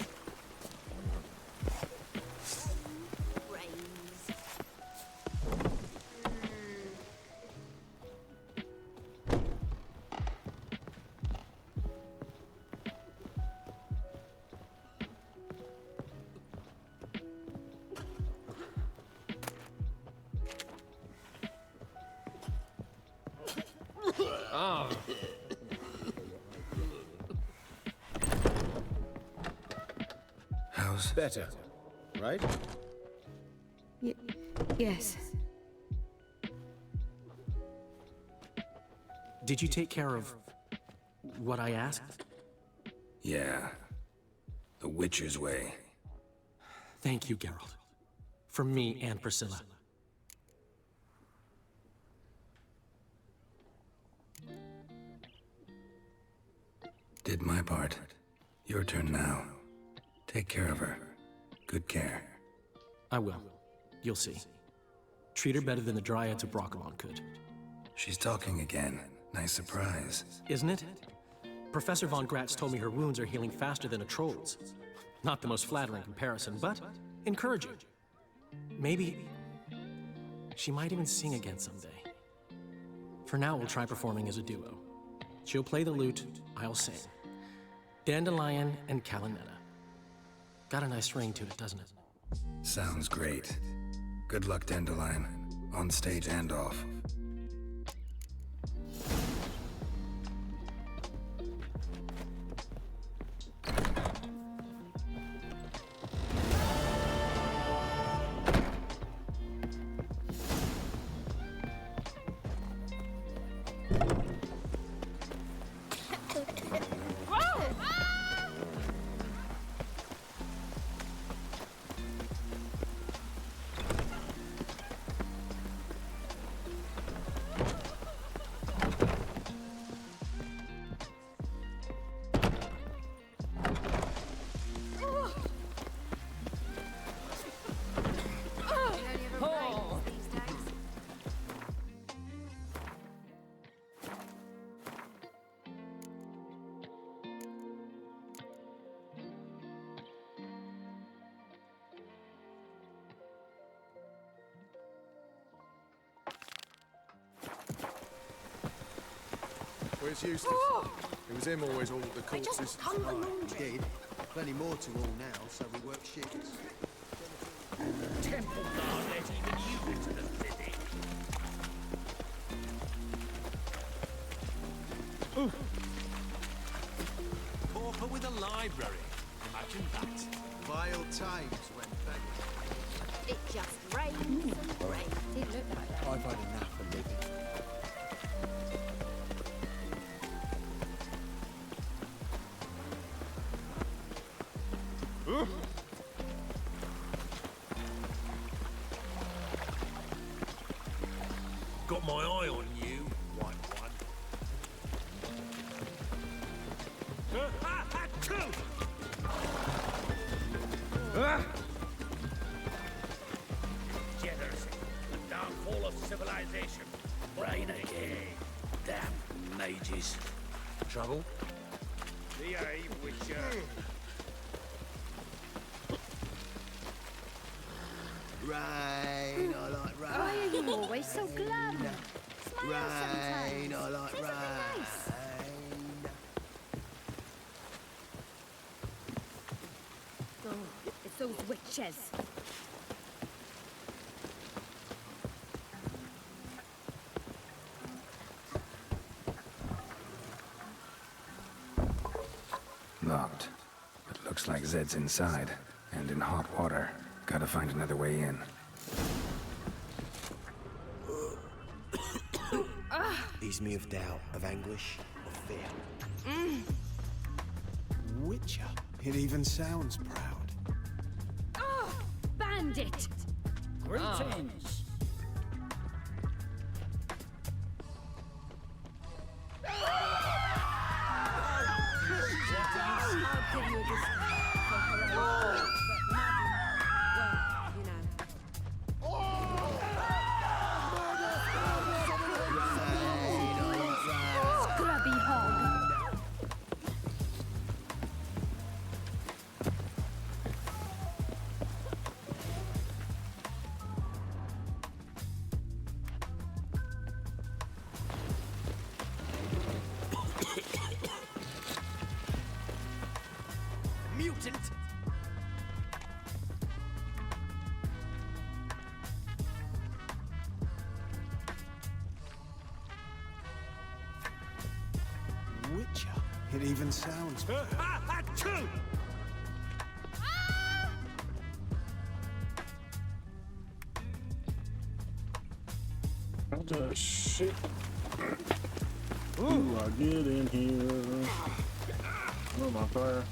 Speaker 3: How's
Speaker 9: better, right?
Speaker 17: Yes.
Speaker 9: Did you take care of what I asked?
Speaker 3: Yeah. The Witcher's way.
Speaker 9: Thank you, Geralt. From me and Priscilla.
Speaker 3: Did my part. Your turn now. Take care of her. Good care.
Speaker 9: I will. You'll see. Treat her better than the Dryads of Brokilon could.
Speaker 3: She's talking again. Nice surprise.
Speaker 9: Isn't it? Professor Von Gratz told me her wounds are healing faster than a troll's. Not the most flattering comparison, but encouraging. Maybe she might even sing again someday. For now, we'll try performing as a duo. She'll play the lute, I'll sing. Dandelion and Calinetta. Got a nice ring to it, doesn't it?
Speaker 3: Sounds great. Good luck, Dandelion. On stage and off.
Speaker 13: Where's Eustace? It was him always all the corpses.
Speaker 21: Did. Plenty more to all now, so we work shifts.
Speaker 14: Temple Guard let even you into the city. Pauper with a library. Imagine that.
Speaker 21: Vile times when begging.
Speaker 5: It just rains and rains. It looked like that.
Speaker 21: I've had enough of living.
Speaker 14: Got my eye on you, white one.
Speaker 4: Degeneracy, the downfall of civilization. Brain again. Damn mages.
Speaker 9: Trouble?
Speaker 19: Behave, Witcher.
Speaker 10: Rain, I like rain.
Speaker 6: Why are you always so glum? Smile
Speaker 10: Rain,
Speaker 6: sometimes.
Speaker 10: I like
Speaker 6: Say something
Speaker 10: rain.
Speaker 6: nice. Oh, it's those witches.
Speaker 3: Locked. It looks like Zed's inside, and in hot water. Gotta find another way in.
Speaker 8: Ease me of doubt, of anguish, of fear.
Speaker 21: Witcher. It even sounds proud.
Speaker 6: Oh, bandit!
Speaker 12: Greetings.
Speaker 17: I'll give you a discount. Well, you know.
Speaker 6: Scrubby hog.
Speaker 21: Mutant! Witcher. It even sounds.
Speaker 1: What the shit? Ooh, I get in here. Oh, I'm on fire.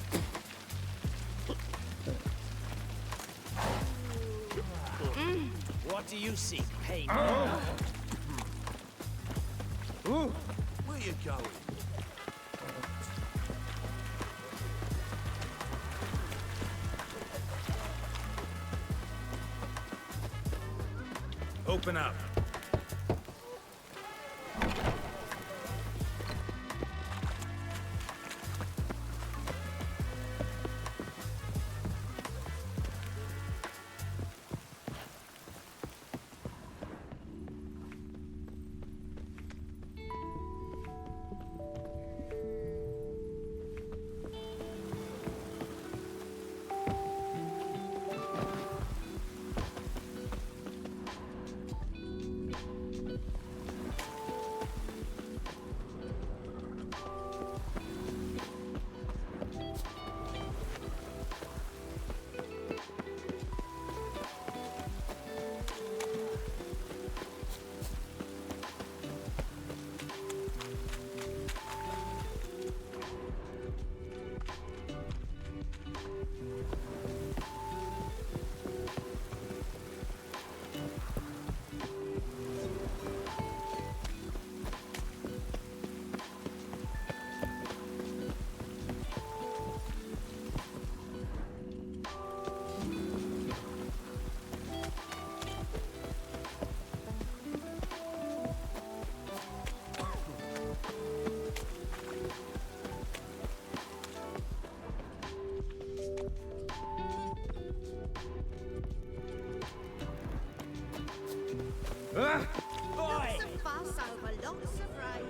Speaker 21: What do you seek? Hey.
Speaker 1: Ooh.
Speaker 21: Where you going?
Speaker 14: Open up.
Speaker 22: Lots of fuss over lots of rain.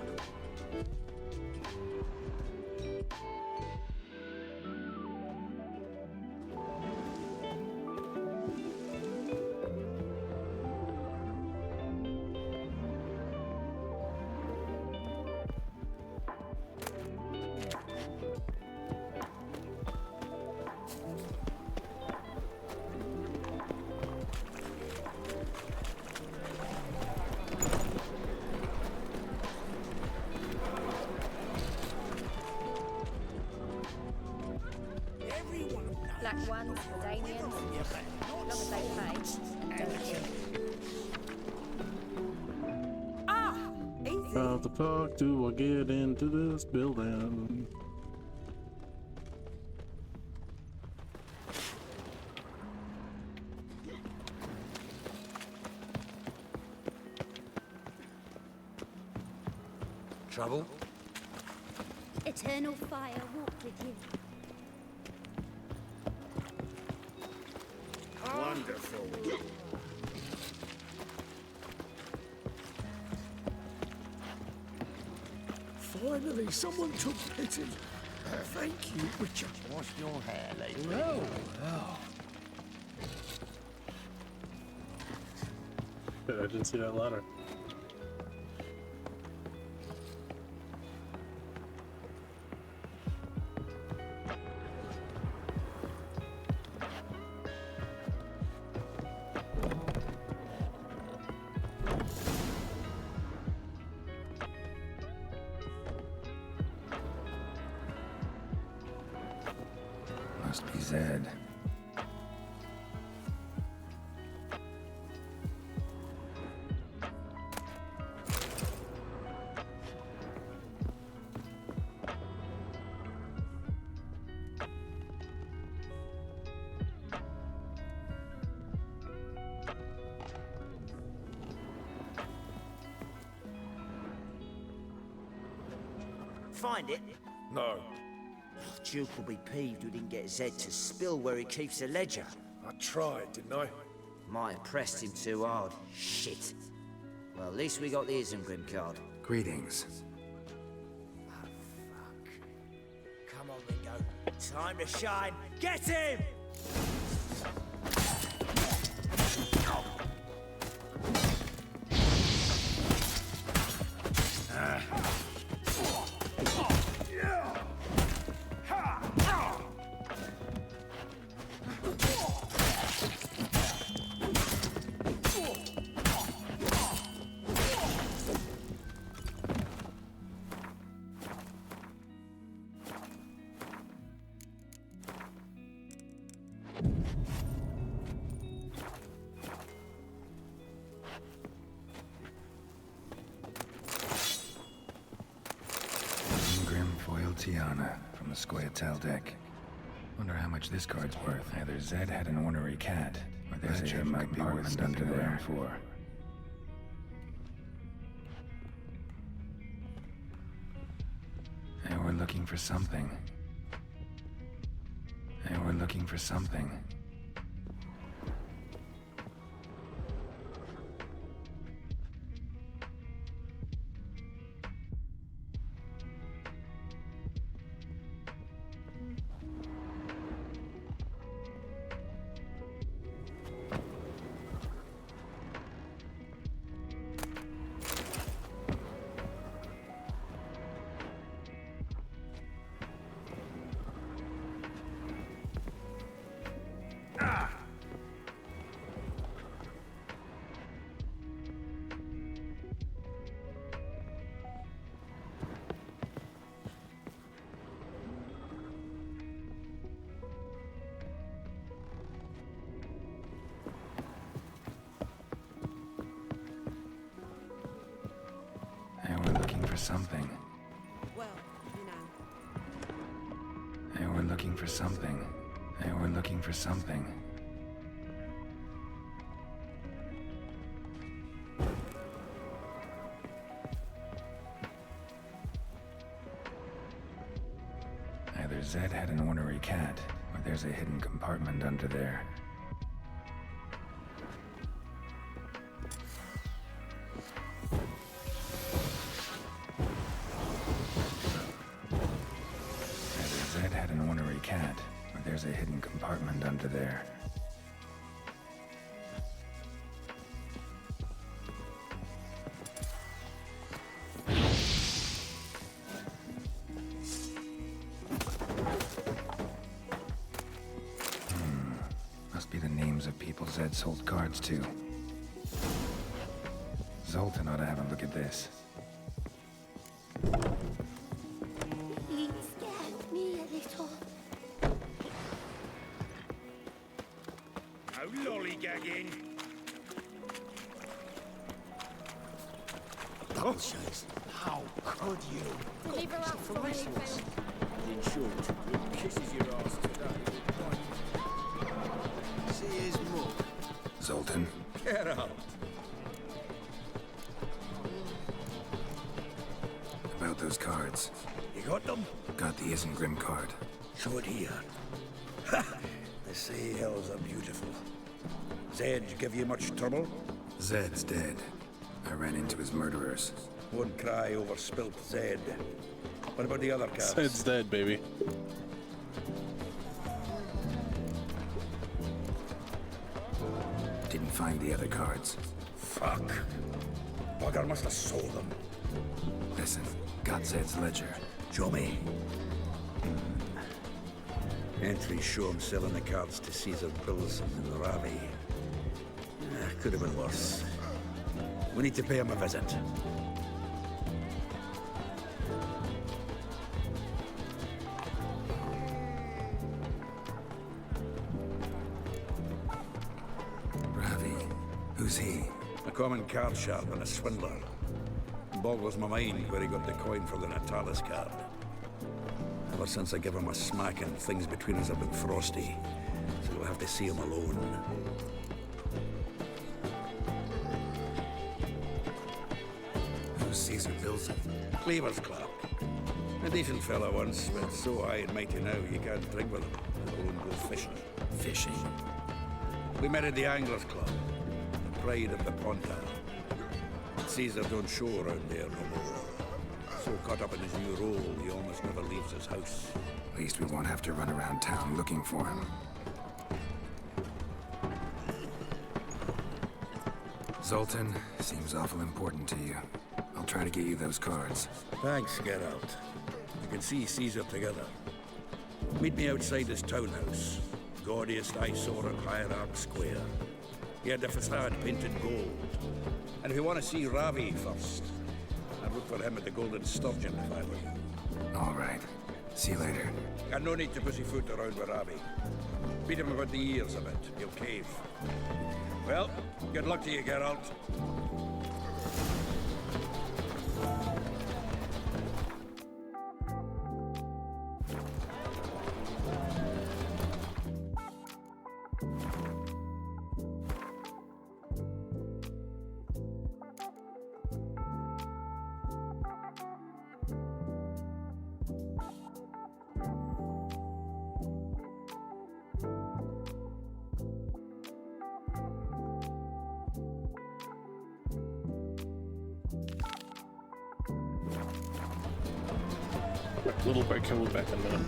Speaker 6: Black ones, Danians, as long as they pay.
Speaker 17: Ah! Easy.
Speaker 1: How the fuck do I get into this building?
Speaker 3: Trouble?
Speaker 6: Eternal fire walk with you.
Speaker 14: Wonderful.
Speaker 7: Finally, someone took pity. Thank you, Witcher.
Speaker 2: Wash your hair, lady.
Speaker 7: Well, well.
Speaker 1: I didn't see that ladder.
Speaker 3: Must be Zed.
Speaker 2: Find it?
Speaker 7: No.
Speaker 2: Duke will be peeved we didn't get Zed to spill where he keeps the ledger.
Speaker 7: I tried, didn't I?
Speaker 2: Might have pressed him too hard. Shit. Well, at least we got the Isengrim card.
Speaker 3: Greetings.
Speaker 2: Come on, Ringo. Time to shine. Get him!
Speaker 3: Grim foil Tiana from the Scoia'tael deck. Wonder how much this card's worth. Either Zed had an ornery cat, or there's a hidden compartment under there for. And we're looking for something. And we're looking for something. And we're looking for something.
Speaker 17: Well, you know.
Speaker 3: And we're looking for something. And we're looking for something. Either Zed had an ornery cat, or there's a hidden compartment under there. Either Zed had an ornery cat, or there's a hidden compartment under there. Must be the names of people Zed sold cards to. Zoltan ought to have a look at this.
Speaker 5: He scared me a little.
Speaker 14: No lollygagging.
Speaker 7: Nonsense. How could you?
Speaker 5: Leave her out for anything.
Speaker 7: In short, it kisses your ass today. See his mug.
Speaker 3: Zoltan.
Speaker 7: Get out.
Speaker 3: About those cards.
Speaker 7: You got them?
Speaker 3: Got the Isengrim card.
Speaker 7: Show it here. Ha! The sea hills are beautiful.
Speaker 4: Zed give you much trouble?
Speaker 3: Zed's dead. I ran into his murderers.
Speaker 4: One cry over spilt Zed. What about the other cats?
Speaker 1: Zed's dead, baby.
Speaker 3: Didn't find the other cards.
Speaker 4: Fuck. Bugger must have sold them.
Speaker 3: Listen, got Zed's ledger.
Speaker 4: Show me. Entries show him selling the cards to Caesar Bilson and Ravi. Could have been worse. We need to pay him a visit.
Speaker 3: Ravi? Who's he?
Speaker 4: A common card sharp and a swindler. Boggles my mind where he got the coin for the Natalis card. Ever since I gave him a smacking, things between us have been frosty. So we'll have to see him alone.
Speaker 3: Who's Caesar Bilson?
Speaker 4: Cleaver's clerk. A decent fellow once, but so high and mighty now you can't drink with him. Let alone go fishing.
Speaker 3: Fishing?
Speaker 4: We met at the Anglers Club, the pride of the Ponta. Caesar don't show around there no more. So caught up in his new role, he almost never leaves his house.
Speaker 3: At least we won't have to run around town looking for him. Zoltan, seems awful important to you. I'll try to get you those cards.
Speaker 4: Thanks, Geralt. You can see Caesar together. Meet me outside his townhouse. Gaudiest eyesore in Hierarch Square. He had the facade painted gold. And if you want to see Ravi first, I'd look for him at the Golden Sturgeon if I were you.
Speaker 3: All right. See you later.
Speaker 4: And no need to pussyfoot around with Ravi. Beat him about the ears a bit. He'll cave. Well, good luck to you, Geralt.
Speaker 1: Little break, we'll be back in a minute.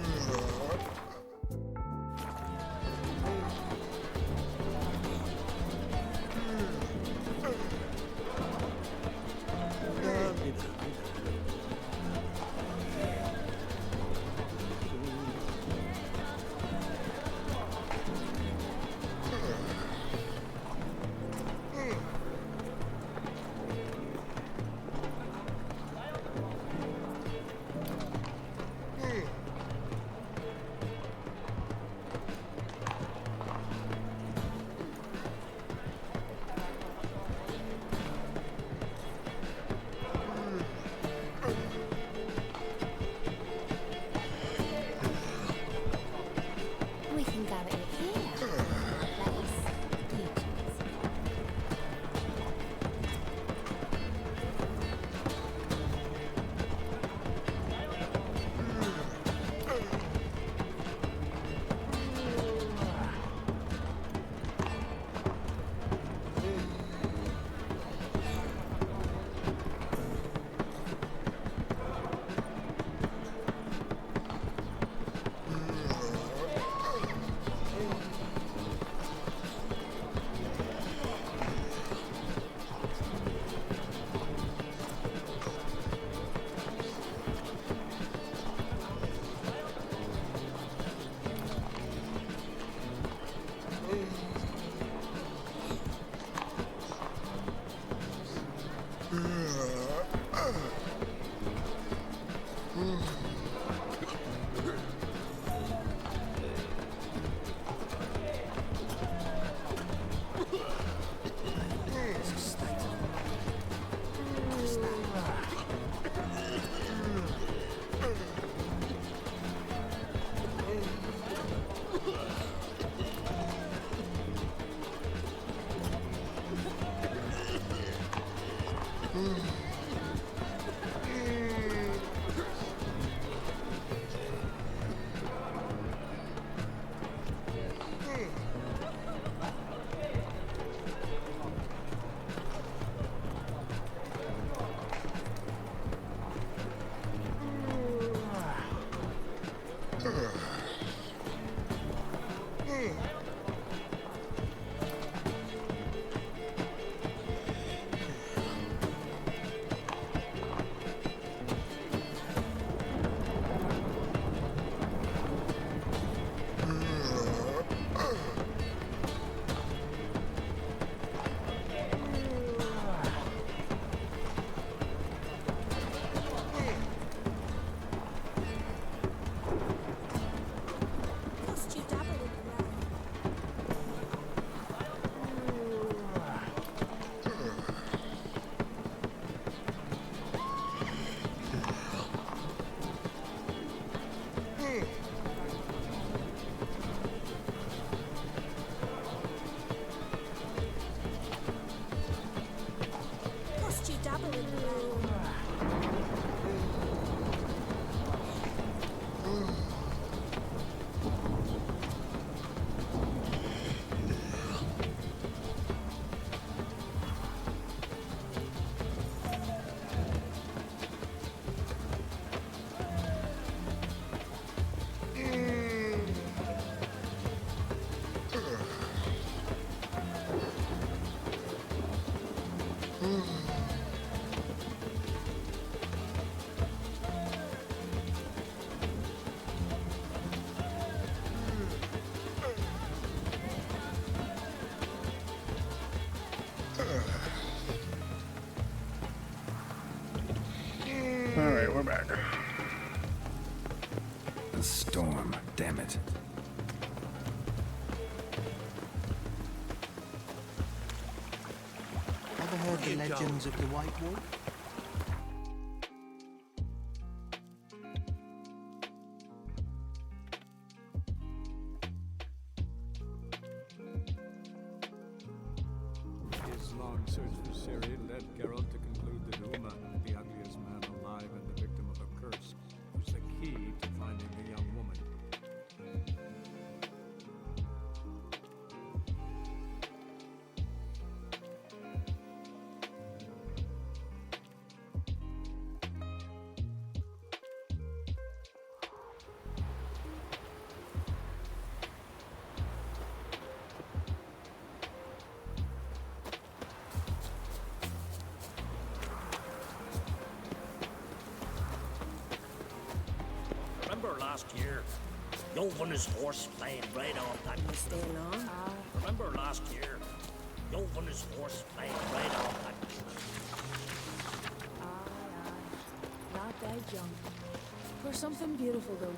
Speaker 1: Alright, we're back.
Speaker 3: A storm, damn it.
Speaker 21: Ever heard the legends of the White Wolf?
Speaker 15: His long search for Ciri led Geralt to conclude that Uma, the ugliest man alive and the victim of a curse, was the key to finding the young woman.
Speaker 12: Remember last year? Yovan's horse played right off that.
Speaker 17: You stay long?
Speaker 12: Remember last year? Yovan's horse played right off that.
Speaker 6: Not that young. For something beautiful, though.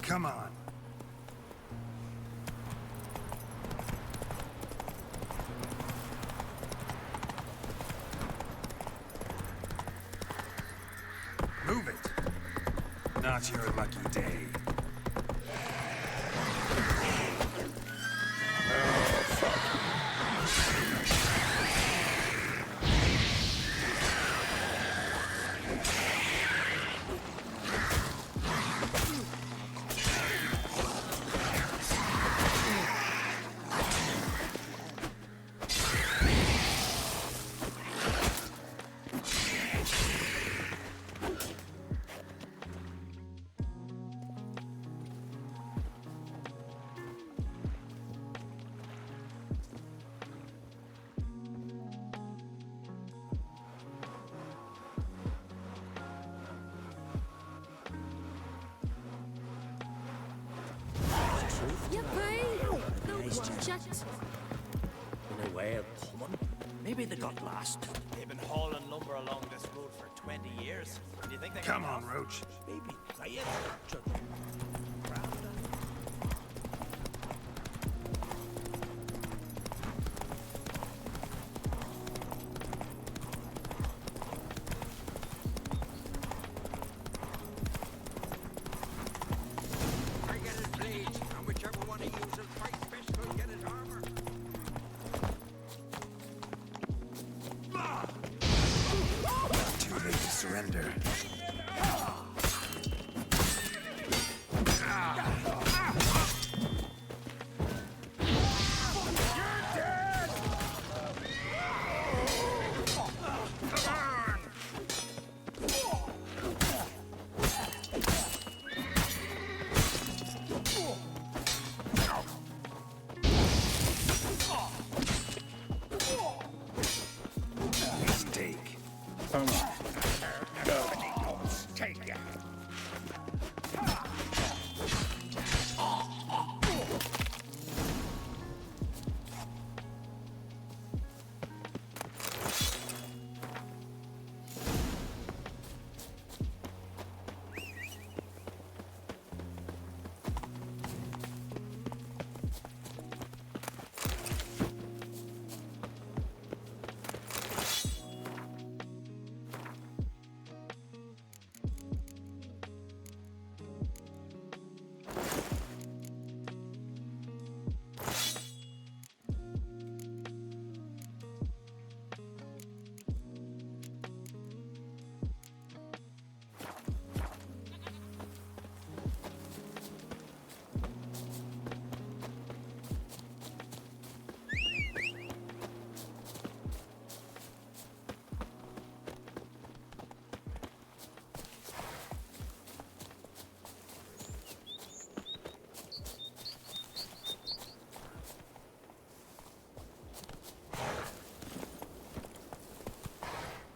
Speaker 3: Come on. Move it. Not your lucky day.
Speaker 6: Yippee!
Speaker 12: Nice
Speaker 6: Watch
Speaker 12: job.
Speaker 6: it.
Speaker 12: In a way of common. Maybe they got lost.
Speaker 16: They've been hauling lumber along this road for 20 years. Do you think they
Speaker 3: Come
Speaker 16: can
Speaker 3: on, Roach.
Speaker 12: Maybe quiet.
Speaker 18: I get his blades, and whichever one he uses fights best will get his armor.
Speaker 3: Too late to surrender. Mistake.
Speaker 1: Come on. Go.
Speaker 18: Take ya.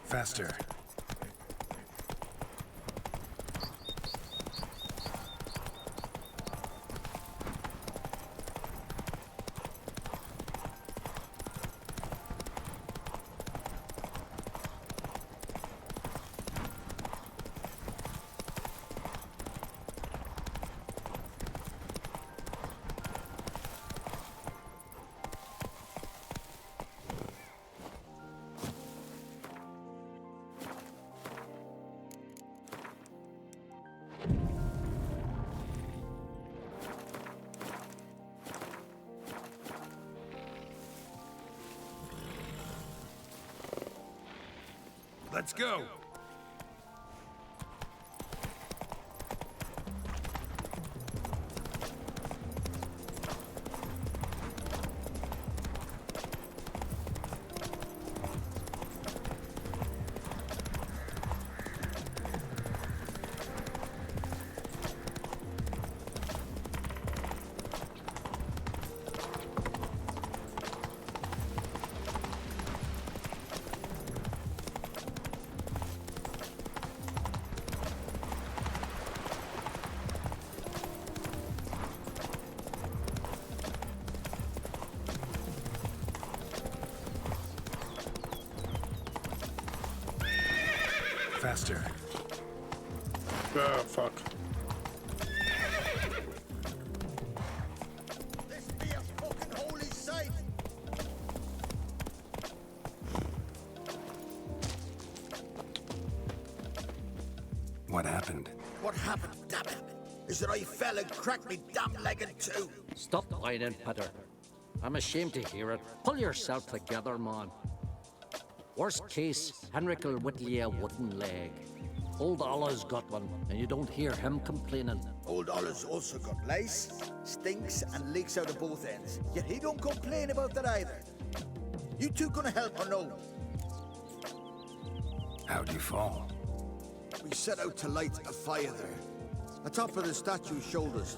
Speaker 3: Faster.
Speaker 13: Let's go.
Speaker 3: Faster.
Speaker 1: Oh, fuck.
Speaker 10: This be a fucking holy sight!
Speaker 3: What happened?
Speaker 10: What happened, damn it? Is that I fell and cracked me damn leg in two?
Speaker 11: Stop whining, Peter. I'm ashamed to hear it. Pull yourself together, man. Worst case, Henrik'll whittle you a wooden leg. Old Ollah's got one, and you don't hear him complaining.
Speaker 10: Old Ollah's also got lice, stinks, and leaks out of both ends. Yet he don't complain about that either. You two gonna help or no?
Speaker 3: How'd you fall?
Speaker 10: We set out to light a fire there, atop of the statue's shoulders,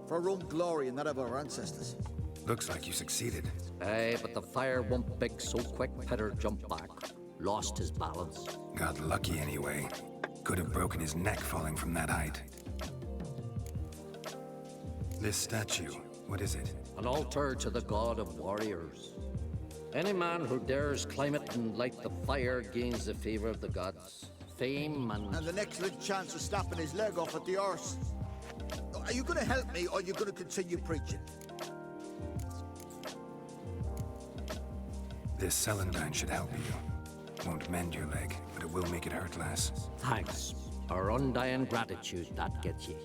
Speaker 10: for our own glory and that of our ancestors.
Speaker 3: Looks like you succeeded.
Speaker 11: Aye, but the fire went big so quick, Peter jumped back. Lost his balance.
Speaker 3: Got lucky anyway. Could have broken his neck falling from that height. This statue, what is it?
Speaker 11: An altar to the god of warriors. Any man who dares climb it and light the fire gains the favor of the gods. Fame and
Speaker 10: an excellent chance of snapping his leg off at the arse. Are you gonna help me, or are you gonna continue preaching?
Speaker 3: This celandine should help you. Won't mend your leg, but it will make it hurt less.
Speaker 11: Thanks. Our undying gratitude, that gets you.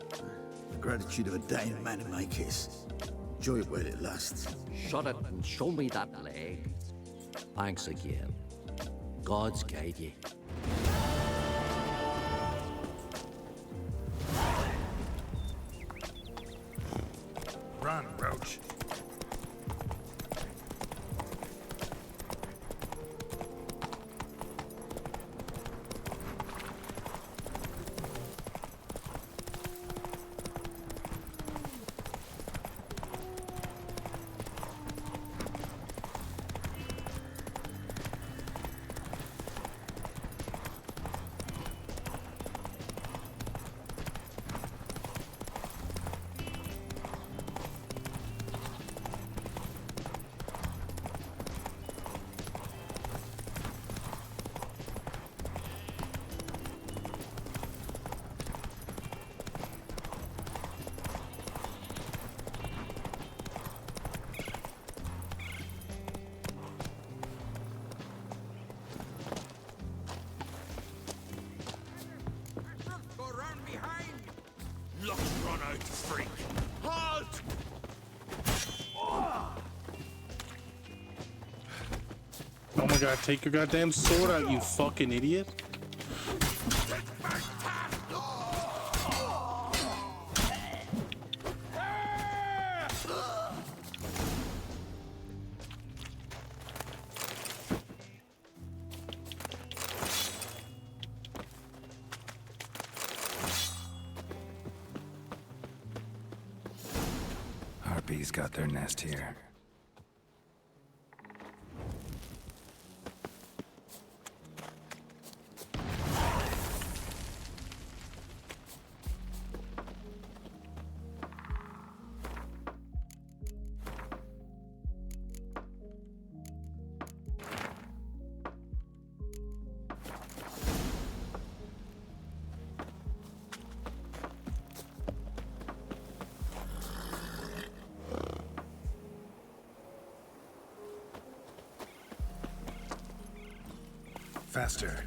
Speaker 10: The gratitude of a dying man in my case. Enjoy it while it lasts.
Speaker 11: Shut it and show me that leg. Thanks again. God's guide you.
Speaker 3: Run, Roach.
Speaker 1: Oh my god, take your goddamn sword out, you fucking idiot.
Speaker 3: Harpies got their nest here. Faster.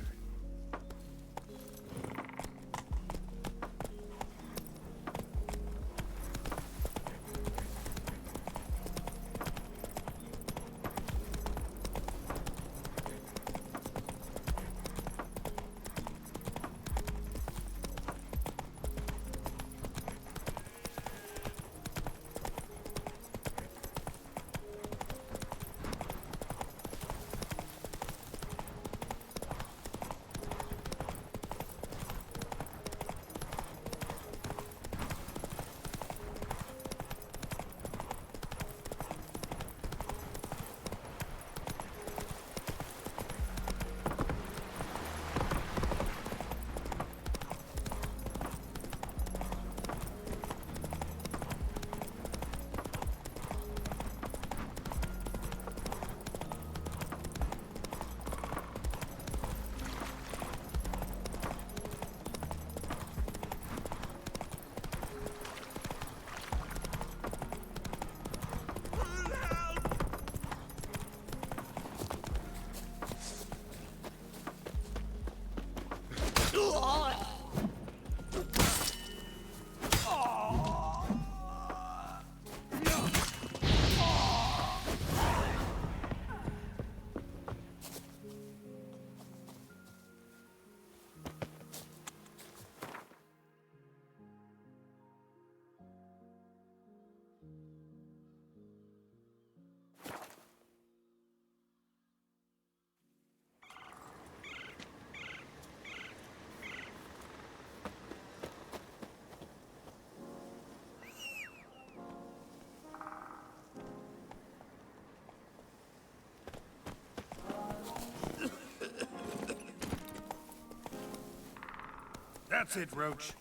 Speaker 14: That's it, Roach.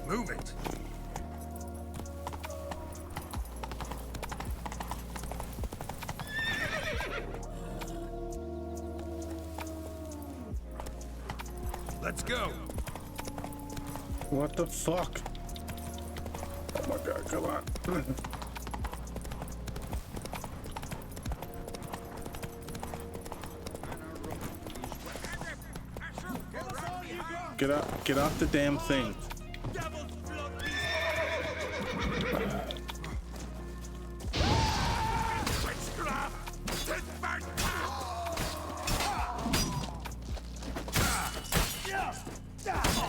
Speaker 14: Move it. Let's go.
Speaker 1: What the fuck? Oh my god, come on. Get off the damn thing.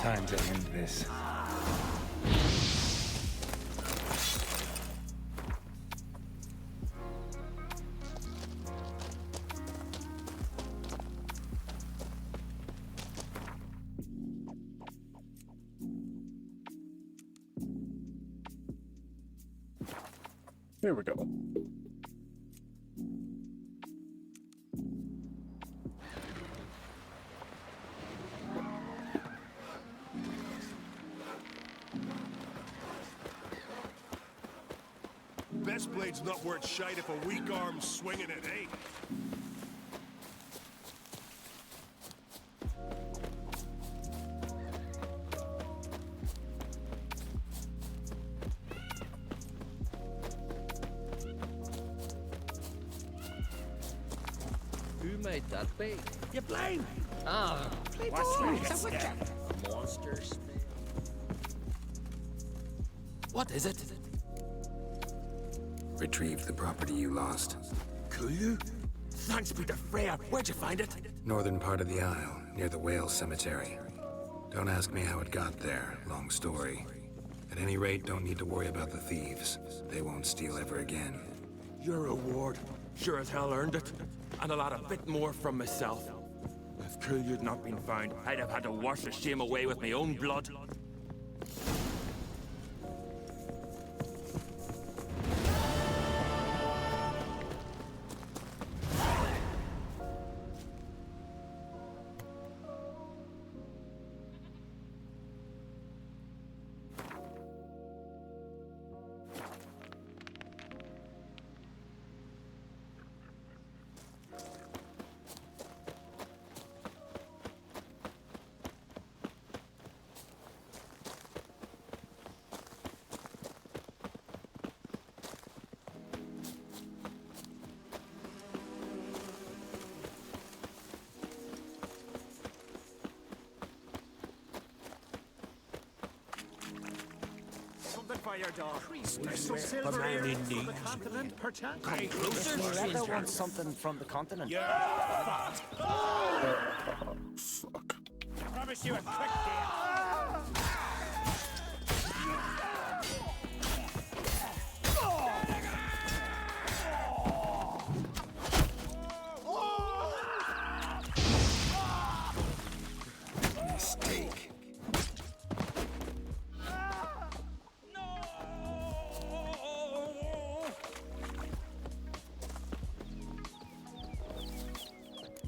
Speaker 3: Time to end this.
Speaker 1: Here we go.
Speaker 14: Best blade's not worth shite if a weak arm's swinging it, eh?
Speaker 11: Who made that bait?
Speaker 22: You blame!
Speaker 11: Ah,
Speaker 22: What's with that?
Speaker 11: monsters.
Speaker 22: What is it?
Speaker 3: Retrieve the property you lost.
Speaker 22: Could you? Thanks be to Freya. Where'd you find it?
Speaker 3: Northern part of the Isle, near the whale cemetery. Don't ask me how it got there. Long story. At any rate, don't need to worry about the thieves. They won't steal ever again.
Speaker 22: Your reward. Sure as hell earned it. And I'll add a bit more from myself. If Coolio'd not been found, I'd have had to wash the shame away with my own blood. For your dog. Some silver earrings from the continent, perchance? Come closer, stranger.
Speaker 2: want something from the continent.
Speaker 22: Yeah.
Speaker 1: Fuck.
Speaker 22: I promise you a quick deal.
Speaker 3: Mistake.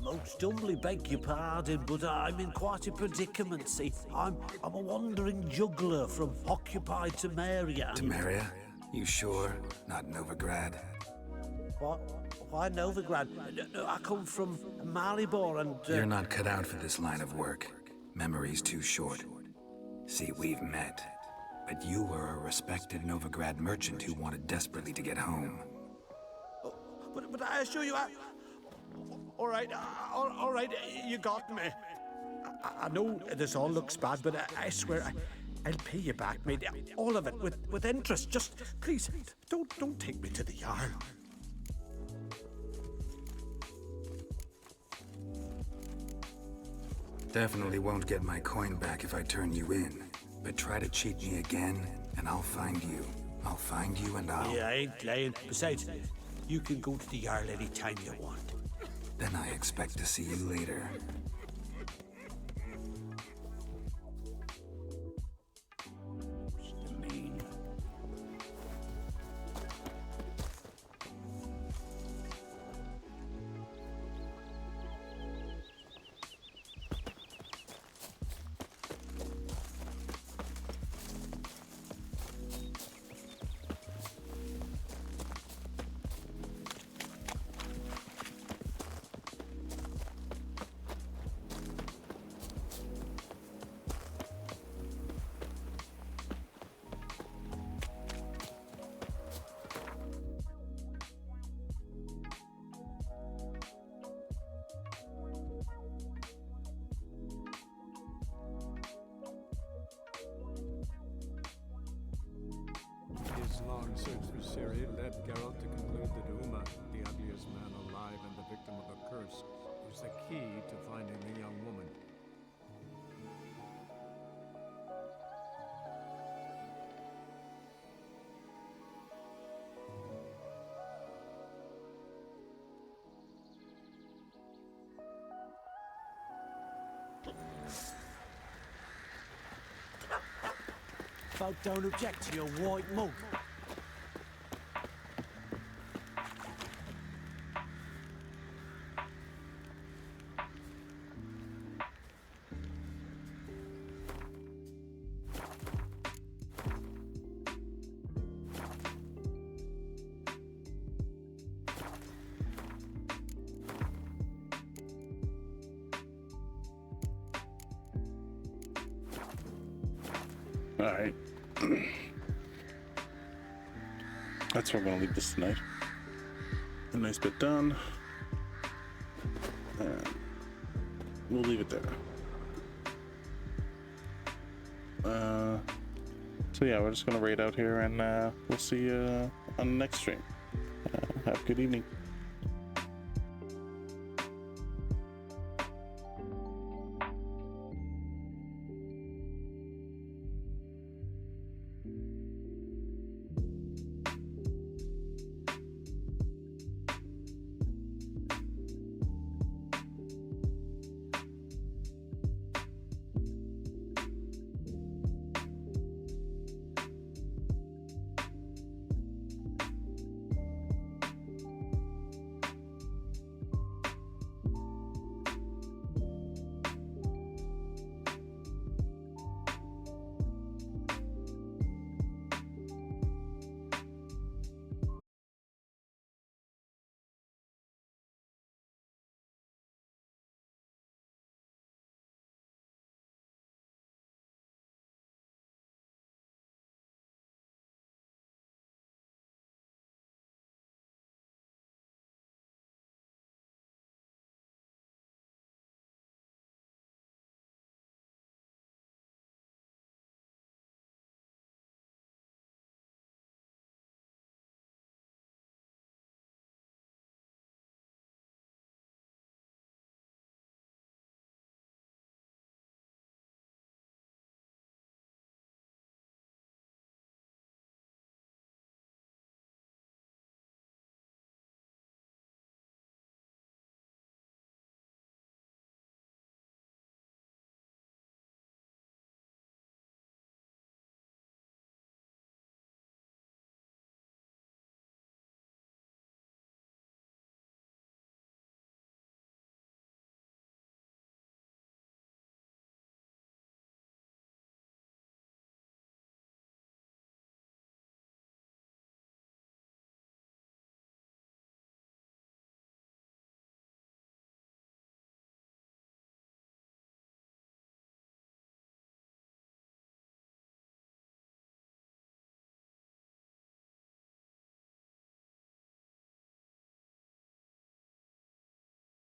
Speaker 22: Most humbly beg your pardon, but I'm in quite a predicament, see. I'm a wandering juggler from occupied Temeria.
Speaker 3: Temeria? You sure? Not Novigrad?
Speaker 22: What? Why Novigrad? No, I come from Maribor and...
Speaker 3: You're not cut out for this line of work. Memory's too short. See, we've met. But you were a respected Novigrad merchant who wanted desperately to get home.
Speaker 22: But I assure you,
Speaker 4: All right, you got me. I know this all looks bad, but I swear I'll pay you back, mate. All of it with interest. Just please don't take me to the Jarl.
Speaker 3: Definitely won't get my coin back if I turn you in. But try to cheat me again, and I'll find you. I'll find you and I'll...
Speaker 4: Yeah, I ain't lying. Besides, you can go to the Jarl any time you want.
Speaker 3: Then I expect to see you later.
Speaker 15: His long search for Ciri led Geralt to conclude that Uma, the ugliest man alive and the victim of a curse, was the key to finding the young woman.
Speaker 9: Folk don't object to your white mug.
Speaker 1: All right. That's where we're gonna leave this tonight. A nice bit done. And we'll leave it there. So yeah, we're just gonna raid out here, and we'll see you on the next stream. Have a good evening.